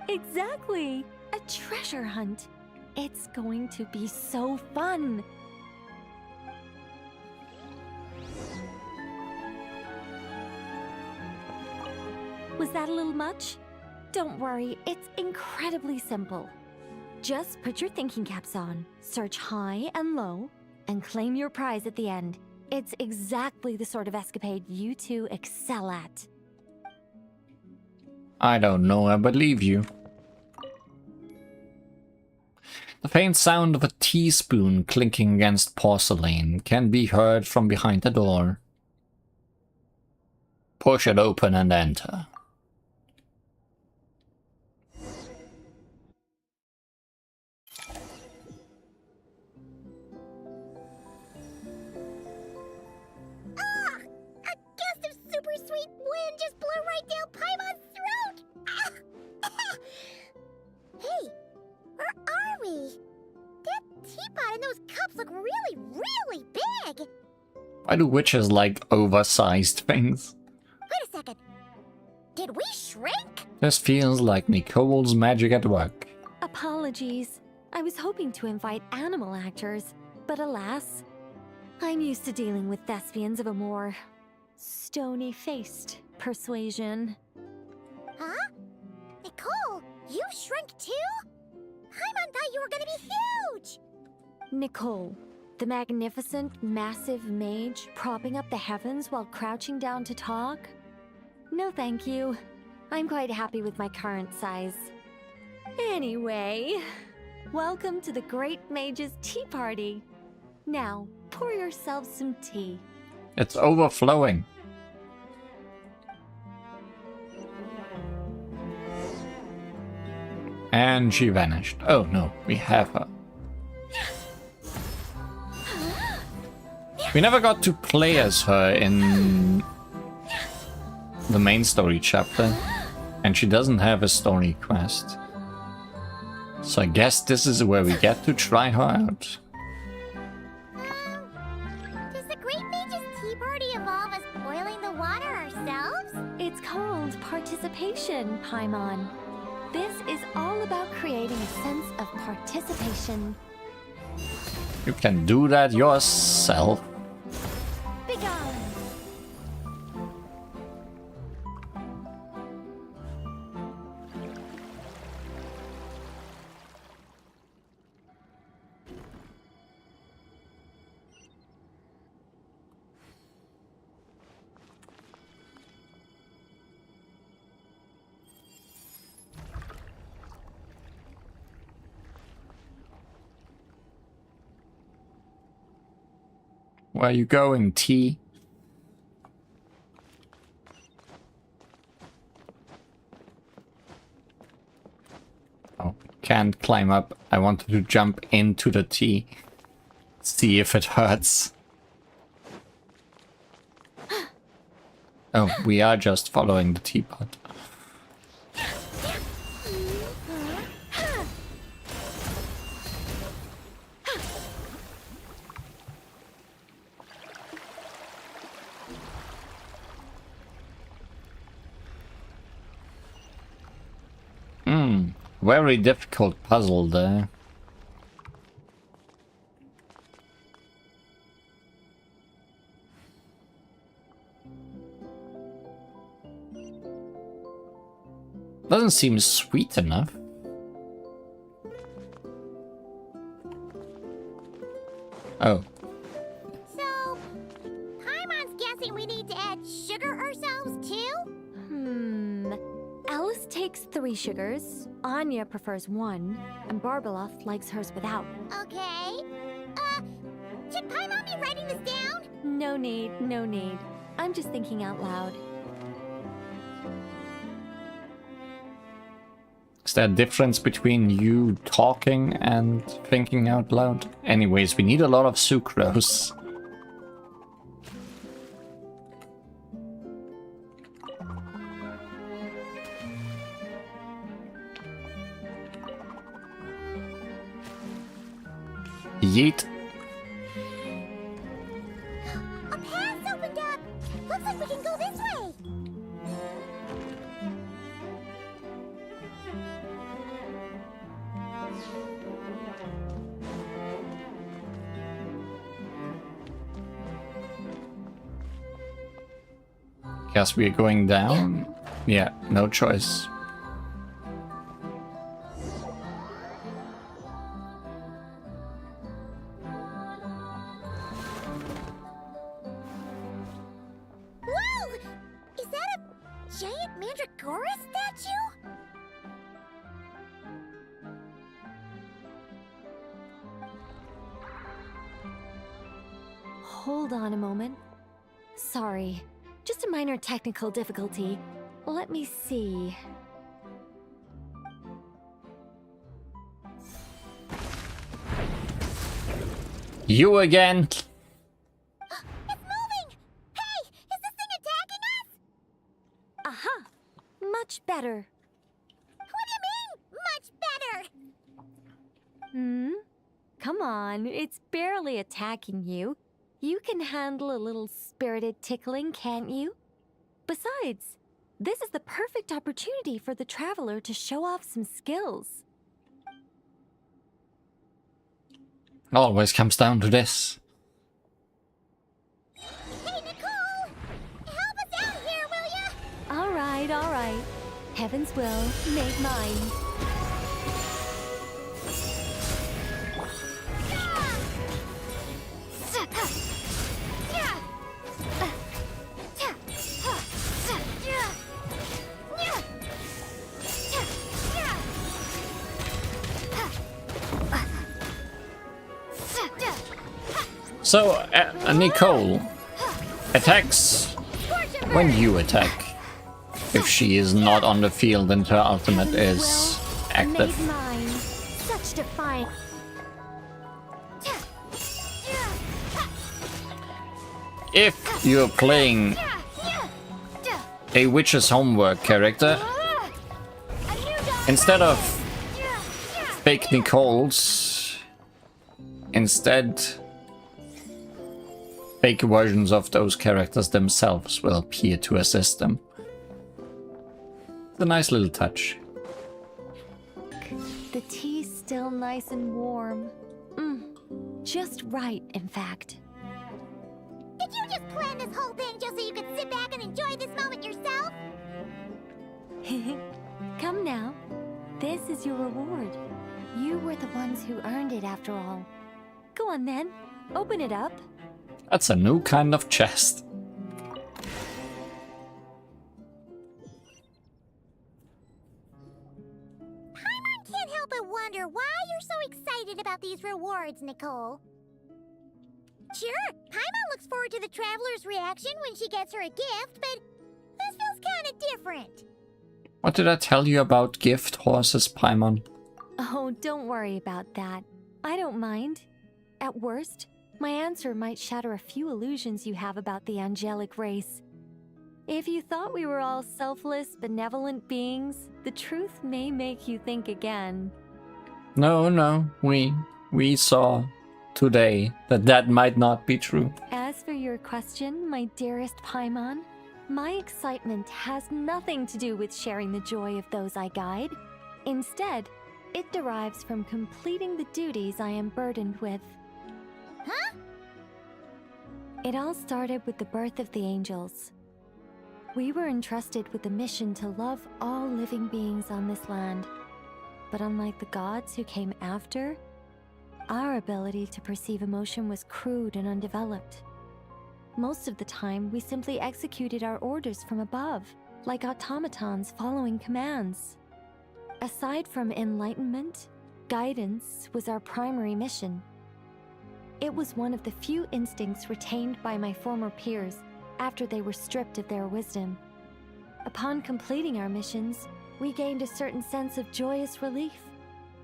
Exactly! A treasure hunt. It's going to be so fun. Was that a little much? Don't worry, it's incredibly simple. Just put your thinking caps on, search high and low, and claim your prize at the end. It's exactly the sort of escapade you two excel at. I don't know, I believe you. The faint sound of a teaspoon clinking against porcelain can be heard from behind the door. Push it open and enter. A gust of super sweet wind just blew right down Paimon's throat! Hey, where are we? That teapot and those cups look really, really big! Why do witches like oversized things? Wait a second. Did we shrink? This feels like Nicole's magic at work. Apologies. I was hoping to invite animal actors, but alas, I'm used to dealing with thespians of a more stony-faced persuasion. Huh? Nicole, you shrink too? Paimon thought you were gonna be huge! Nicole, the magnificent, massive mage propping up the heavens while crouching down to talk? No thank you. I'm quite happy with my current size. Anyway, welcome to the Great Mage's Tea Party. Now, pour yourself some tea. It's overflowing. And she vanished. Oh no, we have her. We never got to play as her in the main story chapter, and she doesn't have a story quest. So I guess this is where we get to try her out. Does the Great Mage's Tea Party involve us boiling the water ourselves? It's called participation, Paimon. This is all about creating a sense of participation. You can do that yourself. Begone! Where are you going, T? Oh, can't climb up. I wanted to jump into the T. See if it hurts. Oh, we are just following the teapot. Very difficult puzzle there. Doesn't seem sweet enough. Oh. So, Paimon's guessing we need to add sugar ourselves too? Alice takes 3 sugars, Anya prefers 1, and Barbeloth likes hers without. Okay. Should Paimon be writing this down? No need, no need. I'm just thinking out loud. Is there a difference between you talking and thinking out loud? Anyways, we need a lot of sucrose. Yeet. A path's opened up! Looks like we can go this way! Guess we're going down? Yeah, no choice. Whoa! Is that a giant Mandragora statue? Hold on a moment. Sorry, just a minor technical difficulty. Let me see. You again? It's moving! Hey! Is this thing attacking us? Aha! Much better. What do you mean, much better? Come on, it's barely attacking you. You can handle a little spirited tickling, can't you? Besides, this is the perfect opportunity for the traveler to show off some skills. Always comes down to this. Hey, Nicole! Help us out here, will ya? All right. Heaven's will, make mine. So, Nicole attacks when you attack. If she is not on the field and her ultimate is active. Make mine. Such defiance. If you're playing a Witch's Homework character, instead of fake Nicoles, instead fake versions of those characters themselves will appear to assist them. It's a nice little touch. The tea's still nice and warm. Just right, in fact. Did you just plan this whole thing just so you could sit back and enjoy this moment yourself? Come now. This is your reward. You were the ones who earned it after all. Go on then. Open it up. That's a new kind of chest. Paimon can't help but wonder why you're so excited about these rewards, Nicole. Sure, Paimon looks forward to the traveler's reaction when she gets her a gift, but this feels kind of different. What did I tell you about gift horses, Paimon? Oh, don't worry about that. I don't mind. At worst, my answer might shatter a few illusions you have about the angelic race. If you thought we were all selfless, benevolent beings, the truth may make you think again. No, we saw today that might not be true. As for your question, my dearest Paimon, my excitement has nothing to do with sharing the joy of those I guide. Instead, it derives from completing the duties I am burdened with. Huh? It all started with the birth of the angels. We were entrusted with the mission to love all living beings on this land. But unlike the gods who came after, our ability to perceive emotion was crude and undeveloped. Most of the time, we simply executed our orders from above, like automatons following commands. Aside from enlightenment, guidance was our primary mission. It was one of the few instincts retained by my former peers after they were stripped of their wisdom. Upon completing our missions, we gained a certain sense of joyous relief.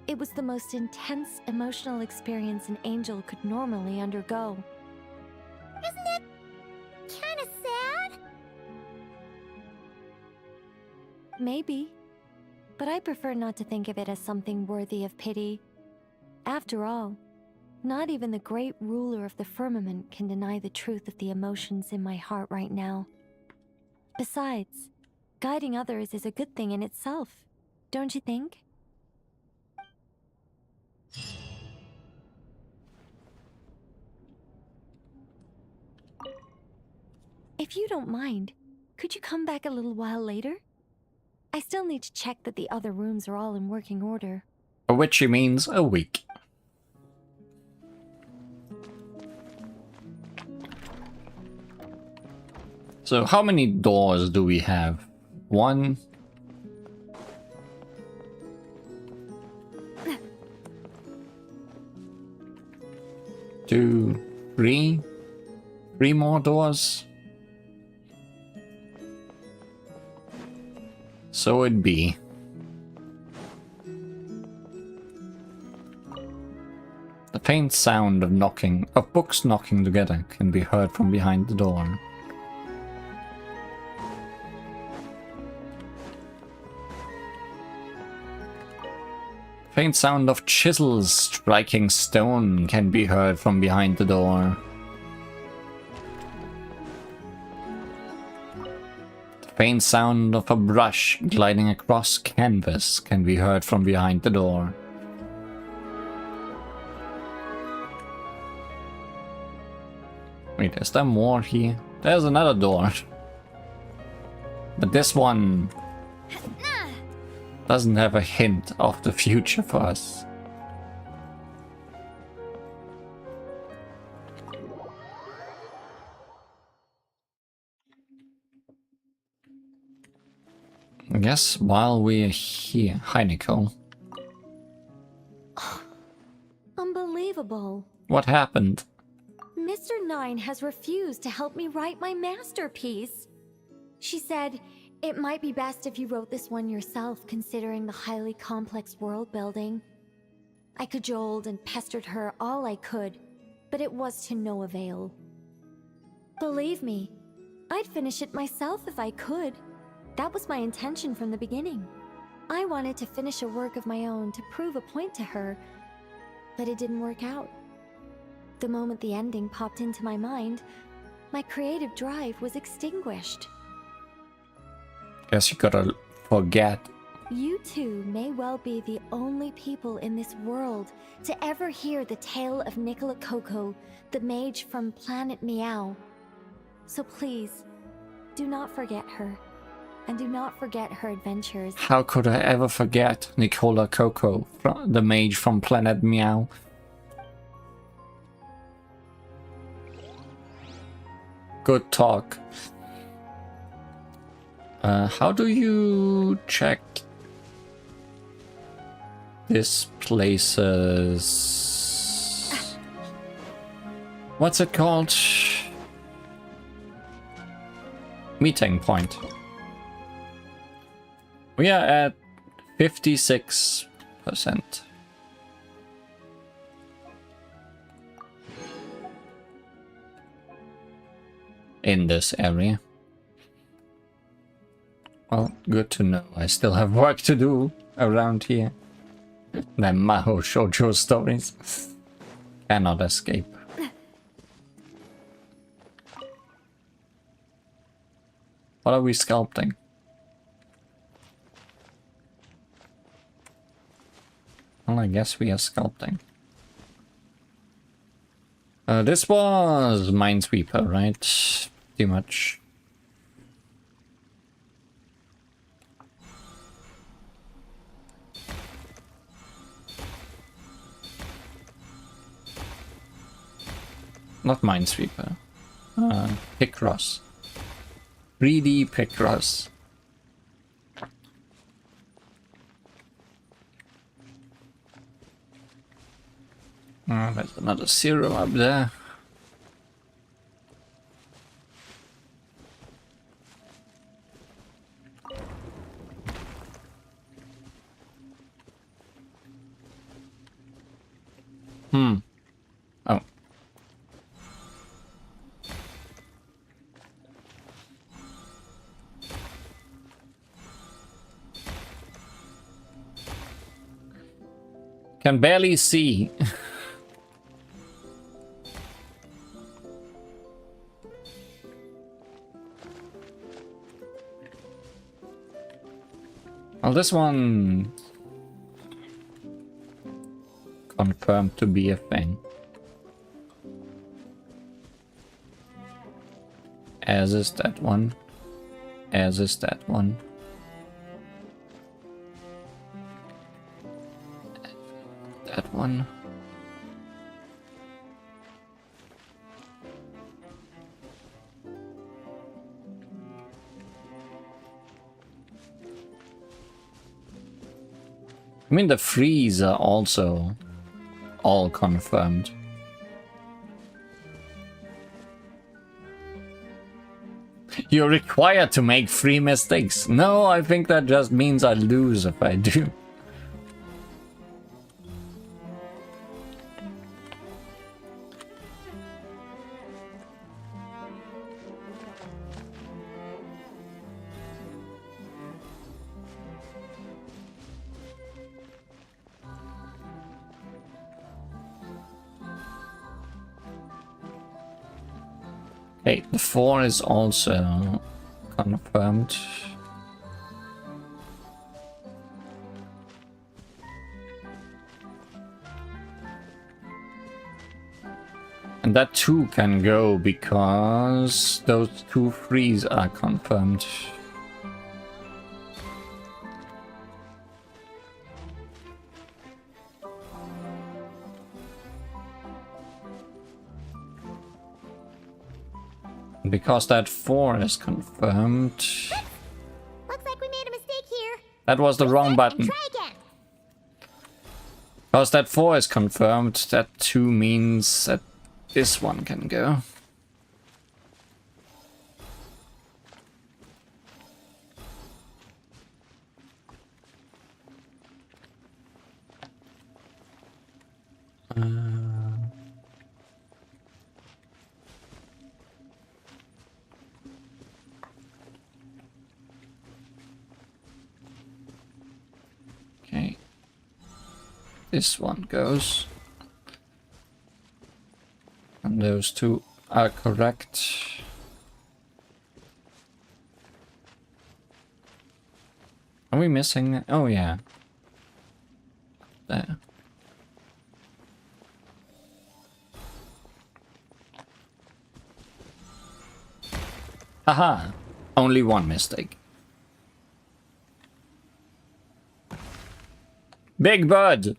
It was the most intense emotional experience an angel could normally undergo. Isn't it kind of sad? Maybe, but I prefer not to think of it as something worthy of pity. After all, not even the great ruler of the firmament can deny the truth of the emotions in my heart right now. Besides, guiding others is a good thing in itself, don't you think? If you don't mind, could you come back a little while later? I still need to check that the other rooms are all in working order. Which means a week. So how many doors do we have? 1, 2, 3. 3 more doors. So it'd be. The faint sound of books knocking together can be heard from behind the door. Faint sound of chisels striking stone can be heard from behind the door. The faint sound of a brush gliding across canvas can be heard from behind the door. Wait, is there more here? There's another door. But this one doesn't have a hint of the future for us. I guess while we're here, hi Nicole. Unbelievable. What happened? Mr. Nine has refused to help me write my masterpiece. She said, it might be best if you wrote this one yourself, considering the highly complex world building. I cajoled and pestered her all I could, but it was to no avail. Believe me, I'd finish it myself if I could. That was my intention from the beginning. I wanted to finish a work of my own to prove a point to her, but it didn't work out. The moment the ending popped into my mind, my creative drive was extinguished. Guess you gotta forget. You two may well be the only people in this world to ever hear the tale of Nicola Coco, the mage from Planet Meow. So please, do not forget her, and do not forget her adventures. How could I ever forget Nicola Coco, the mage from Planet Meow? Good talk. How do you check this place's... What's it called? Meeting point. We are at 56%. In this area. Well, good to know. I still have work to do around here. The Maho Shoujo stories. Cannot escape. What are we sculpting? Well, I guess we are sculpting. This was Minesweeper, right? Pretty much. Not Minesweeper. Picross. 3D Picross. Oh, there's another 0 up there. Oh. Can barely see. Well, this one confirmed to be a thing. As is that one. As is that one. That one. I mean, the freeze are also all confirmed. You're required to make 3 mistakes. No, I think that just means I lose if I do. Okay, the 4 is also confirmed. And that 2 can go because those 2 3s are confirmed. Because that 4 is confirmed. Looks like we made a mistake here. That was the wrong button. Try again. Because that 4 is confirmed, that 2 means that this one can go. Okay. This one goes. And those 2 are correct. Are we missing? Oh yeah. There. Haha. Only 1 mistake. Big Bird!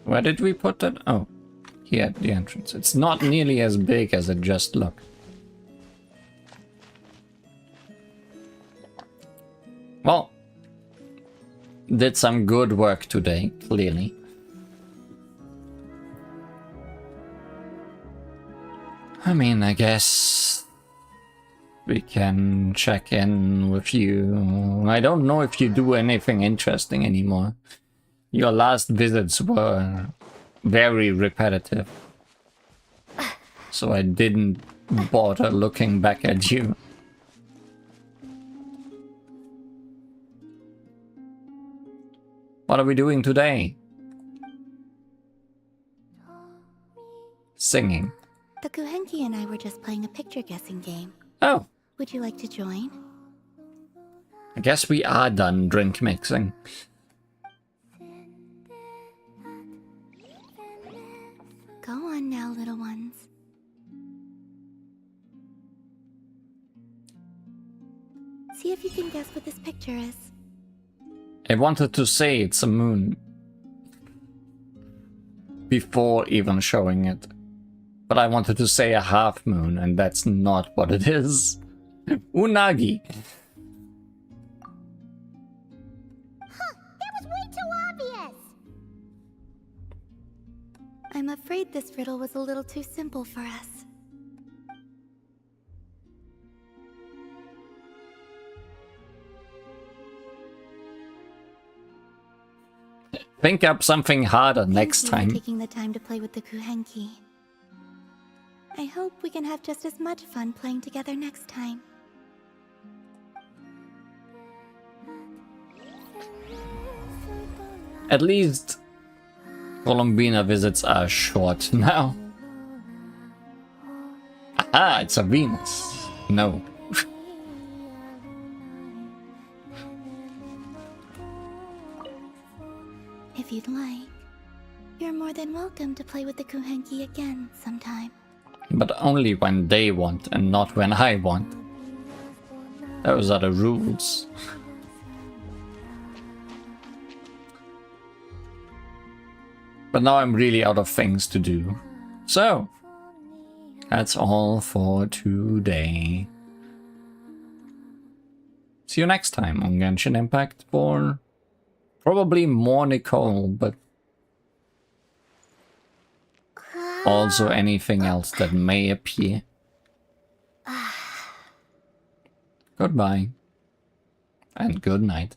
Where did we put that? Oh, here at the entrance. It's not nearly as big as it just looked. Well, did some good work today, clearly. I mean, I guess we can check in with you. I don't know if you do anything interesting anymore. Your last visits were very repetitive. So I didn't bother looking back at you. What are we doing today? Singing. The Kuhenki and I were just playing a picture guessing game. Oh. Would you like to join? I guess we are done drink mixing. Go on now, little ones. See if you can guess what this picture is. I wanted to say it's a moon before even showing it. But I wanted to say a half moon, and that's not what it is. Unagi. Huh, that was way too obvious! I'm afraid this riddle was a little too simple for us. Think up something harder next Thank you time. for taking the time to play with the Kuhenki. I hope we can have just as much fun playing together next time. At least Columbina visits are short now. Aha, it's a Venus. No. If you'd like, you're more than welcome to play with the Kuhenki again sometime. But only when they want and not when I want. Those are the rules. But now I'm really out of things to do. So, that's all for today. See you next time on Genshin Impact for probably more Nicole, but also anything else that may appear. Goodbye and good night.